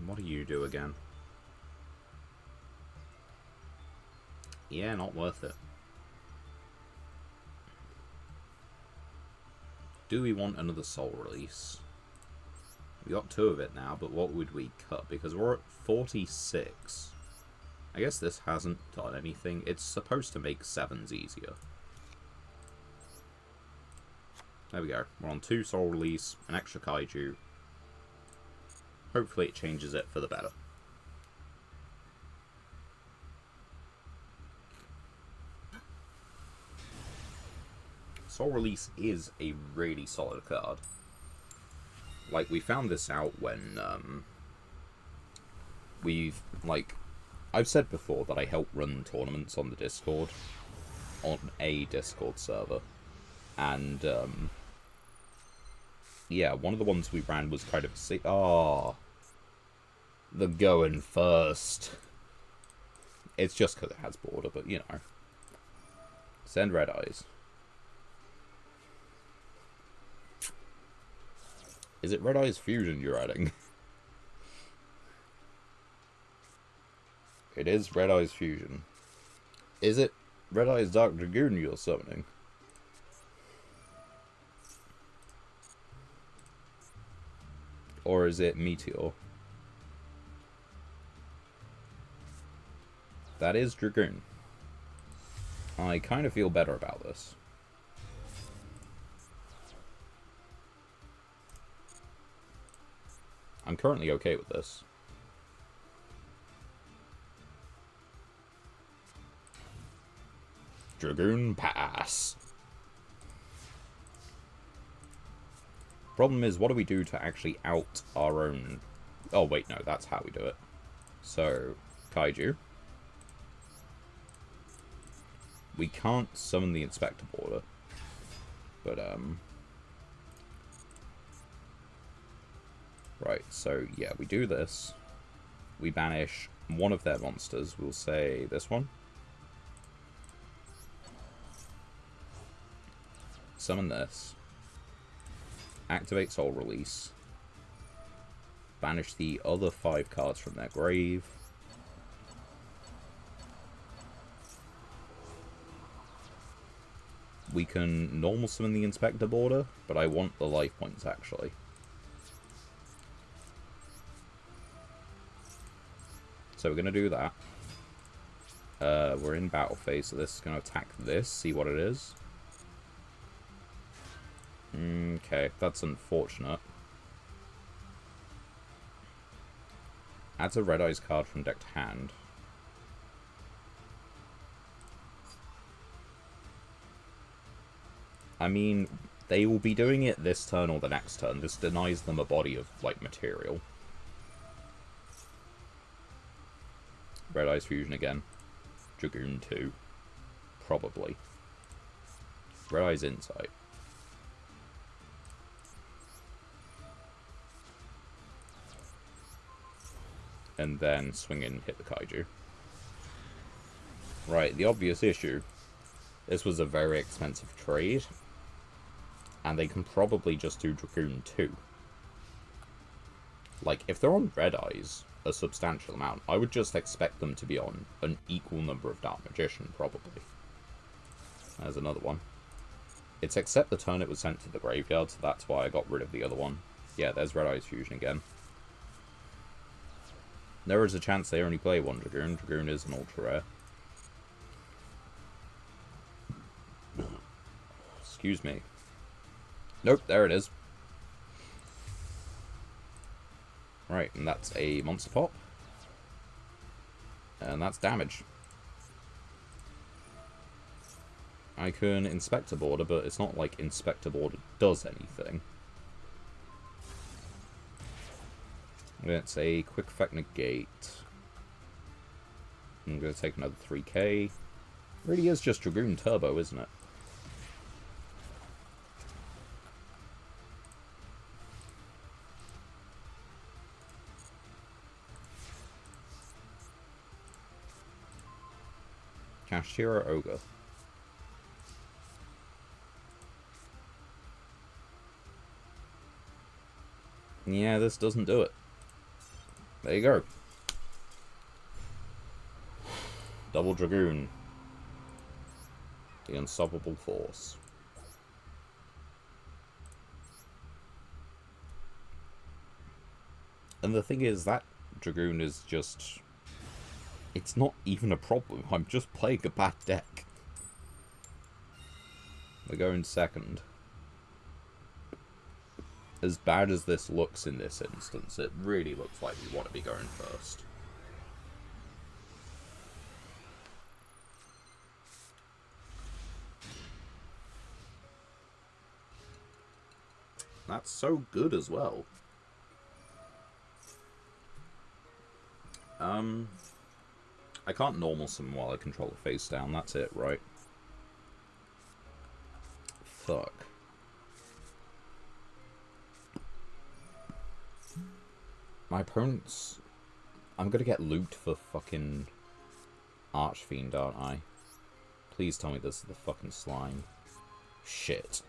What do you do again? Yeah, not worth it. Do we want another soul release? We got 2 of it now, but what would we cut? Because we're at 46. I guess this hasn't done anything. It's supposed to make 7s easier. There we go. We're on 2 soul release, an extra kaiju. Hopefully it changes it for the better. Soul Release is a really solid card. Like, we found this out when, I've said before that I help run tournaments on the Discord, on a Discord server, and, yeah, one of the ones we ran was kind of the going first. It's just because it has border, but, you know. Send Red Eyes. Is it Red Eyes Fusion you're adding? It is Red Eyes Fusion. Is it Red Eyes Dark Dragoon you're summoning? Or is it Meteor? That is Dragoon. I kind of feel better about this. I'm currently okay with this. Dragoon pass. Problem is, what do we do to actually out our own... Oh, wait, no, that's how we do it. So, Kaiju. We can't summon the Inspector Border. But, Right, so, yeah, we do this. We banish one of their monsters. We'll say this one. Summon this. Activate Soul Release. Banish the other 5 cards from their grave. We can normal summon the Inspector Border, but I want the life points, actually. So we're going to do that. We're in battle phase, so this is going to attack this, see what it is. Okay, that's unfortunate. Adds a Red Eyes card from deck to hand. I mean, they will be doing it this turn or the next turn. This denies them a body of, like, material. Red Eyes Fusion again. Dragoon 2. Probably. Red Eyes Insight. And then swing in and hit the Kaiju. Right, the obvious issue. This was a very expensive trade. And they can probably just do Dragoon 2. Like, if they're on Red Eyes a substantial amount, I would just expect them to be on an equal number of Dark Magician, probably. There's another one. It's except the turn it was sent to the graveyard, so that's why I got rid of the other one. Yeah, there's Red Eyes Fusion again. There is a chance they only play one Dragoon. Dragoon is an ultra rare. Excuse me. Nope, there it is. Right, and that's a Monster Pop. And that's damage. I can Inspector Border, but it's not like Inspector Border does anything. It's a Quick Effect Negate. I'm going to take another 3k. Really is just Dragoon Turbo, isn't it? Kashtira Ogre. Yeah, this doesn't do it. There you go. Double Dragoon. The unstoppable force. And the thing is, that Dragoon is just... It's not even a problem. I'm just playing a bad deck. We're going second. As bad as this looks in this instance, it really looks like we want to be going first. That's so good as well. I can't normal summon while I control the face down. That's it, right? Fuck. My opponent's... I'm gonna get loot for fucking Archfiend, aren't I? Please tell me this is the fucking slime. Shit.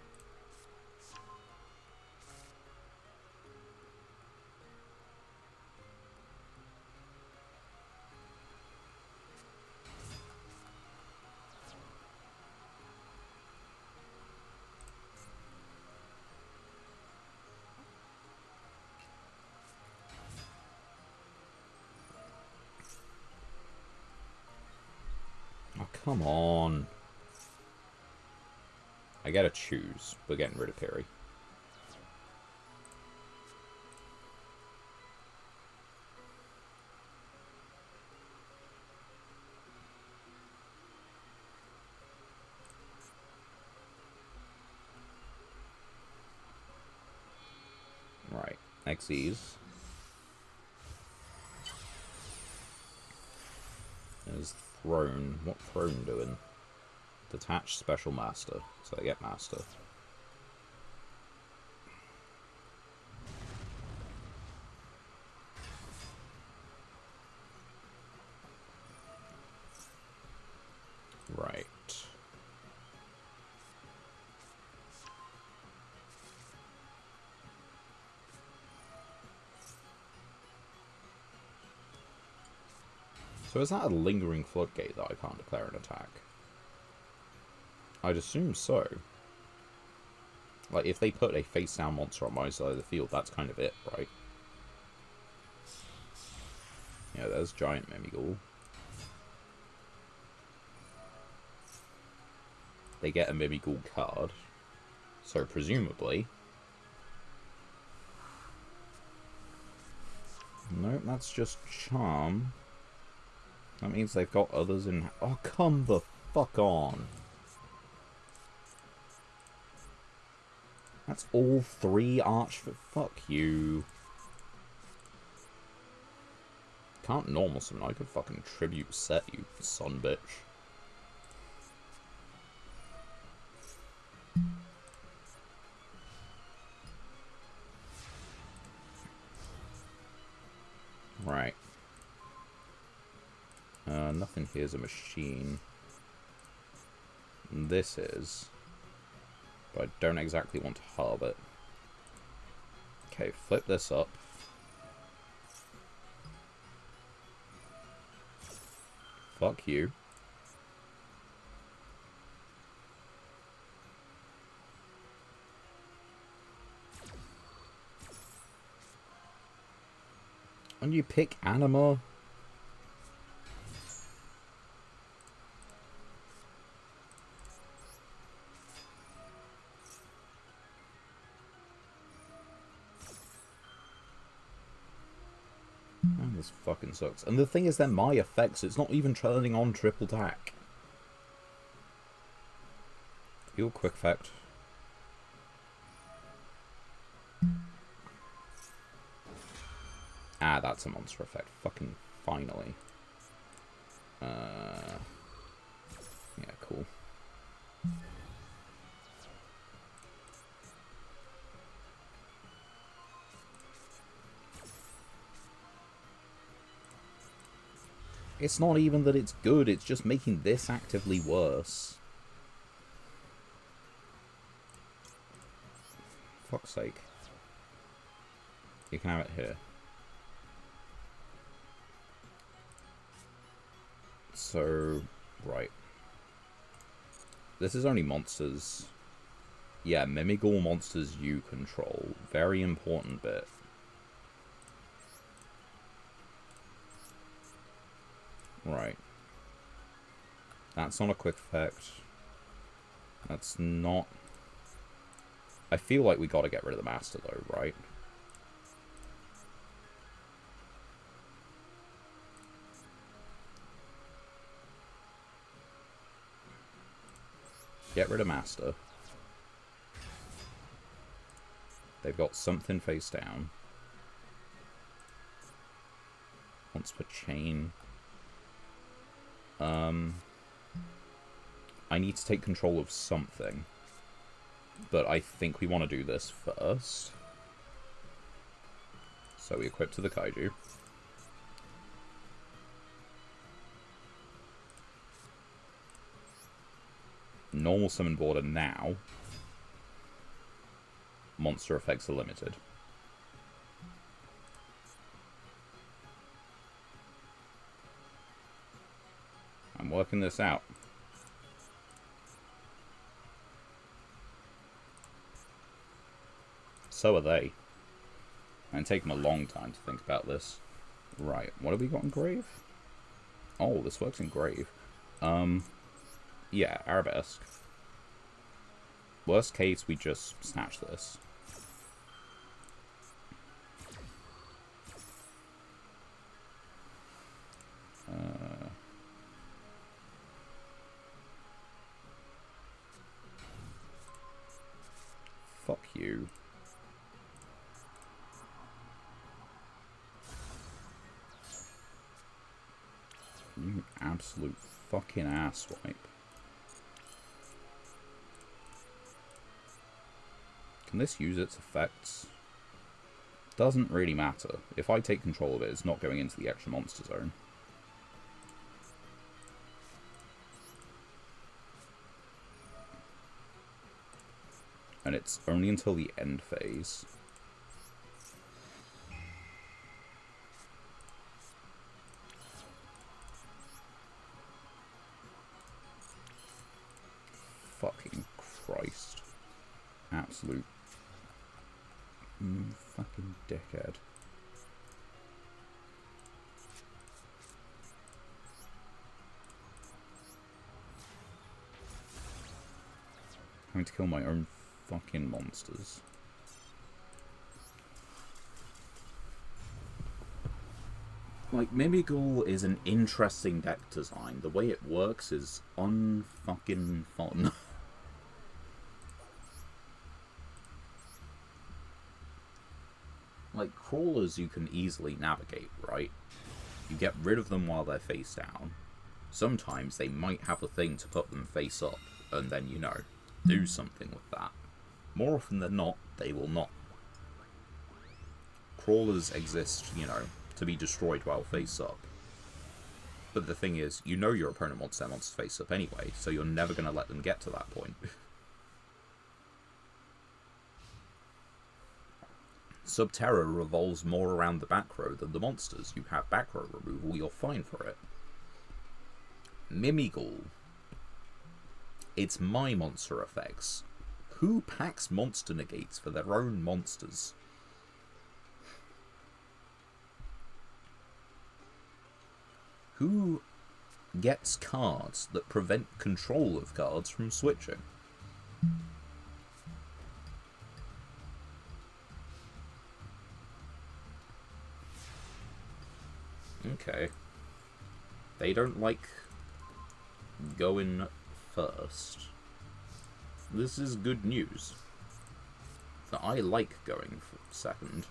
Oh, come on. I gotta choose. We're getting rid of Piri. Right. Xyz. There's Throne. What Throne doing? Detach Special Master. So I get Master. Right. So is that a lingering floodgate that I can't declare an attack? I'd assume so. Like, if they put a face-down monster on my side of the field, that's kind of it, right? Yeah, there's Giant Mimighoul. They get a Mimighoul card. So, presumably... Nope, that's just Charm. That means they've got others in... Oh, come the fuck on. That's all three Fuck you. Can't normal summon. I could fucking tribute set you, son bitch. Right. Nothing here's a machine. This is. But I don't exactly want to halve it. Okay, flip this up. Fuck you. And you pick Anima? Oh, this fucking sucks. And the thing is, they're my effects. It's not even turning on triple tack. Your quick effect. Ah, that's a monster effect. Fucking finally. Yeah, cool. It's not even that it's good, it's just making this actively worse. Fuck's sake. You can have it here. So, right. This is only monsters. Yeah, Mimigul monsters you control. Very important bit. Right. That's not a quick effect. That's not... I feel like we gotta get rid of the Master, though, right? Get rid of Master. They've got something face down. Once per chain. I need to take control of something. But I think we want to do this first. So we equip to the Kaiju. Normal summon border now. Monster effects are limited. I'm working this out. So are they. And it's taken a long time to think about this. Right, what have we got in Grave? Oh, this works in Grave. Yeah, Arabesque. Worst case, we just snatch this. Fuck you. You absolute fucking asswipe. Can this use its effects? Doesn't really matter. If I take control of it, it's not going into the extra monster zone. And it's only until the end phase. Fucking Christ. Absolute fucking dickhead. Having to kill my own fucking monsters. Like, Mimigul is an interesting deck design. The way it works is unfucking fun. Like, crawlers you can easily navigate, right? You get rid of them while they're face down. Sometimes they might have a thing to put them face up, and then, you know, do something with that. More often than not, they will not. Crawlers exist, you know, to be destroyed while face up. But the thing is, you know your opponent wants their monster face up anyway, so you're never going to let them get to that point. Subterra revolves more around the back row than the monsters. You have back row removal, you're fine for it. Mimigul. It's my monster effects. Who packs monster negates for their own monsters? Who gets cards that prevent control of cards from switching? Okay. They don't like going first. This is good news. That I like going second.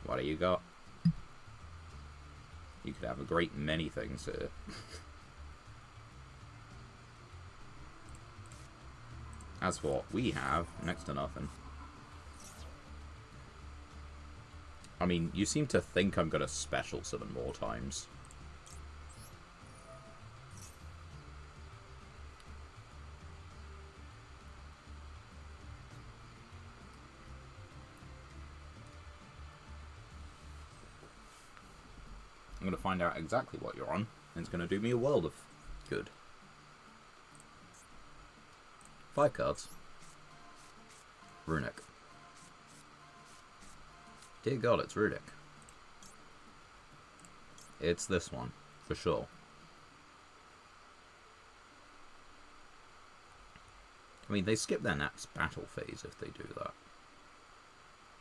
What do you got? You could have a great many things here. As for what we have, next to nothing. I mean, you seem to think I'm gonna special summon more times. I'm going to find out exactly what you're on, and it's going to do me a world of good. 5 cards. Runic. Dear God, it's Runic. It's this one, for sure. I mean, they skip their next battle phase if they do that.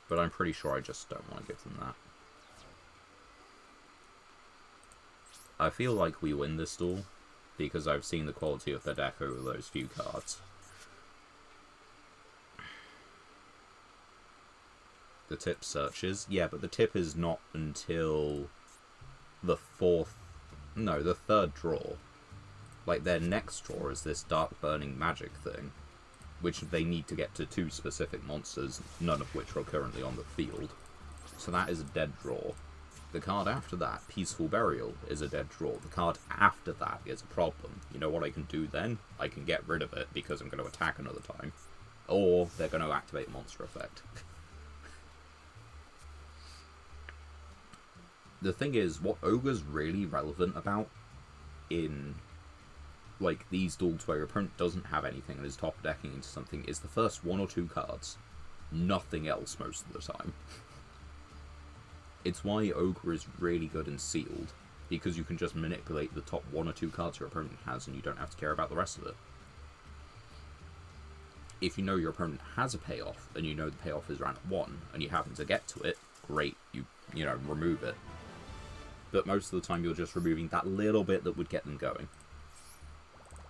But I'm pretty sure I just don't want to give them that. I feel like we win this duel, because I've seen the quality of the deck over those few cards. The tip searches. Yeah, but the tip is not until the third draw. Like, their next draw is this Dark Burning Magic thing, which they need to get to 2 specific monsters, none of which are currently on the field. So that is a dead draw. The card after that, Peaceful Burial, is a dead draw. The card after that is a problem. You know what I can do then? I can get rid of it because I'm going to attack another time. Or they're going to activate a monster effect. The thing is, what Ogre's really relevant about in, like, these duels where your opponent doesn't have anything and is top decking into something is the first 1 or 2 cards. Nothing else most of the time. It's why Ogre is really good in Sealed, because you can just manipulate the top 1 or 2 cards your opponent has and you don't have to care about the rest of it. If you know your opponent has a payoff, and you know the payoff is round 1, and you happen to get to it, great, you know, remove it. But most of the time you're just removing that little bit that would get them going.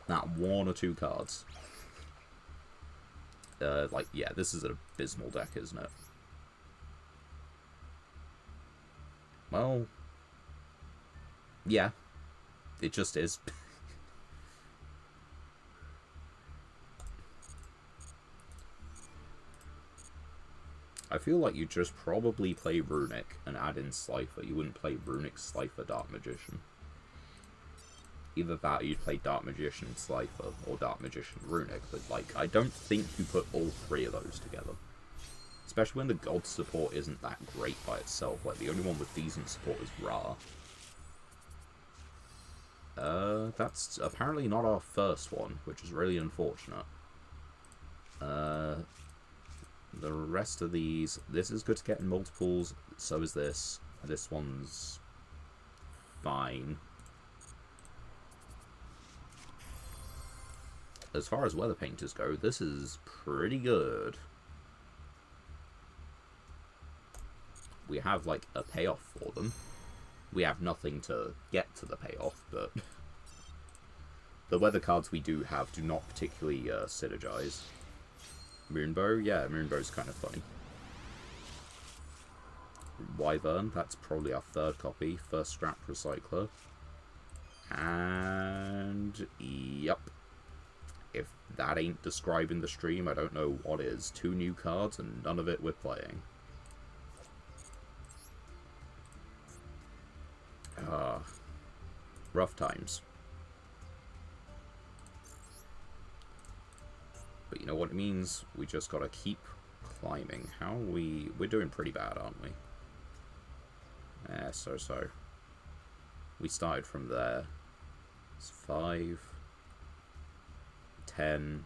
That 1 or 2 cards. Like, yeah, this is an abysmal deck, isn't it? Well, yeah, it just is. I feel like you'd just probably play Runic and add in Slifer. You wouldn't play Runic, Slifer, Dark Magician. Either that or you'd play Dark Magician, Slifer, or Dark Magician, Runic, but, like, I don't think you put all 3 of those together. Especially when the God support isn't that great by itself. Like, the only one with decent support is Ra. That's apparently not our first one, which is really unfortunate. The rest of these... This is good to get in multiples, so is this. This one's fine. As far as Weather Painters go, this is pretty good. We have, like, a payoff for them. We have nothing to get to the payoff, but the weather cards we do have do not particularly synergize. Moonbow? Yeah, Moonbow's kind of funny. Wyvern, that's probably our 3rd copy. First Strapped Recycler. And... yep. If that ain't describing the stream, I don't know what is. 2 new cards and none of it we're playing. Rough times. But you know what it means? We just gotta keep climbing. How are we... We're doing pretty bad, aren't we? So. We started from there. It's 5... 10...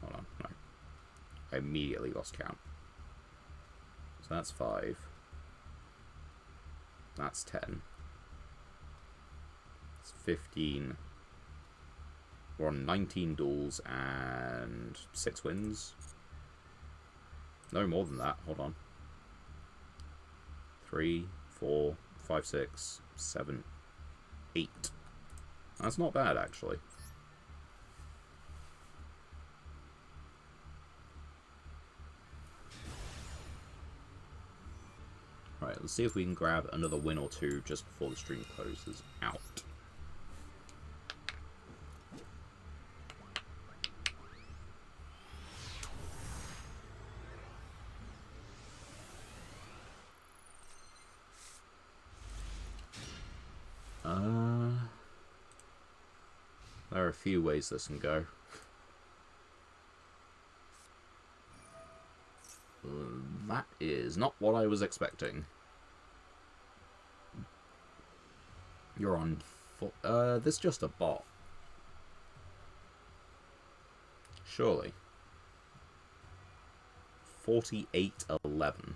Hold on, no. I immediately lost count. So that's 5. That's 10. It's 15. We're on 19 duels and 6 wins. No more than that. Hold on. 3, 4, 5, 6, 7, 8. That's not bad, actually. Alright, let's see if we can grab another win or 2 just before the stream closes out. There are a few ways this can go. That is not what I was expecting. You're on... this just a bot. Surely. 48-11.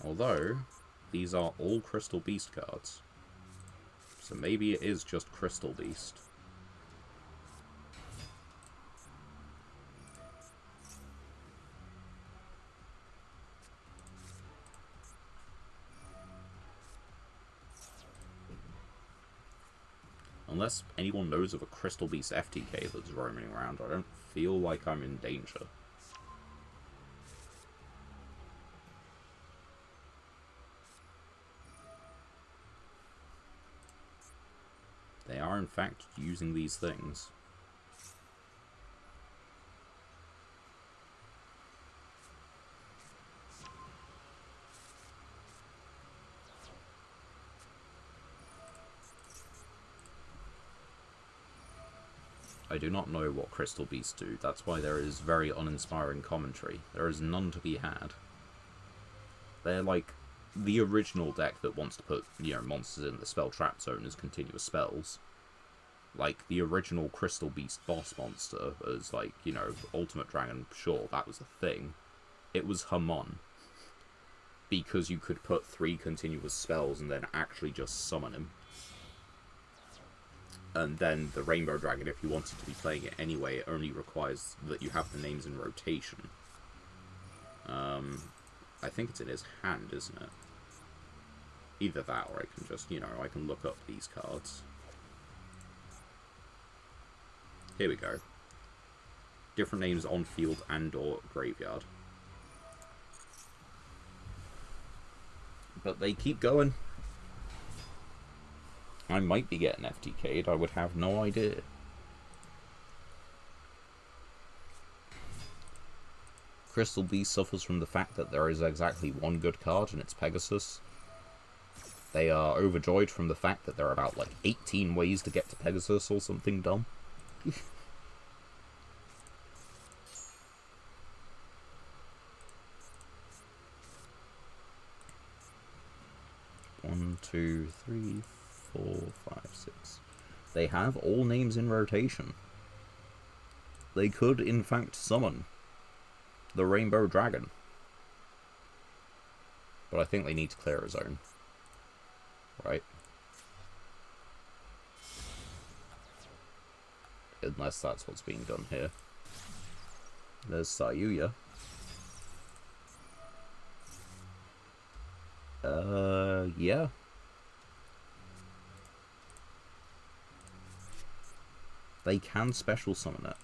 Although, these are all Crystal Beast cards. So maybe it is just Crystal Beast. Unless anyone knows of a Crystal Beast FTK that's roaming around, I don't feel like I'm in danger. They are in fact using these things. I do not know what Crystal Beasts do. That's why there is very uninspiring commentary. There is none to be had. They're like the original deck that wants to put, you know, monsters in the spell trap zone as continuous spells. Like, the original Crystal Beast boss monster as, like, you know, Ultimate Dragon, sure, that was a thing. It was Hamon. Because you could put 3 continuous spells and then actually just summon him. And then the Rainbow Dragon, if you wanted to be playing it anyway, it only requires that you have the names in rotation. I think it's in his hand, isn't it? Either that, or I can just, you know, I can look up these cards. Here we go. Different names on field and or graveyard. But they keep going. I might be getting FTK'd, I would have no idea. Crystal Beast suffers from the fact that there is exactly one good card, and it's Pegasus. They are overjoyed from the fact that there are about, like, 18 ways to get to Pegasus or something dumb. 1, 2, 3, 4, 5, 6. They have all names in rotation. They could, in fact, summon the Rainbow Dragon. But I think they need to clear a zone. Right? Unless that's what's being done here. There's Sayuya. Yeah. They can special summon it.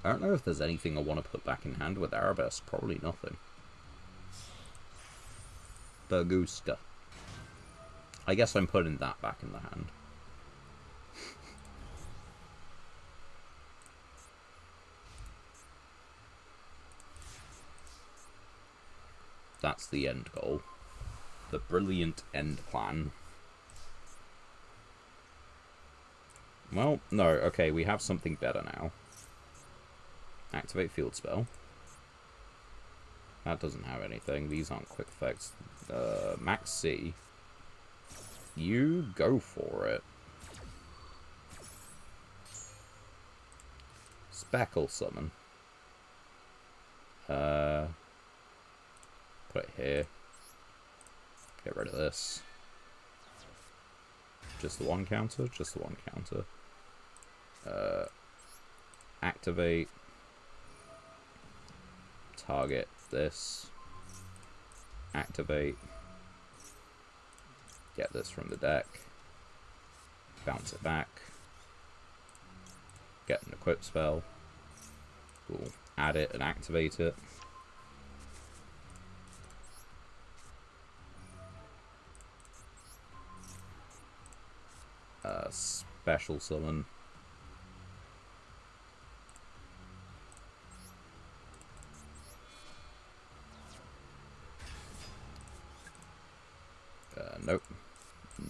I don't know if there's anything I want to put back in hand with Arabesque. Probably nothing. Burguska. I guess I'm putting that back in the hand. That's the end goal. The brilliant end plan. Well, no, okay, we have something better now. Activate field spell. That doesn't have anything. These aren't quick effects. Max C. You go for it. Speckle summon. Put it here. Get rid of this. Just the one counter? Just the one counter. Activate. Target this. Activate. Get this from the deck. Bounce it back. Get an equip spell. We'll add it and activate it. Special summon. Nope.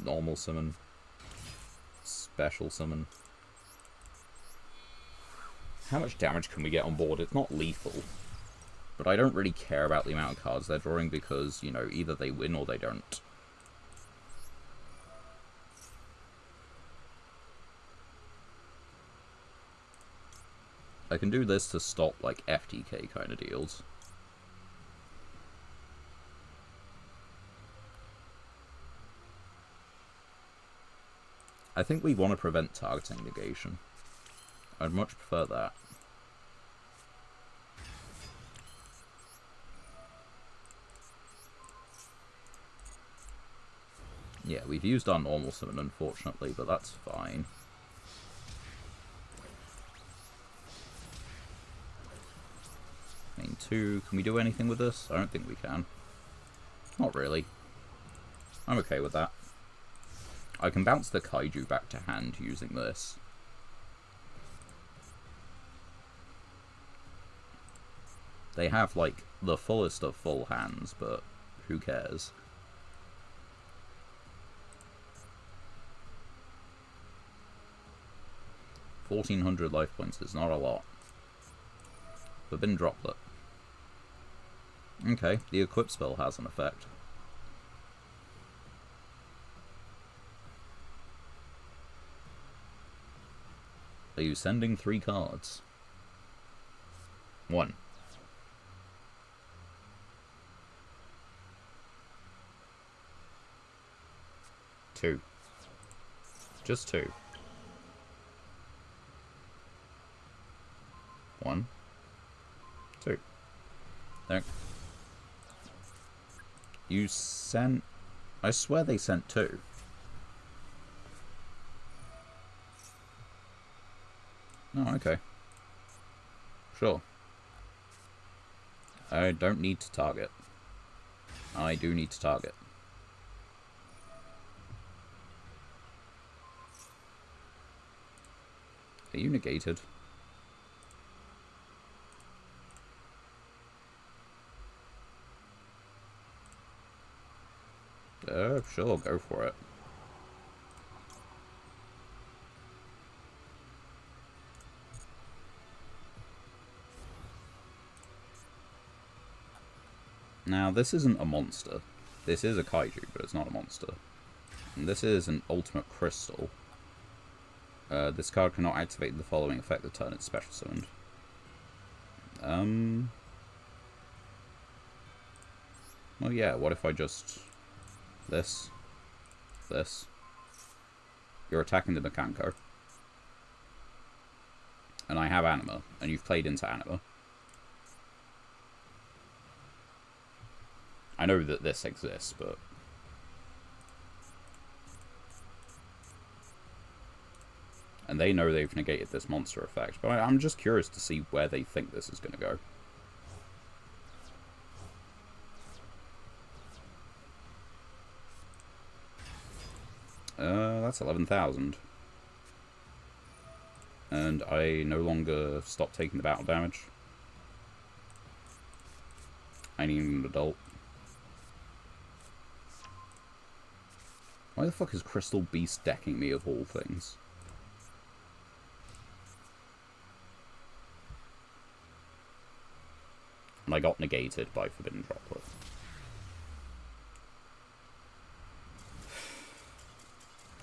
Normal summon. Special summon. How much damage can we get on board? It's not lethal. But I don't really care about the amount of cards they're drawing because, you know, either they win or they don't. I can do this to stop, like, FTK kind of deals. I think we want to prevent targeting negation. I'd much prefer that. Yeah, we've used our normal summon, unfortunately, but that's fine. Main 2, can we do anything with this? I don't think we can. Not really. I'm okay with that. I can bounce the Kaiju back to hand using this. They have, like, the fullest of full hands, but who cares? $1,400 life points is not a lot. Forbidden Droplet. Okay, the equip spell has an effect. Are you sending 3 cards? 1. 2. Just 2. 1. 2. There. You sent... I swear they sent 2. Oh, okay. Sure. I don't need to target. I do need to target. Are you negated? Sure, go for it. Now, this isn't a monster. This is a kaiju, but it's not a monster. And this is an ultimate crystal. This card cannot activate the following effect the turn it's special summoned. Well, yeah, what if I just... This. You're attacking the Mekanko. And I have Anima, and you've played into Anima. I know that this exists, but... And they know they've negated this monster effect, but I'm just curious to see where they think this is going to go. That's 11,000. And I no longer stop taking the battle damage. I need an adult. Why the fuck is Crystal Beast decking me of all things? And I got negated by Forbidden Droplet.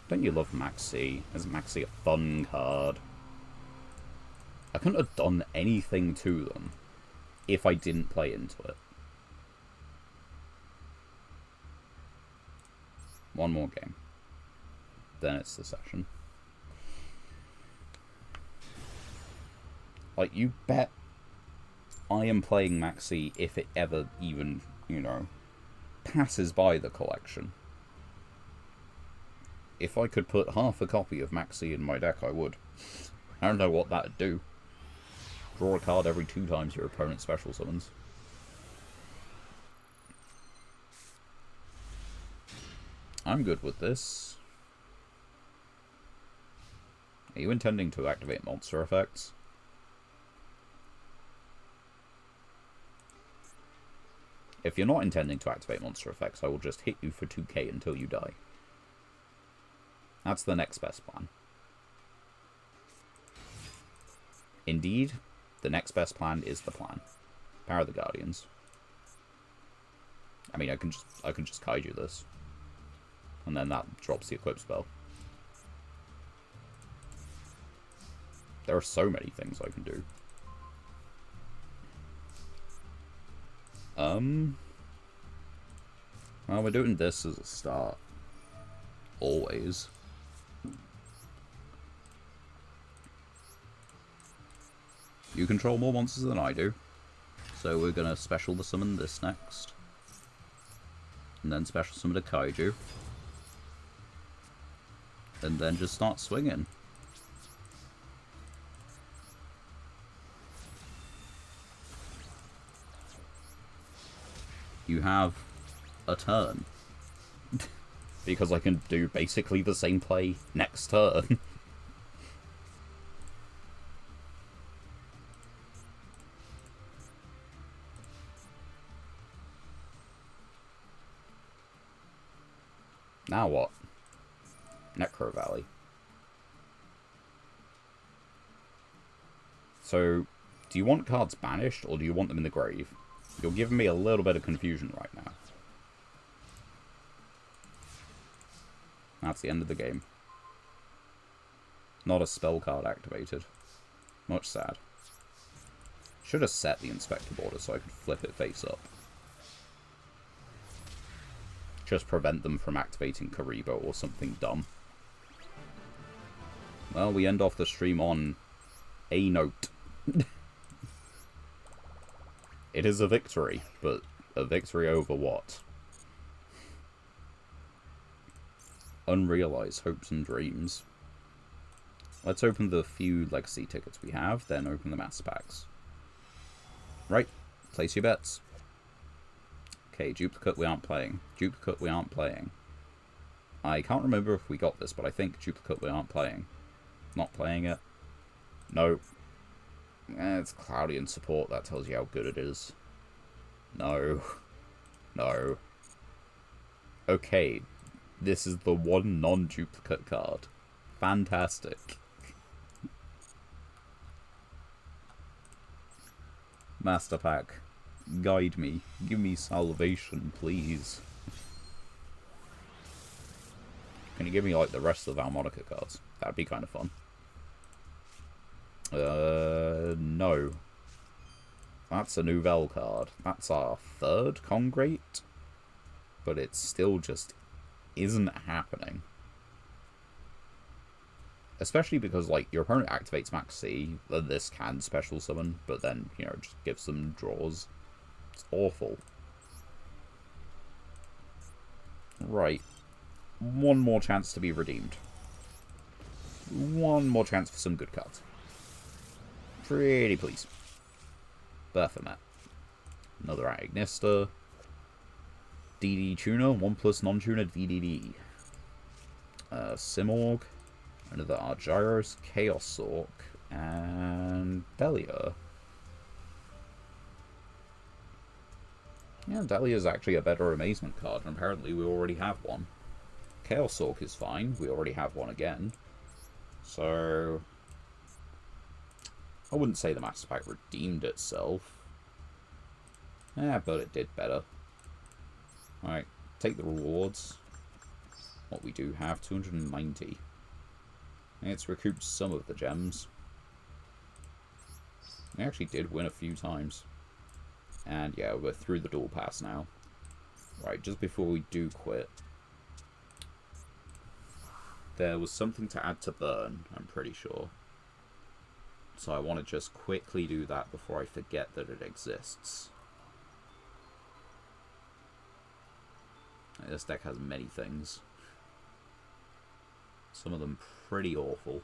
Don't you love Maxi? Isn't Maxi a fun card? I couldn't have done anything to them if I didn't play into it. One more game. Then it's the session. Like, you bet I am playing Maxi if it ever even, you know, passes by the collection. If I could put half a copy of Maxi in my deck, I would. I don't know what that'd do. Draw a card every 2 times your opponent special summons. I'm good with this. Are you intending to activate monster effects? If you're not intending to activate monster effects, I will just hit you for 2k until you die. That's the next best plan. Indeed, the next best plan is the plan. Power the Guardians. I mean, I can just kaiju this. And then that drops the equip spell. There are so many things I can do. Well, we're doing this as a start. Always. You control more monsters than I do. So we're gonna special summon this next. And then special summon a kaiju. And then just start swinging. You have a turn. Because I can do basically the same play next turn. Now what? Necro Valley. So, do you want cards banished, or do you want them in the grave? You're giving me a little bit of confusion right now. That's the end of the game. Not a spell card activated. Much sad. Should have set the inspector border so I could flip it face up. Just prevent them from activating Karibo or something dumb. Well, we end off the stream on a note. It is a victory, but a victory over what? Unrealized hopes and dreams. Let's open the few legacy tickets we have, then open the mass packs. Right, place your bets. Okay, duplicate we aren't playing. Duplicate we aren't playing. I can't remember if we got this, but I think duplicate we aren't playing. Not playing it. No. It's cloudy in support, that tells you how good it is. No. No. Okay, this is the one non-duplicate card. Fantastic. Master Pack, guide me. Give me salvation, please. Can you give me, like, the rest of the Valmonica cards? That'd be kind of fun. No. That's a Nouvelle card. That's our third Congrate. But it still just isn't happening. Especially because, like, your opponent activates Max C, then this can special summon, but then, you know, just gives them draws. It's awful. Right. One more chance to be redeemed. One more chance for some good cards. Pretty please. Baphomet. Another Agnista. DD Tuner, 1+ non-tuner DDD. Simorg. Another Argyros, Chaos Sork, and Delia. Yeah, Delia is actually a better Amazement card, and apparently we already have one. Chaos Sork is fine, we already have one again. So I wouldn't say the Master Pack redeemed itself. Yeah, but it did better. Alright, take the rewards. What we do have, 290. It's recouped some of the gems. We actually did win a few times. And yeah, we're through the dual pass now. Right, just before we do quit, there was something to add to Burn, I'm pretty sure. So I want to just quickly do that before I forget that it exists. This deck has many things. Some of them pretty awful.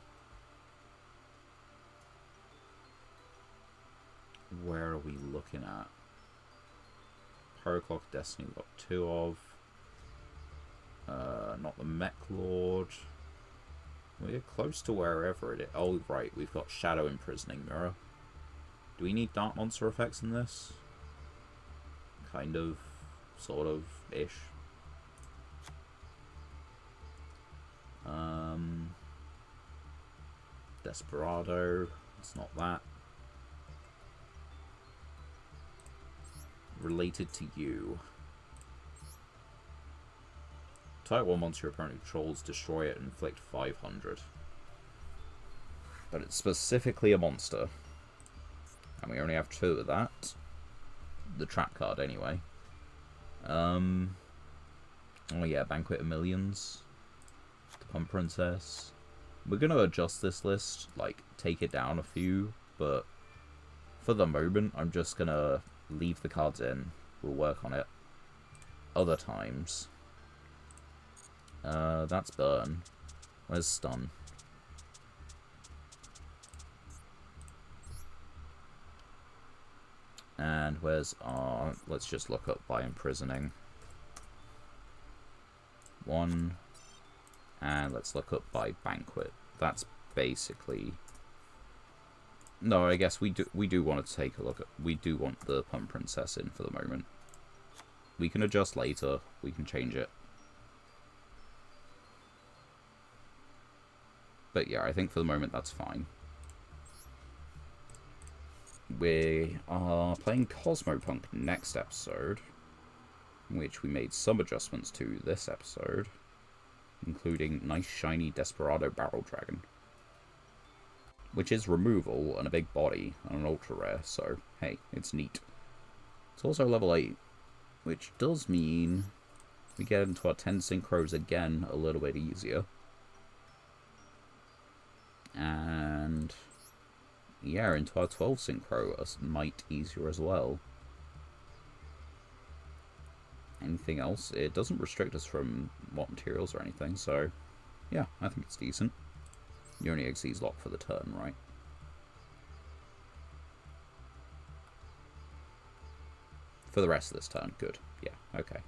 Where are we looking at? Pyroclock Destiny we've got 2 of. Not the Mech Lord. We're close to wherever it is. Oh, right, we've got Shadow Imprisoning Mirror. Do we need Dark Monster effects in this? Kind of. sort of ish. Desperado, it's not that. Related to you. Type 1 monster your opponent controls, destroy it, and inflict 500. But it's specifically a monster. And we only have 2 of that. The trap card, anyway. Oh yeah, Banquet of Millions. The Pump Princess. We're going to adjust this list, like, take it down a few, but for the moment, I'm just going to leave the cards in. We'll work on it other times. That's Burn. Where's Stun? And where's our... Let's just look up by imprisoning. 1... And let's look up by Banquet. That's basically... No, I guess we do want to take a look at... We do want the Pump Princess in for the moment. We can adjust later. We can change it. But yeah, I think for the moment that's fine. We are playing Cosmopunk next episode, which we made some adjustments to this episode, including nice shiny Desperado Barrel Dragon, which is removal and a big body and an ultra rare, so hey, it's neat. It's also level 8, which does mean we get into our 10 synchros again a little bit easier. And yeah, into our 12 synchro a mite easier as well. Anything else? It doesn't restrict us from what materials or anything, so yeah, I think it's decent. You only exceeds lock for the turn, right? For the rest of this turn, good. Yeah, okay.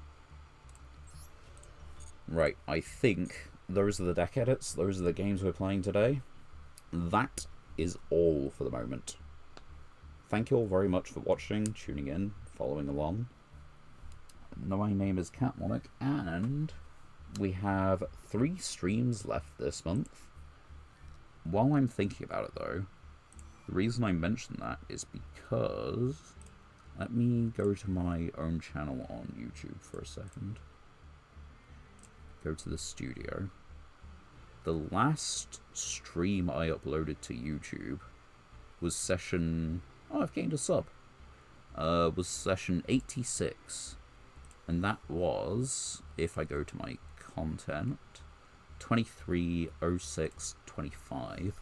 Right, I think those are the deck edits, those are the games we're playing today. That is all for the moment. Thank you all very much for watching, tuning in, following along. My name is Catmonic, and we have 3 streams left this month. While I'm thinking about it, though, the reason I mention that is because... Let me go to my own channel on YouTube for a second. Go to the studio. The last stream I uploaded to YouTube was session... Oh, I've gained a sub. Was session 86. And that was, if I go to my content, 23:06:25.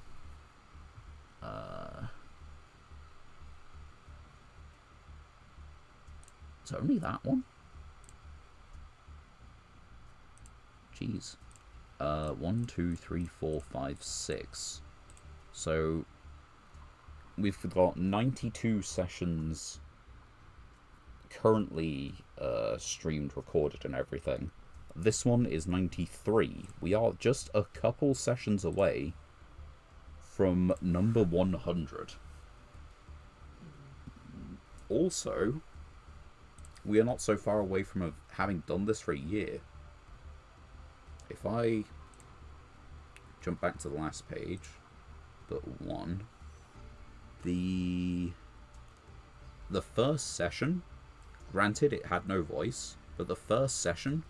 It's only that one? Jeez. 1, 2, 3, 4, 5, 6. So we've got 92 sessions currently streamed, recorded, and everything. This one is 93. We are just a couple sessions away from number 100. Also, we are not so far away from having done this for a year. If I jump back to the last page, but one, the first session, granted it had no voice, but the first session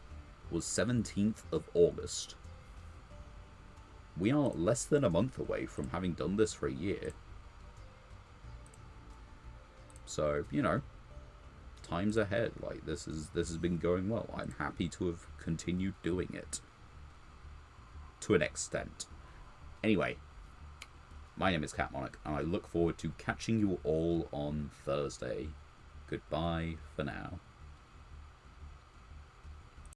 was 17th of August. We are less than a month away from having done this for a year. So, you know, time's ahead. Like, this has been going well. I'm happy to have continued doing it. To an extent. Anyway, my name is Catmonic, and I look forward to catching you all on Thursday. Goodbye for now.